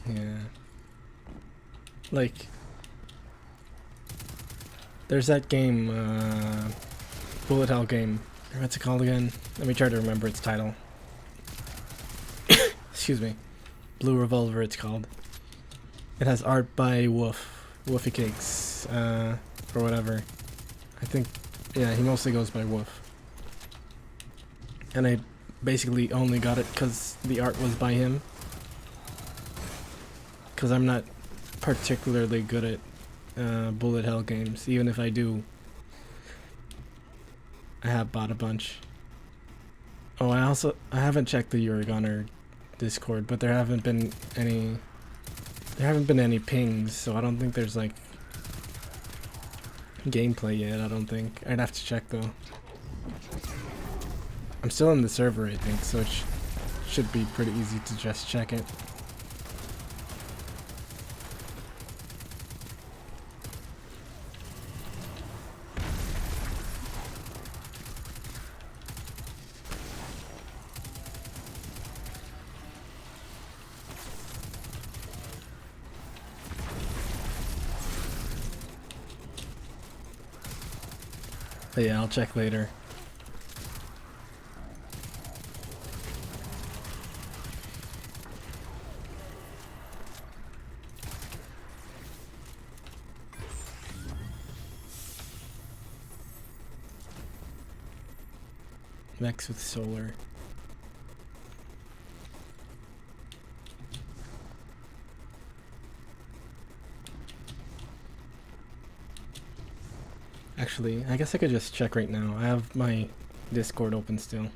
Yeah. Like, there's that game, bullet hell game. What's it called again? Let me try to remember its title. Excuse me. Blue Revolver, it's called. It has art by Woofy Cakes, or whatever. I think, yeah, he mostly goes by Woof. And I basically only got it because the art was by him. Because I'm not particularly good at bullet hell games. Even if I do, I have bought a bunch. Oh, I haven't checked the Uragoner Discord, but there haven't been any pings, so I don't think there's like gameplay yet. I don't think. I'd have to check though. I'm still in the server, I think, so it should be pretty easy to just check it. But yeah, I'll check later. Vex with solar. Actually, I guess I could just check right now. I have my Discord open still.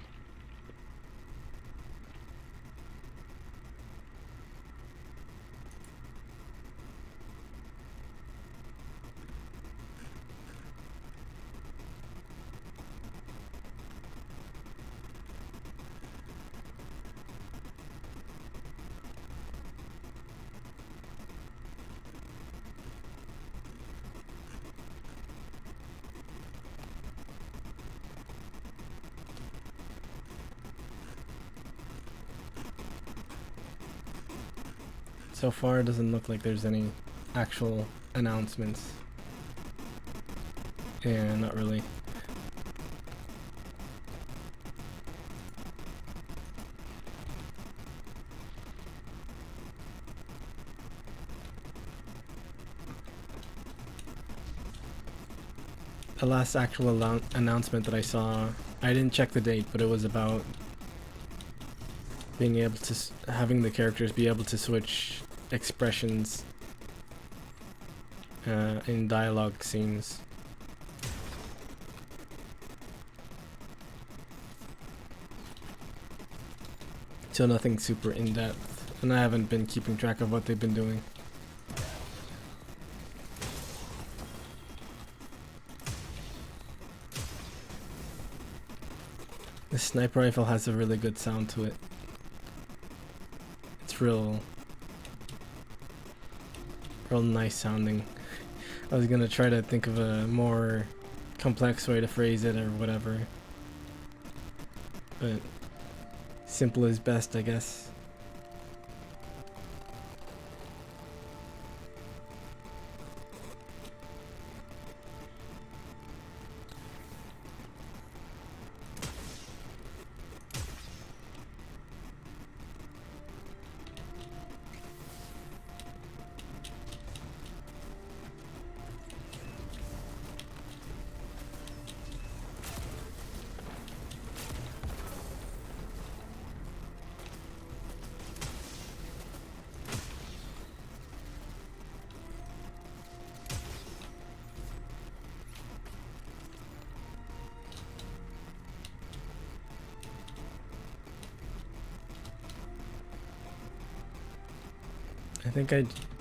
So far, it doesn't look like there's any actual announcements. Yeah, not really. The last actual announcement that I saw, I didn't check the date, but it was about being able to having the characters be able to switch expressions in dialogue scenes. So nothing super in-depth, and I haven't been keeping track of what they've been doing. The sniper rifle has a really good sound to it. It's real nice sounding. I was gonna try to think of a more complex way to phrase it or whatever, but simple is best, I guess.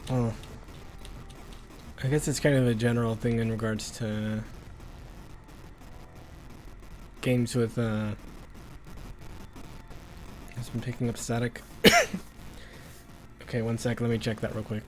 Oh, I guess it's kind of a general thing in regards to games with, I've been picking up static. Okay, one sec, let me check that real quick.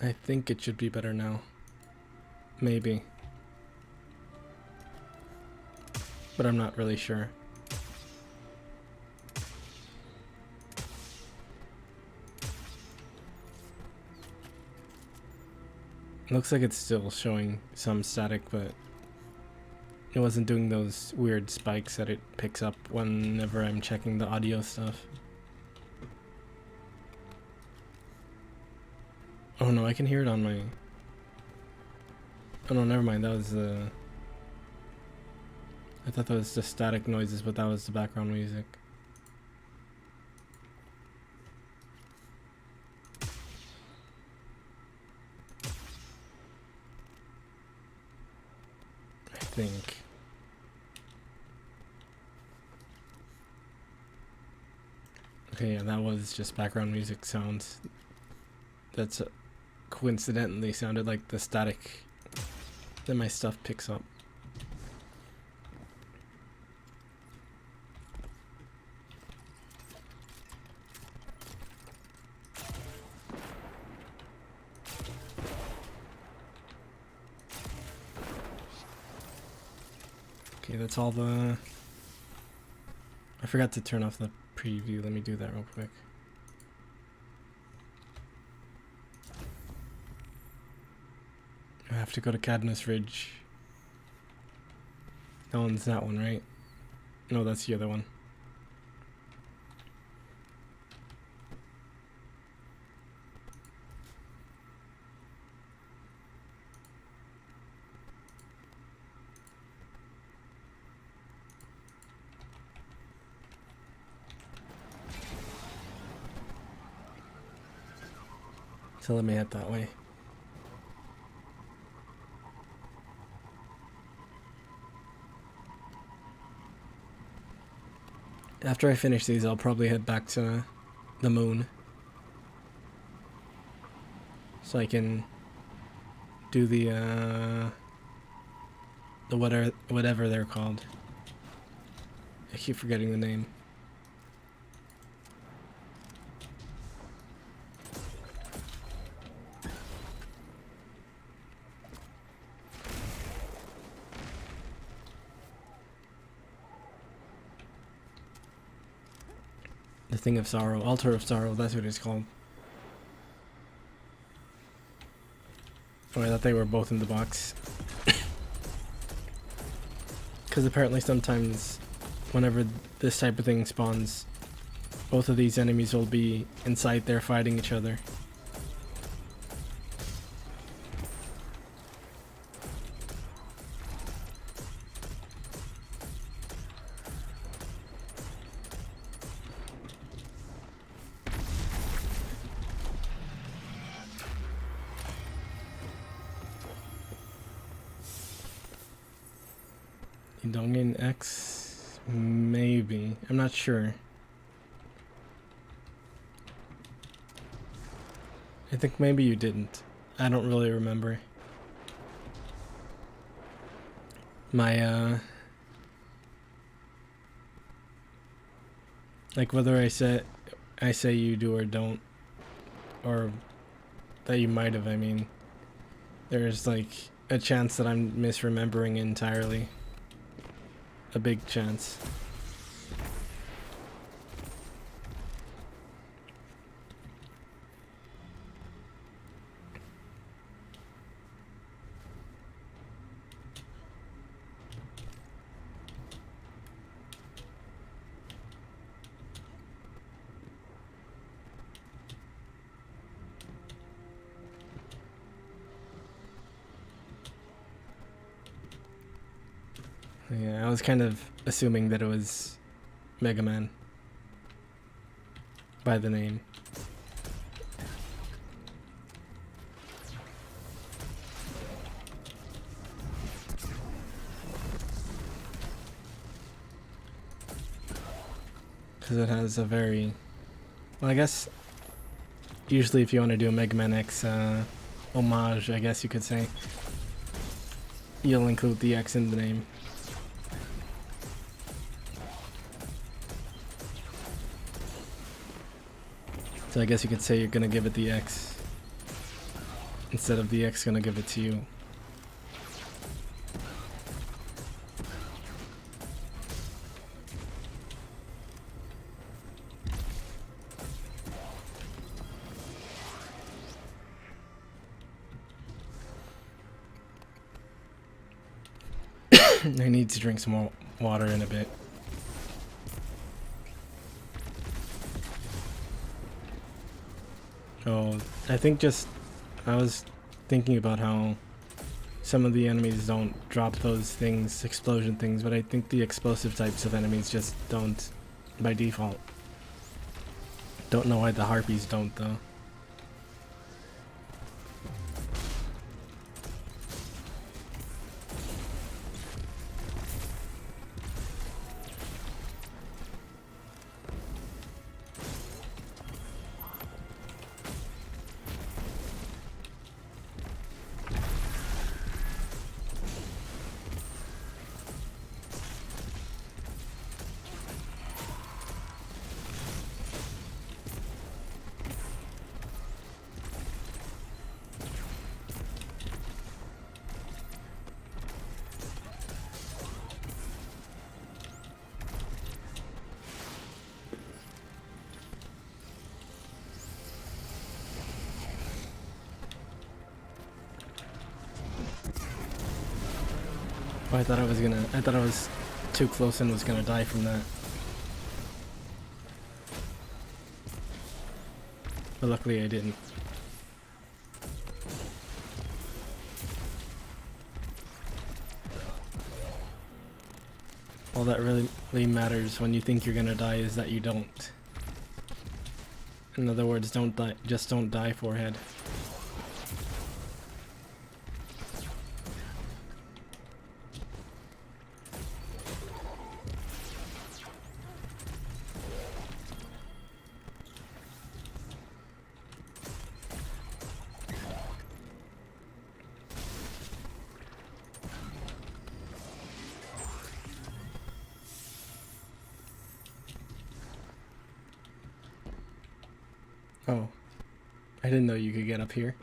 I think it should be better now. Maybe. But I'm not really sure. Looks like it's still showing some static, but it wasn't doing those weird spikes that it picks up whenever I'm checking the audio stuff. Oh no, I can hear it on my... Oh no, never mind, that was the... I thought that was just static noises, but that was the background music. think. Okay, yeah, that was just background music sounds. That's coincidentally sounded like the static that my stuff picks up. Okay, that's all the... I forgot to turn off the preview. Let me do that real quick. I have to go to Cadmus Ridge. That one's that one, right? No, that's the other one. So let me head that way. After I finish these, I'll probably head back to the moon. So I can do the whatever they're called. I keep forgetting the name. The Thing of Sorrow, Altar of Sorrow, that's what it's called. Oh, I thought they were both in the box. Because apparently sometimes, whenever this type of thing spawns, both of these enemies will be inside there fighting each other. Dongin X? Maybe. I'm not sure. I think maybe you didn't. I don't really remember. My, like whether I say you do or don't, or that you might have, I mean, there's like a chance that I'm misremembering entirely. A big chance. Yeah, I was kind of assuming that it was Mega Man by the name. Because it has a very... Well, I guess usually if you want to do a Mega Man X homage, I guess you could say, you'll include the X in the name. So I guess you could say you're gonna give it the X instead of the X gonna give it to you. I need to drink some more water in a bit. Oh, I think just, I was thinking about how some of the enemies don't drop those things, explosion things, but I think the explosive types of enemies just don't by default. Don't know why the harpies don't though. Oh, I thought I was too close and was gonna die from that. But luckily I didn't. All that really matters when you think you're gonna die is that you don't. In other words, don't die, just don't die, forehead. Oh, I didn't know you could get up here.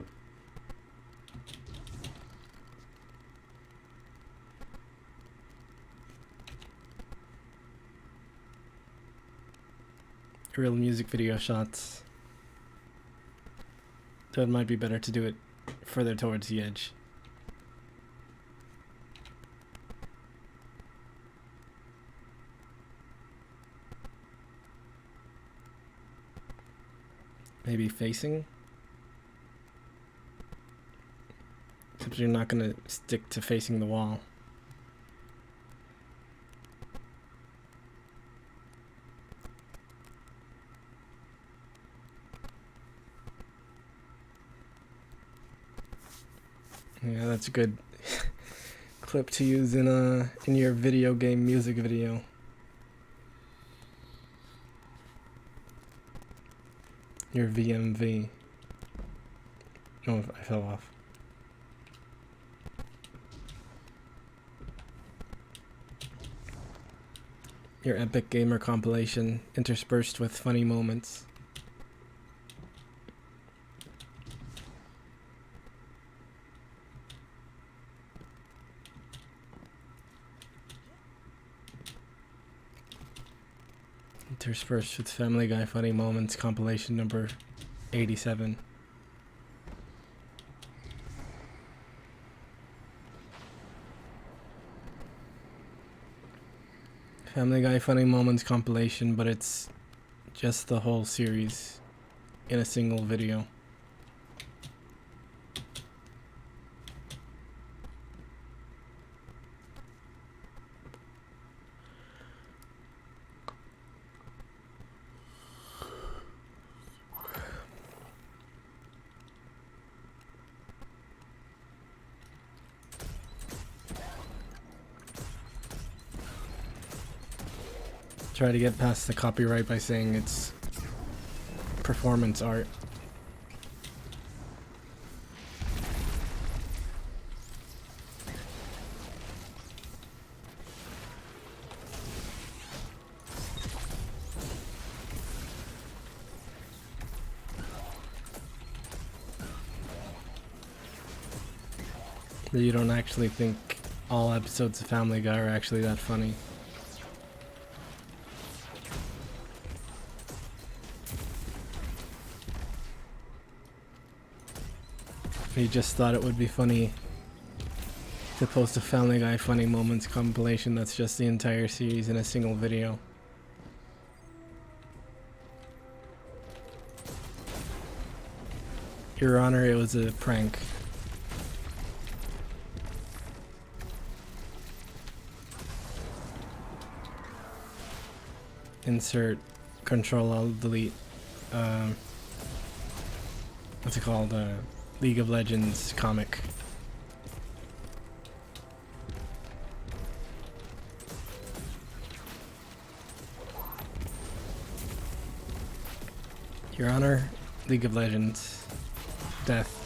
Real music video shots. So it might be better to do it further towards the edge. Maybe facing? Except you're not gonna stick to facing the wall. Yeah, that's a good clip to use in your video game music video. Your VMV. Oh, I fell off. Your epic gamer compilation interspersed with funny moments. Interspersed with Family Guy funny moments compilation number 87. Family Guy funny moments compilation, but it's just the whole series in a single video. Try to get past the copyright by saying it's performance art. You don't actually think all episodes of Family Guy are actually that funny. He just thought it would be funny to post a Family Guy funny moments compilation that's just the entire series in a single video. Your Honor, it was a prank. Insert Control-Alt-Delete. What's it called? League of Legends comic. Your Honor, League of Legends. Death.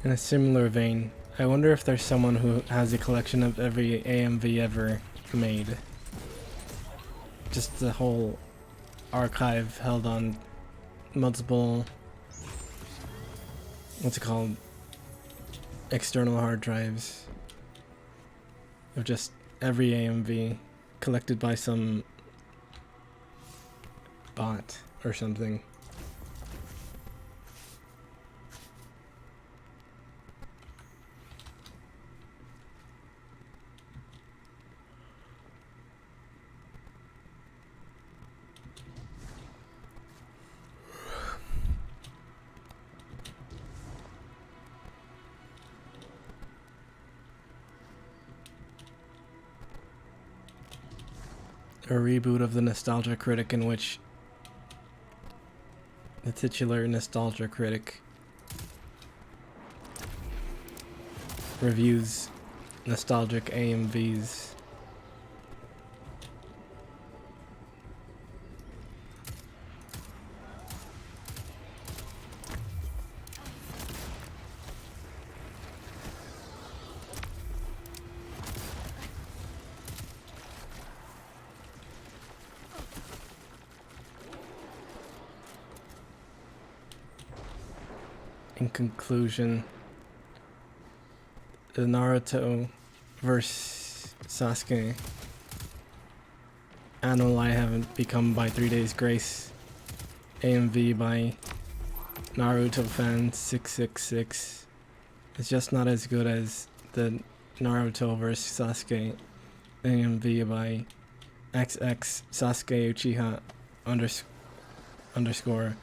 In a similar vein, I wonder if there's someone who has a collection of every AMV ever made. Just the whole archive held on multiple, what's it called, external hard drives of just every AMV collected by some bot or something. A reboot of the Nostalgia Critic in which the titular Nostalgia Critic reviews nostalgic AMVs. In conclusion, the Naruto vs. Sasuke Animal I Haven't Become by 3 Days Grace AMV by Naruto fan 666 is just not as good as the Naruto vs. Sasuke AMV by XX Sasuke Uchiha underscore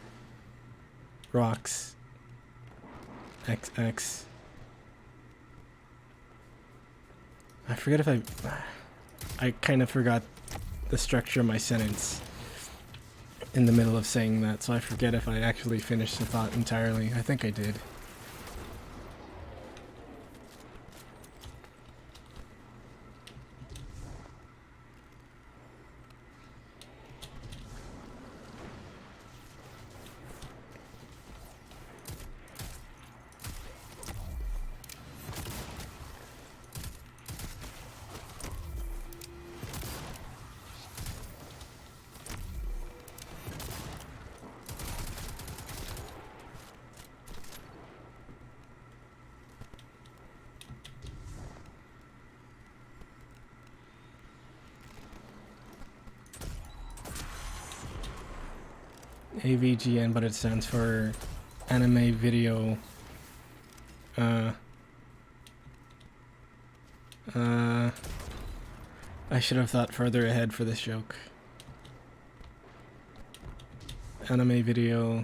rocks XX. I forget if I kind of forgot the structure of my sentence in the middle of saying that, so I forget if I actually finished the thought entirely. I think I did. AVGN, but it stands for Anime Video. I should have thought further ahead for this joke. Anime Video.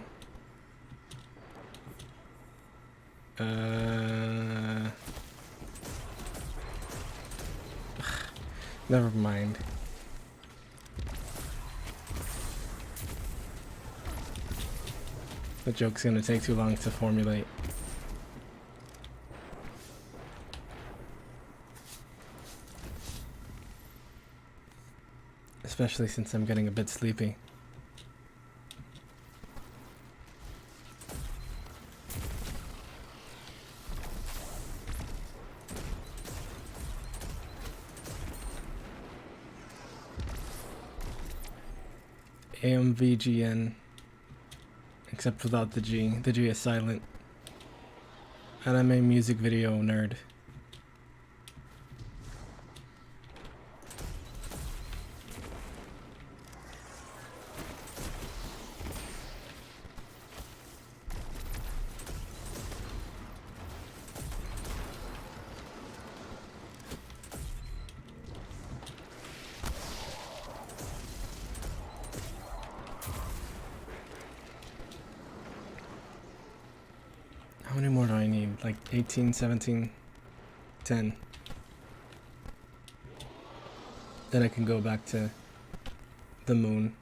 Never mind. The joke's gonna take too long to formulate. Especially since I'm getting a bit sleepy. AMVGN. Except without the G. The G is silent. Anime music video nerd. How many more do I need? Like 18, 17, 10. Then I can go back to the moon.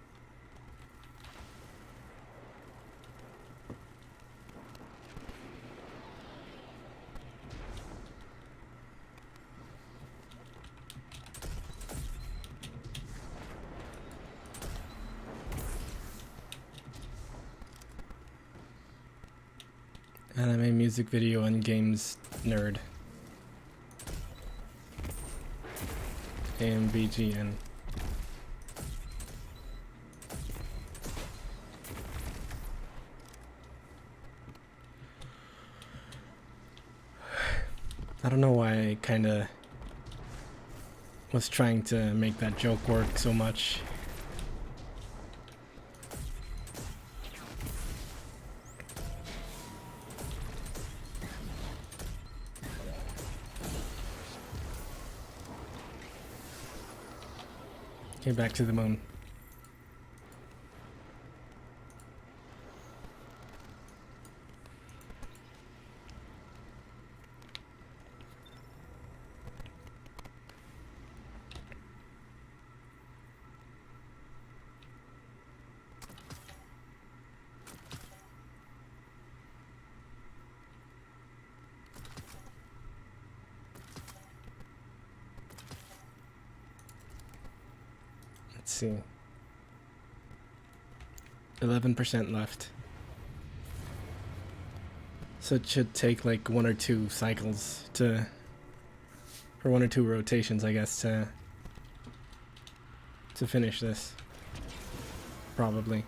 Anime, music video, and games nerd. AMVGN. I don't know why I kinda was trying to make that joke work so much. Okay, back to the moon. Let's see. 11% left. So it should take like 1 or 2 cycles to, or 1 or 2 rotations, I guess, to finish this. Probably.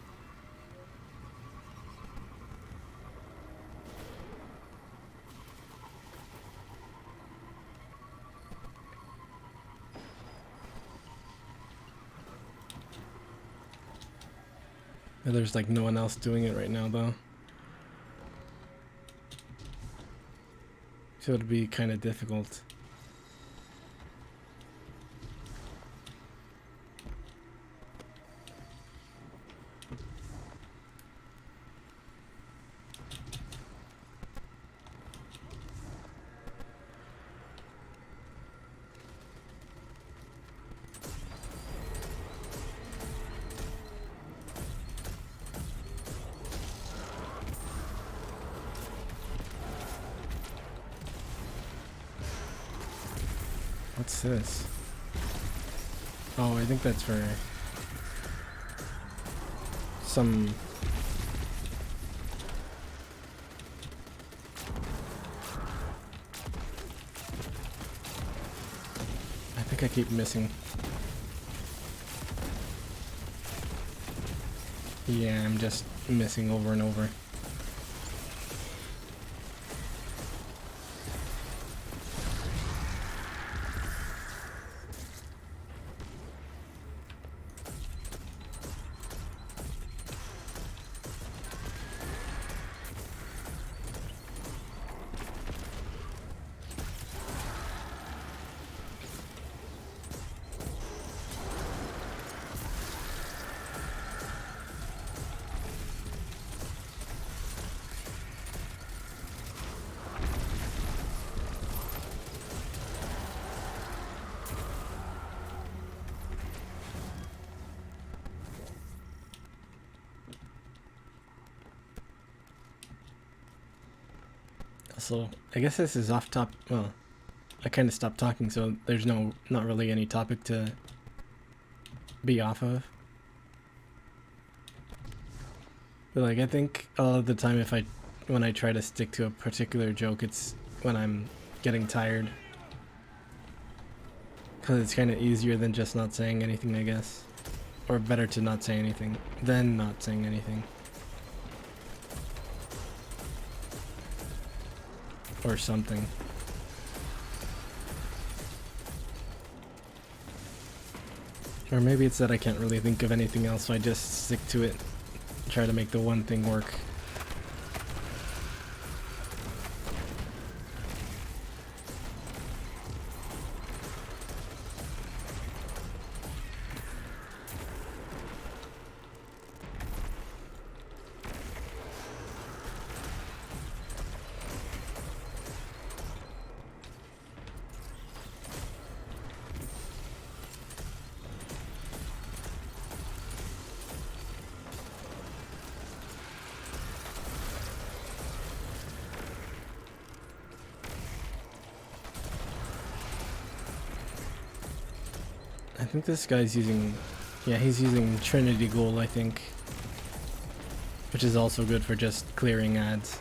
There's like no one else doing it right now though. So it'd be kind of difficult. What's this? Oh, I think that's for some... I think I keep missing. Yeah, I'm just missing over and over. So I guess this is off top. Well, I kind of stopped talking, so there's not really any topic to be off of. But like, I think a lot of the time, when I try to stick to a particular joke, it's when I'm getting tired, because it's kind of easier than just not saying anything, I guess, or better to not say anything than not saying anything. Or something. Or maybe it's that I can't really think of anything else, so I just stick to it. Try to make the one thing work. I think this guy's using, yeah, he's using Trinity Gold, I think, which is also good for just clearing ads.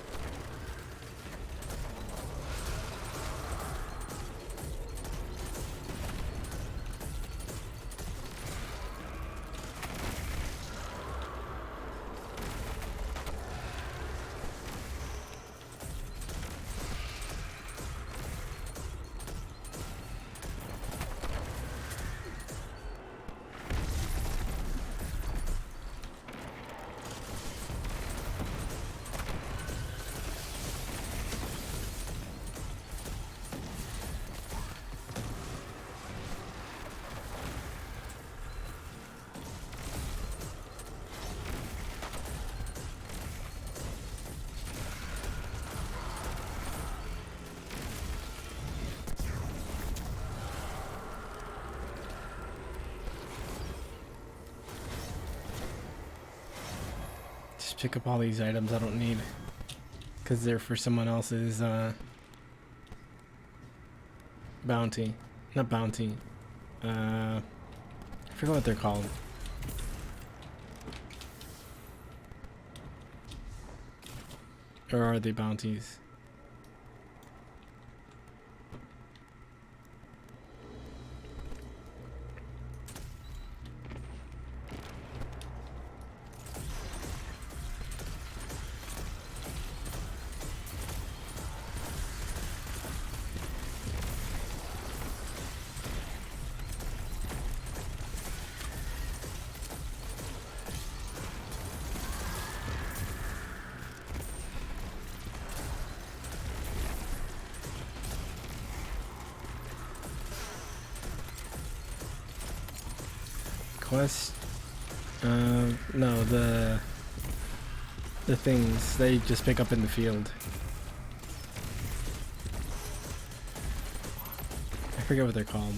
just pick up all these items I don't need. Because they're for someone else's, bounty. Not bounty. I forget what they're called. Or are they bounties? Quest? No, the things they just pick up in the field. I forget what they're called.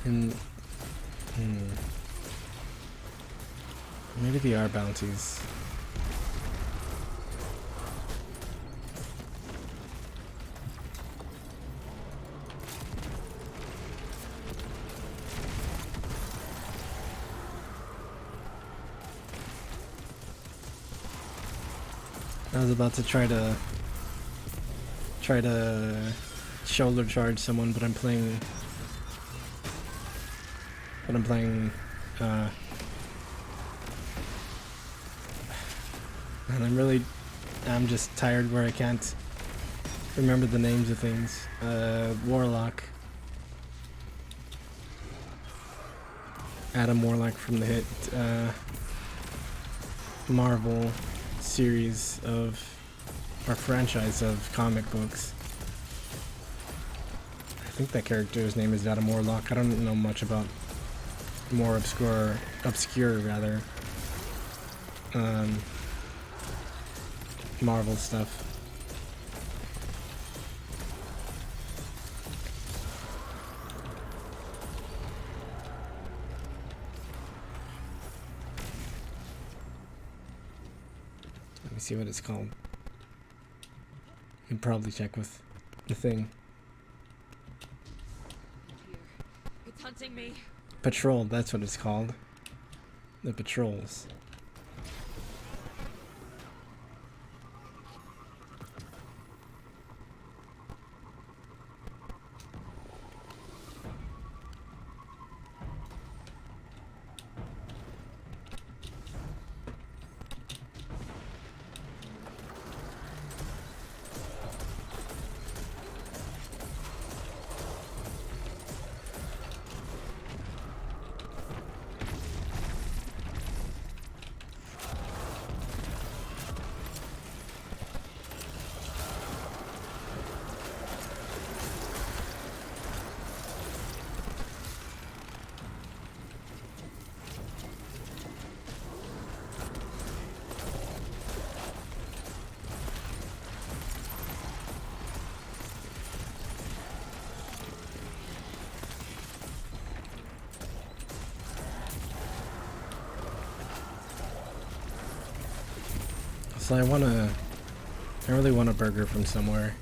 And maybe they are bounties. I was about to try to shoulder charge someone, but I'm playing and I'm just tired where I can't remember the names of things. Warlock. Adam Warlock from the hit Marvel series of, or franchise of comic books. I think that character's name is Adam Warlock. I don't know much about more obscure rather, Marvel stuff. Let me see what it's called. You can probably check with the thing. It's hunting me. Patrol, that's what it's called. The patrols. So I really want a burger from somewhere.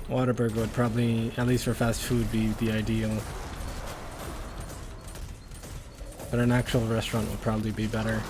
Whataburger would probably, at least for fast food, be the ideal. But an actual restaurant would probably be better.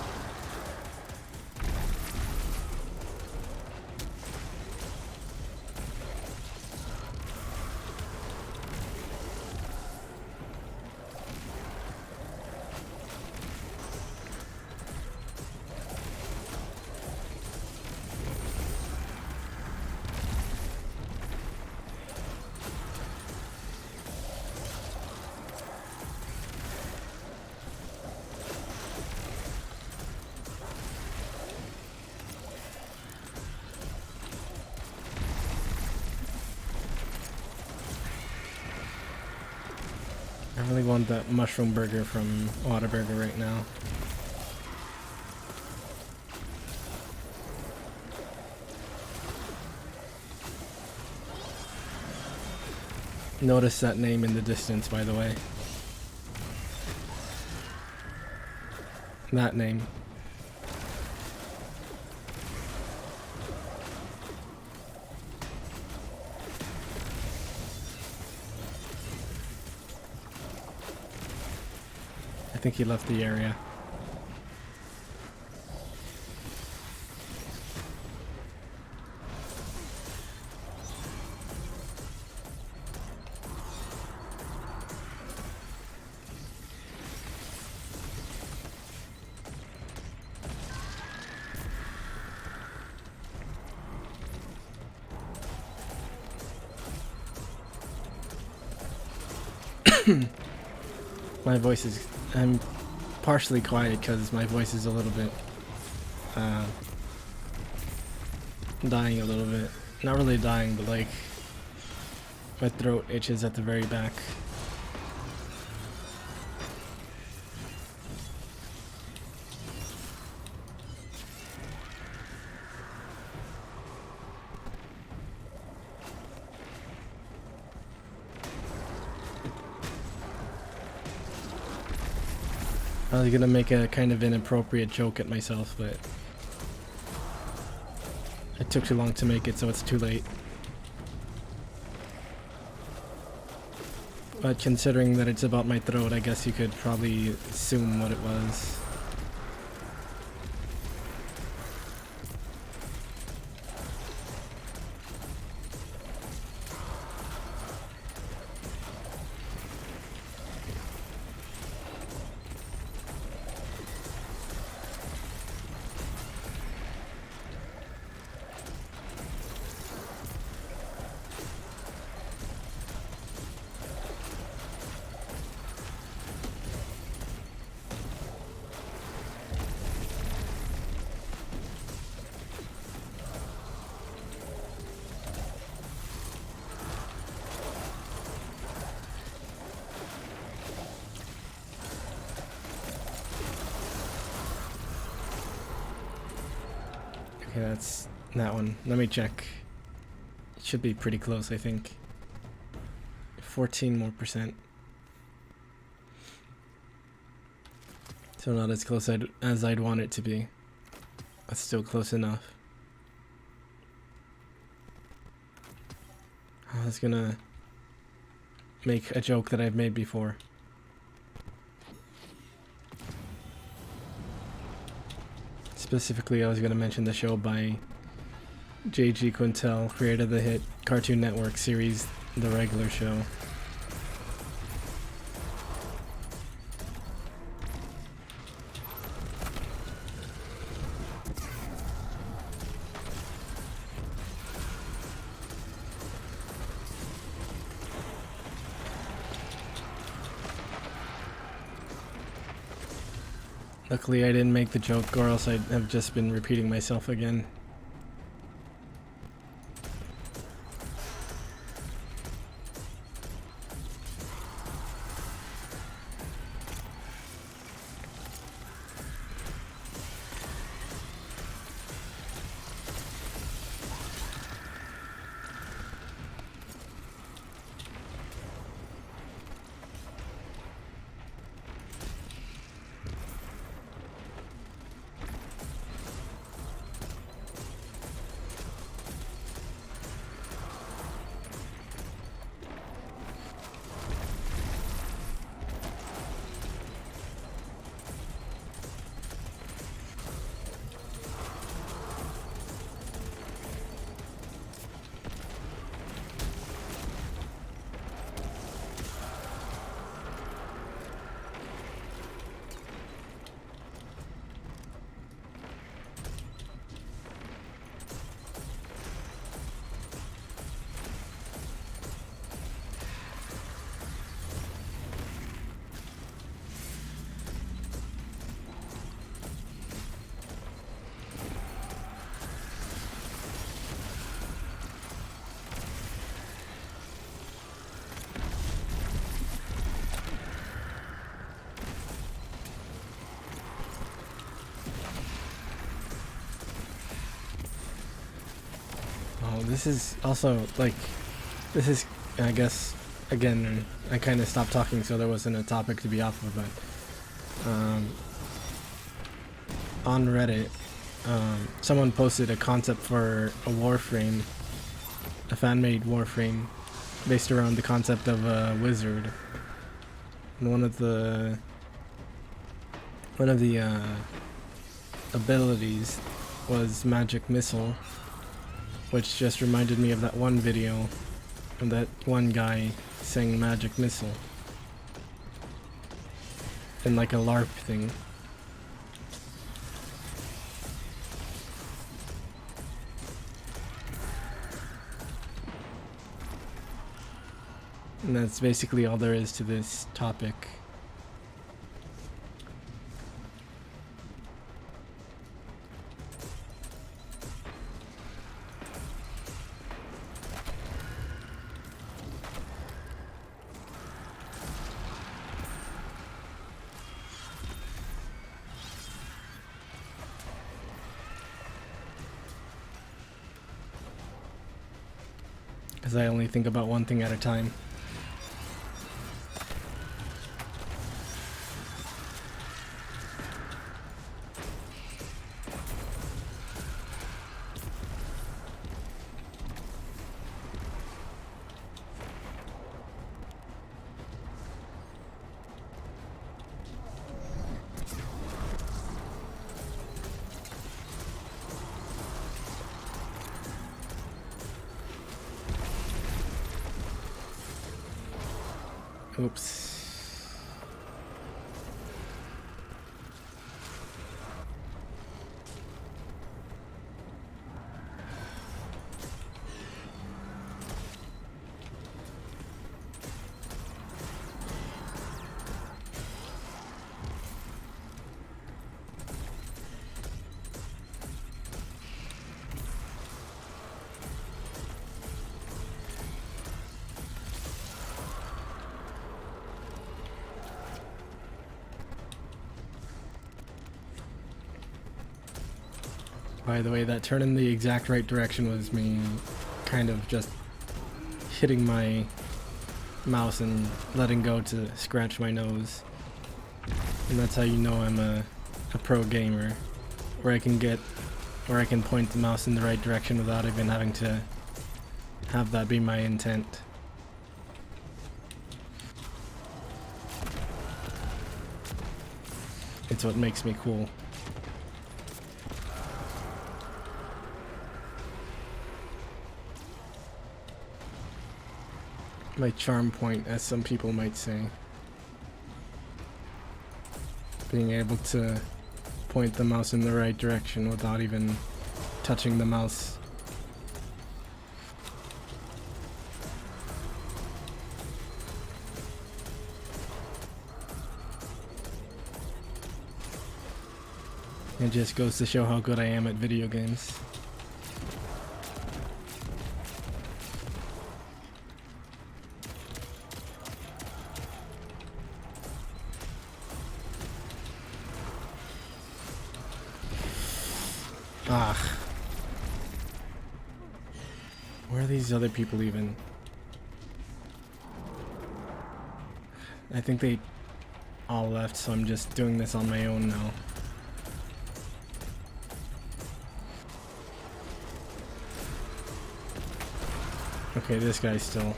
I really want that mushroom burger from Whataburger right now. Notice that name in the distance, by the way. That name. I think he left the area. My voice is... I'm partially quiet because my voice is a little bit... dying a little bit. Not really dying, but like... my throat itches at the very back. I was gonna make a kind of inappropriate joke at myself, but it took too long to make it, so it's too late. But considering that it's about my throat, I guess you could probably assume what it was. Okay, that's that one. Let me check. It should be pretty close, I think. 14 more %. So not as close as I'd want it to be. That's still close enough. I was gonna make a joke that I've made before. Specifically, I was going to mention the show by J.G. Quintel, creator of the hit Cartoon Network series The Regular Show. Luckily I didn't make the joke, or else I'd have just been repeating myself again. This is also, like, this is, I guess, again, I kind of stopped talking, so there wasn't a topic to be off of, but on Reddit, someone posted a concept for a Warframe, a fan-made Warframe, based around the concept of a wizard. And one of the abilities was Magic Missile, which just reminded me of that one video of that one guy saying Magic Missile in like a LARP thing. And that's basically all there is to this topic. Because I only think about one thing at a time. Oops. By the way, that turn in the exact right direction was me kind of just hitting my mouse and letting go to scratch my nose. And that's how you know I'm a pro gamer, where I can point the mouse in the right direction without even having to have that be my intent. It's what makes me cool. My charm point, as some people might say. Being able to point the mouse in the right direction without even touching the mouse. It just goes to show how good I am at video games. Ah. Where are these other people even? I think they all left, so I'm just doing this on my own now. Okay, this guy's still.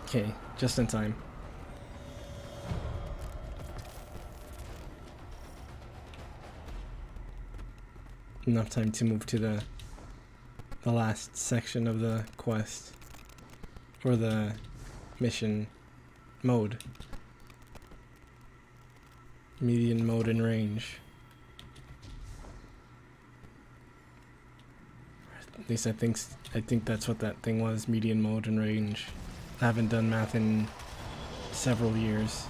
Okay, just in time. Enough time to move to the last section of the quest, or the mission mode. Median mode and range. At least I think that's what that thing was, median mode and range. I haven't done math in several years.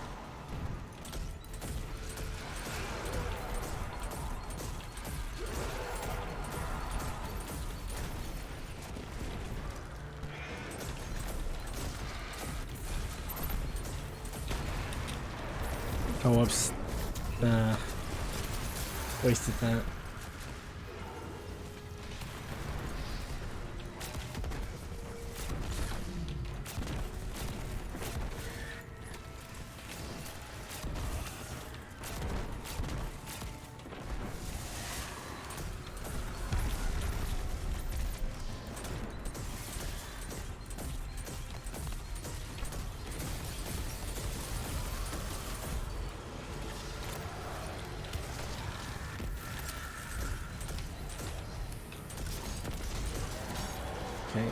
Oh, whoops. Nah. Wasted that. Okay.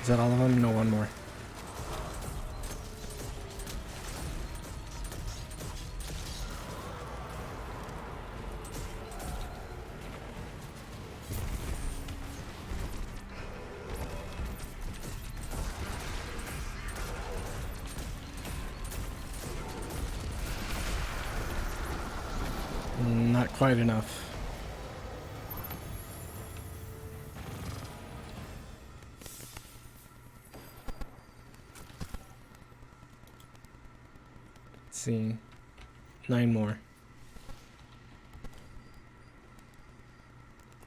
Is that all of them? No, one more. Not quite enough. Let's see. 9 more.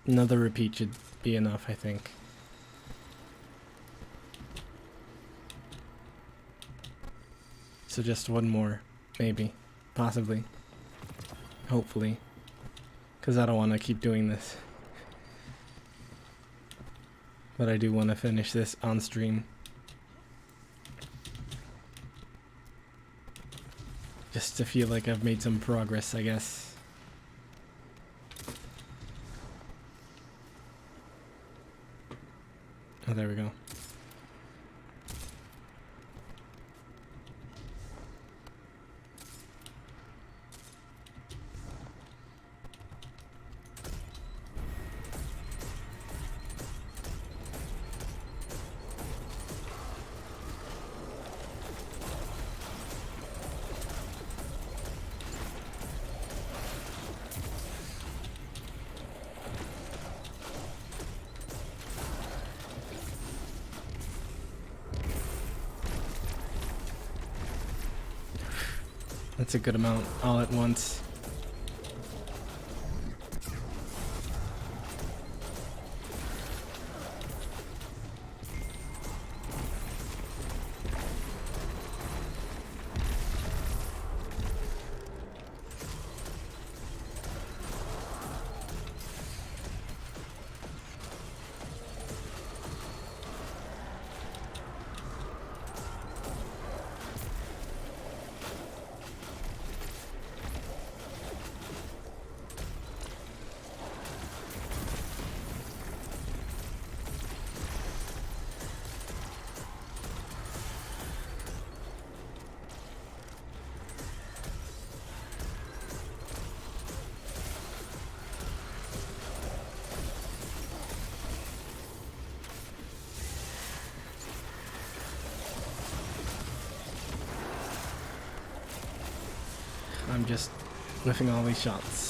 Another repeat should be enough, I think. So just one more, maybe, possibly, hopefully, because I don't want to keep doing this. But I do want to finish this on stream. Just to feel like I've made some progress, I guess. Oh, there we go. That's a good amount all at once. I'm just whiffing all these shots.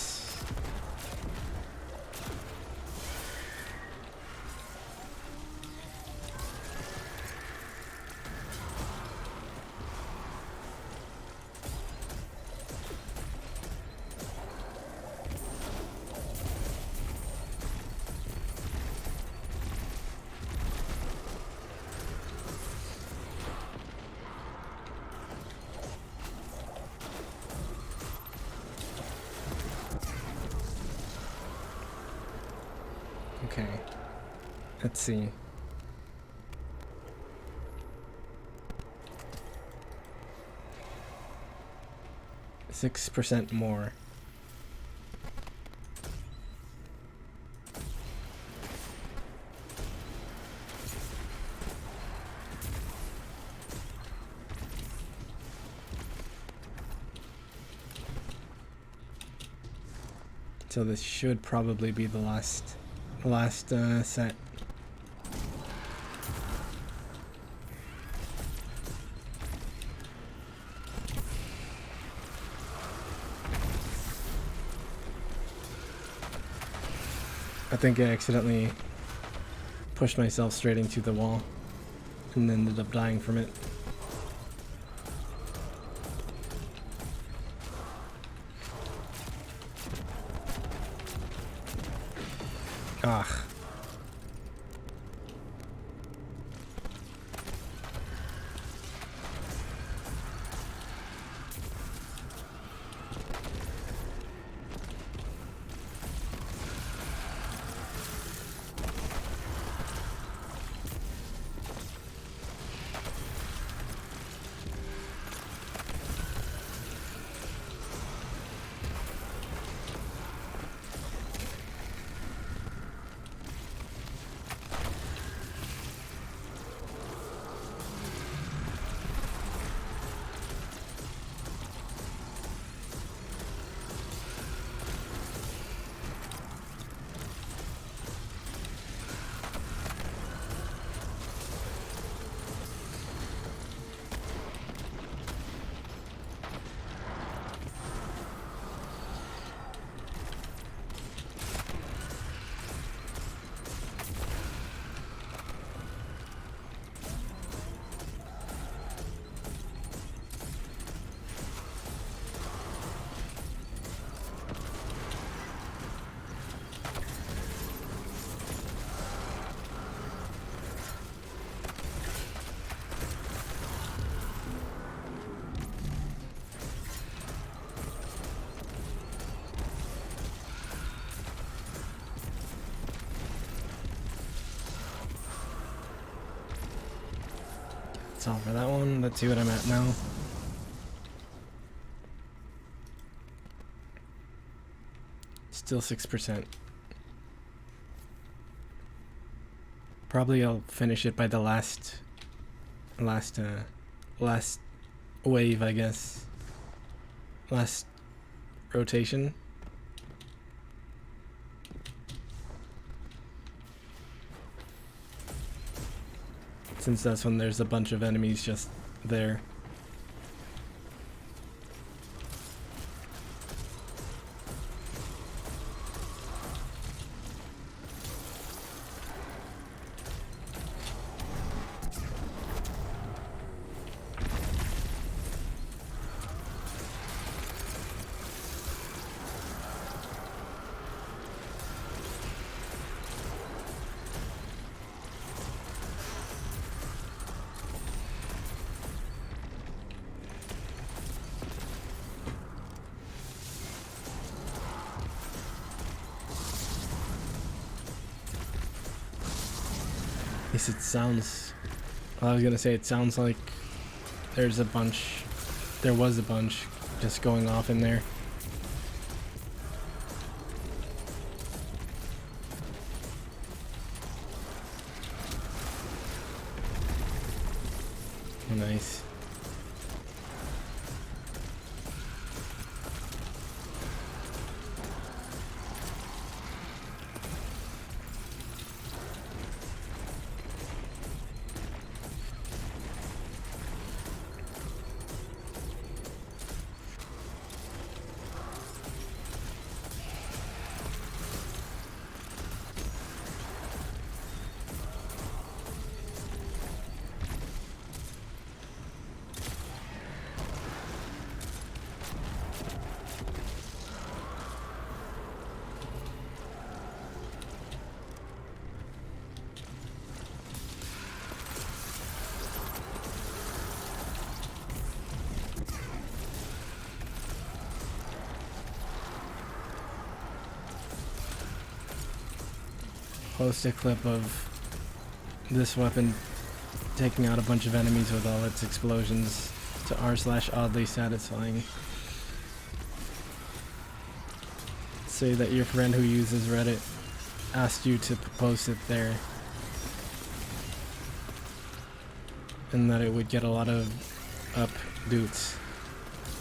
Okay, let's see. %6 more. So this should probably be the last set. I think I accidentally pushed myself straight into the wall and ended up dying from it. Ah. That's all for that one. Let's see what I'm at now. Still 6%. Probably I'll finish it by the last wave, I guess. Last rotation. Since that's when there's a bunch of enemies just there. At least it sounds... Well, I was gonna say it sounds like there was a bunch just going off in there. Nice. Post a clip of this weapon taking out a bunch of enemies with all its explosions to r/oddly satisfying. Say that your friend who uses Reddit asked you to post it there, and that it would get a lot of upvotes.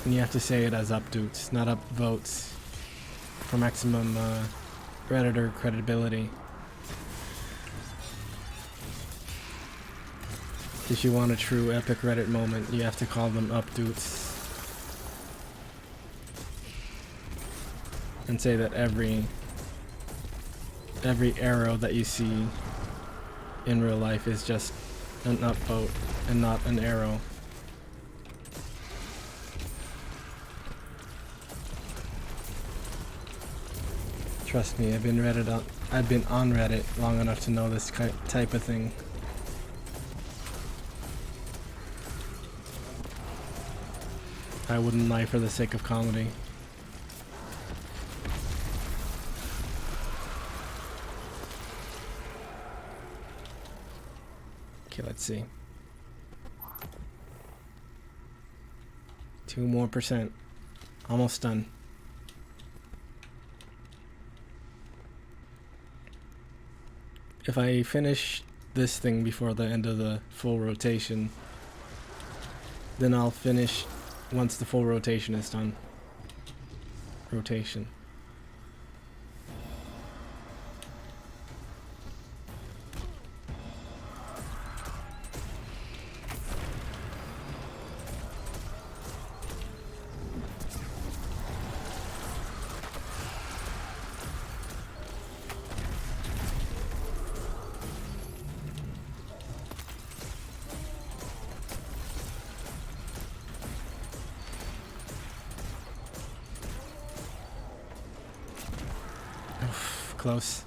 And you have to say it as upvotes, not upvotes, for maximum Redditor credibility. If you want a true epic Reddit moment, you have to call them upvotes. And say that every every arrow that you see in real life is just an upvote and not an arrow. Trust me, I've been on Reddit long enough to know this type of thing. I wouldn't lie for the sake of comedy. Okay, let's see. 2% more. Almost done. If I finish this thing before the end of the full rotation, then I'll finish once the full rotation is done. Rotation. Close.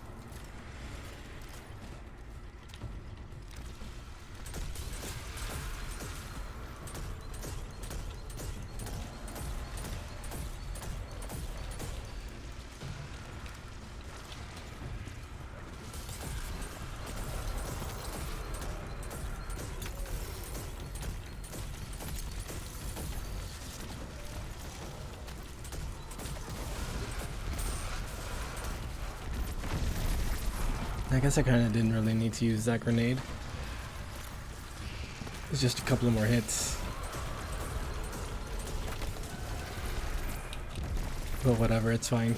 I guess I kind of didn't really need to use that grenade. It's just a couple of more hits. But whatever, it's fine.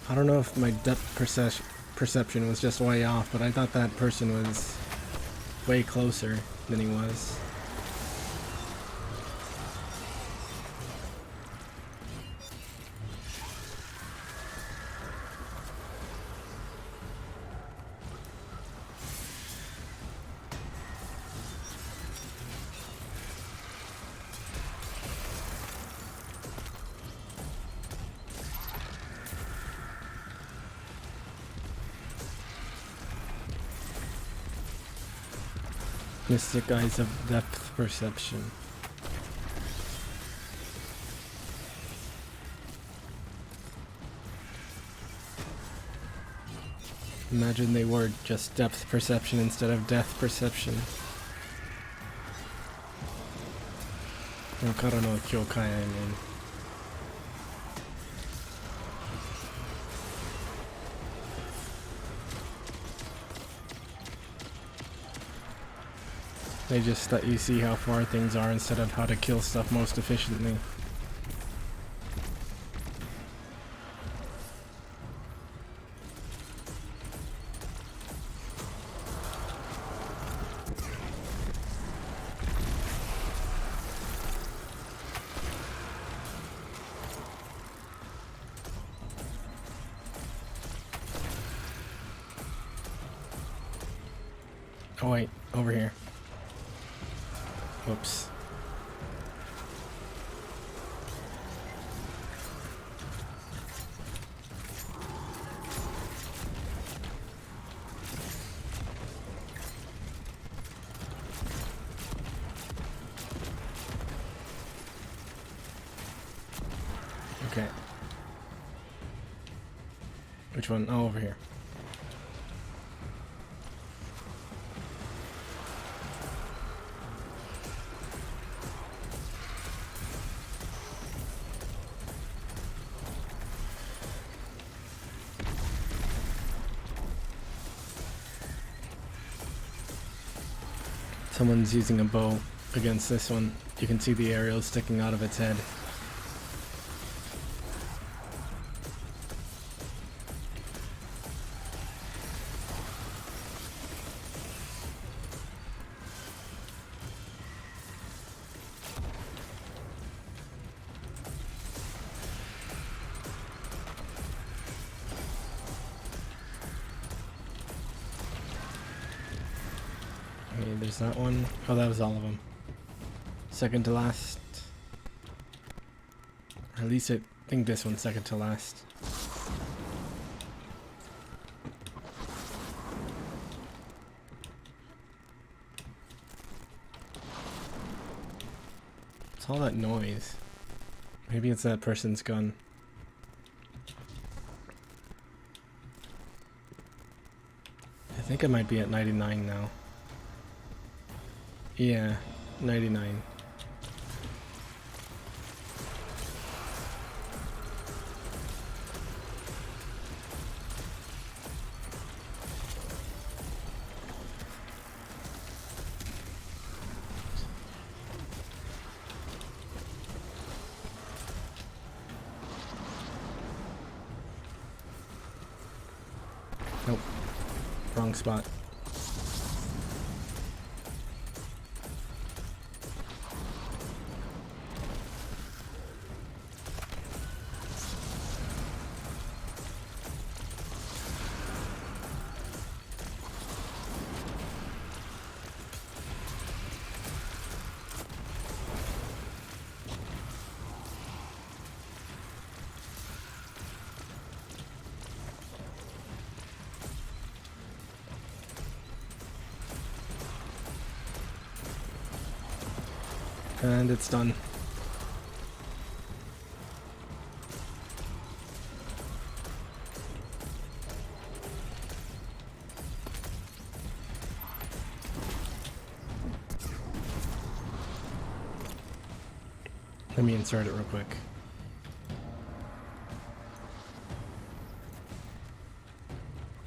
I don't know if my depth perception was just way off, but I thought that person was way closer than he was. Mystic Eyes of Depth Perception. Imagine they were just depth perception instead of death perception. Wakara no Kyokai, I mean. They just let you see how far things are instead of how to kill stuff most efficiently. Oh wait, over here. Whoops. Okay. Which one? Oh, over here. Someone's using a bow against this one. You can see the arrow sticking out of its head. Okay, there's that one. Oh, that was all of them. Second to last. Or at least I think this one's second to last. What's all that noise? Maybe it's that person's gun. I think I might be at 99 now. Yeah, 99. Nope. Wrong spot. And it's done. Let me insert it real quick.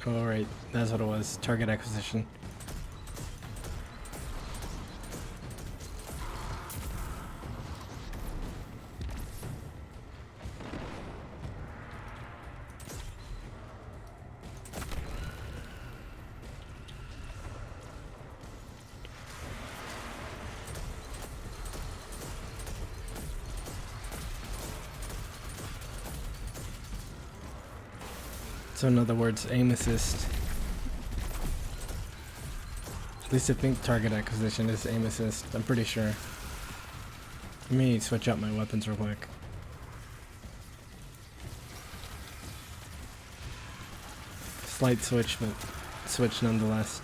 Alright, that's what it was. Target acquisition. So in other words, aim assist. At least I think target acquisition is aim assist. I'm pretty sure. Let me switch out my weapons real quick. Slight switch, but switch nonetheless.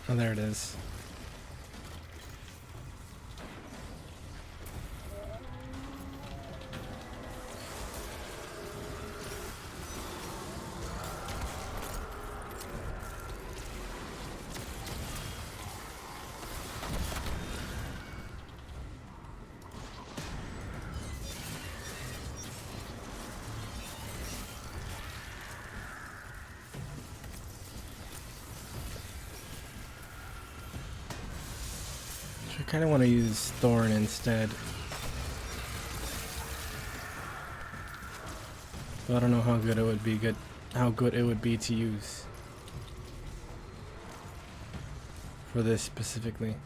Oh, there it is. I kind of want to use Thorn instead. But I don't know how good it would be. How good it would be to use for this specifically.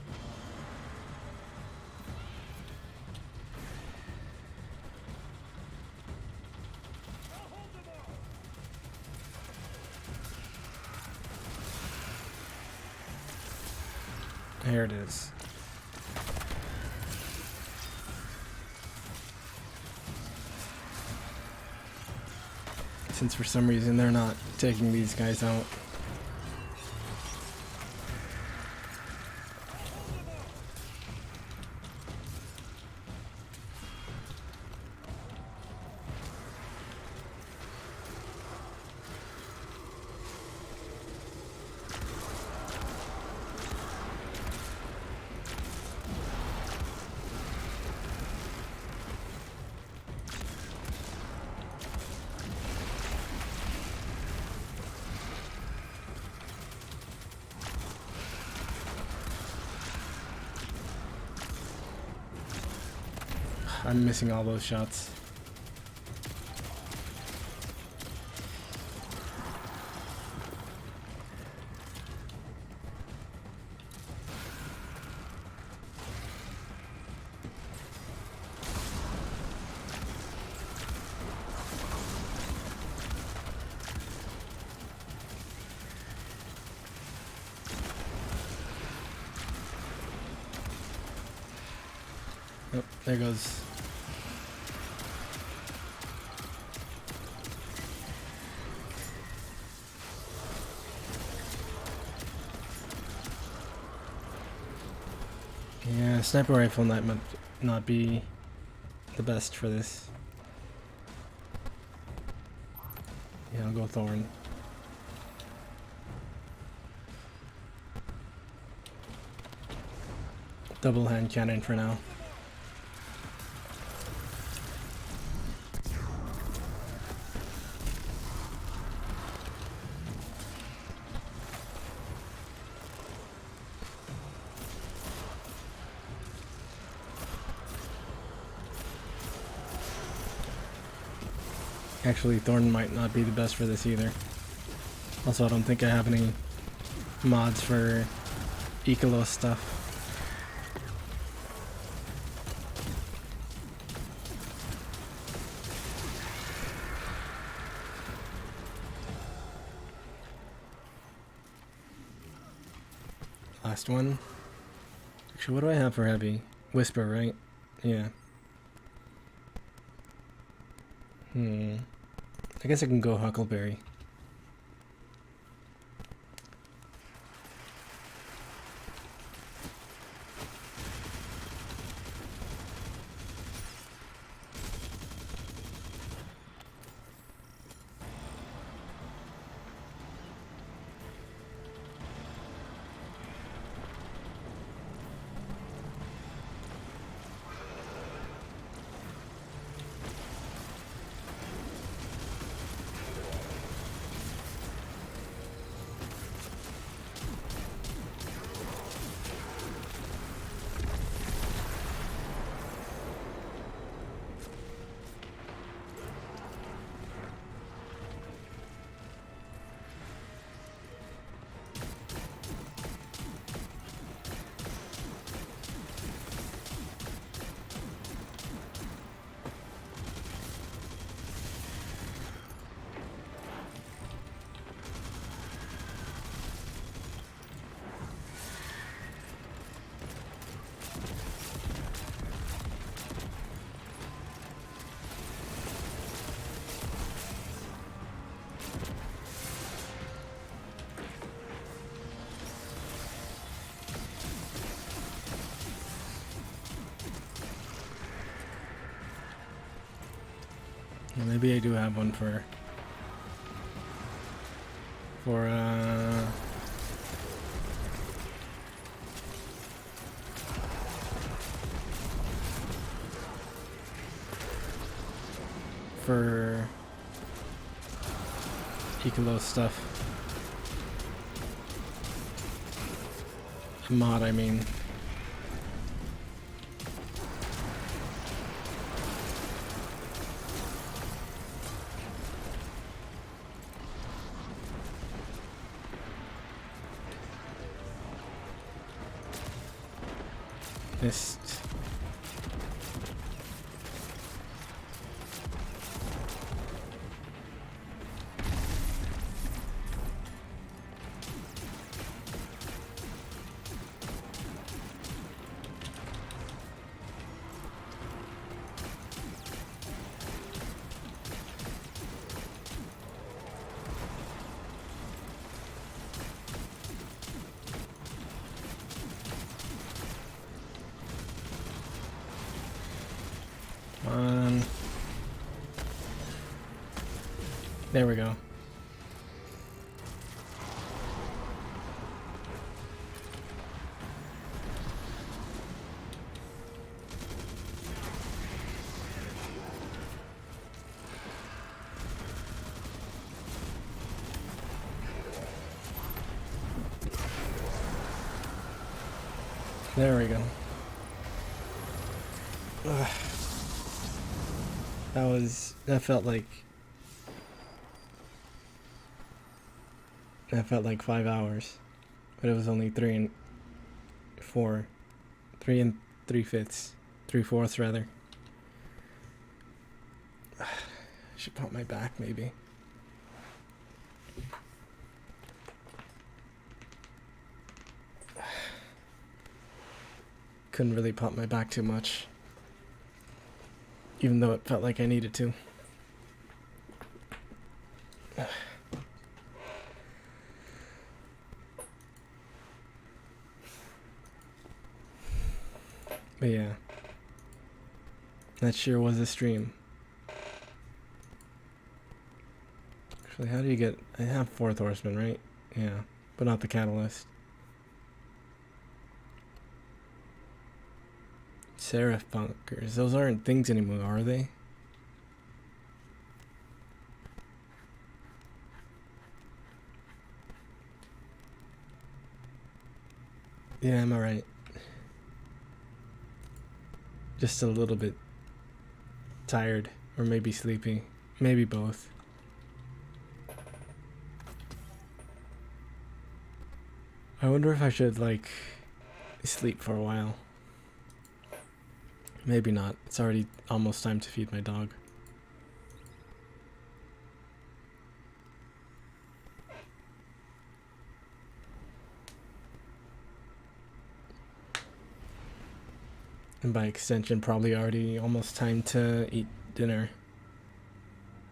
Here it is. since for some reason they're not taking these guys out. I'm missing all those shots. Oh, there goes. Yeah, sniper rifle might not be the best for this. Yeah, I'll go Thorn. Double hand cannon for now. Actually, Thorn might not be the best for this either. Also, I don't think I have any mods for Ecolo stuff. Last one. Actually, what do I have for heavy? Whisper, right? Yeah. I guess I can go Huckleberry. Well, maybe I do have one for Ecolo stuff. Mod, I mean. Missed. There we go. There we go. Ugh. That felt like 5 hours, but it was only 3 and 3/5, 3/4 rather. I should pump my back maybe. Couldn't really pump my back too much, even though it felt like I needed to. But yeah, that sure was a stream. Actually, how do you get... I have 4th Horseman, right? Yeah, but not the Catalyst. Seraph bunkers. Those aren't things anymore, are they? Yeah, I'm alright. Just a little bit tired, or maybe sleepy. Maybe both. I wonder if I should, like, sleep for a while. Maybe not. It's already almost time to feed my dog. And by extension, probably already almost time to eat dinner.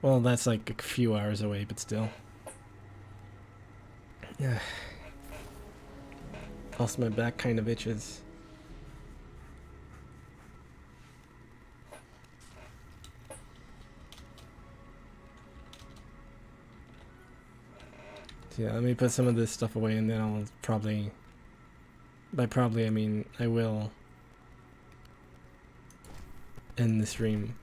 Well, that's like a few hours away, but still. Yeah. Also, my back kind of itches. So yeah, let me put some of this stuff away, and then I'll probably... By probably, I mean I will end the stream.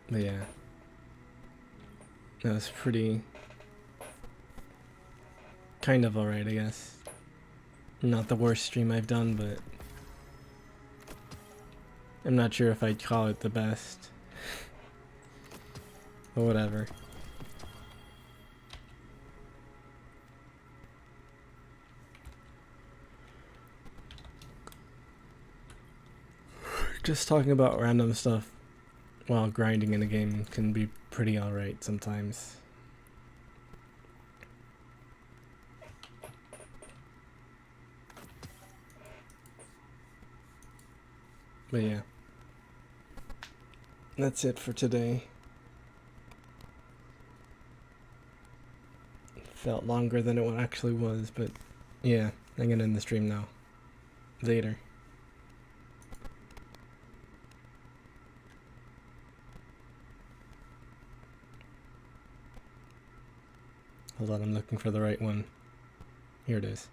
But yeah, that was pretty kind of alright, I guess. Not the worst stream I've done, but I'm not sure if I'd call it the best. But whatever. Just talking about random stuff while grinding in a game can be pretty alright sometimes. But yeah, that's it for today. Felt longer than it actually was, but yeah, I'm gonna end the stream now. Later. Hold on, I'm looking for the right one. Here it is.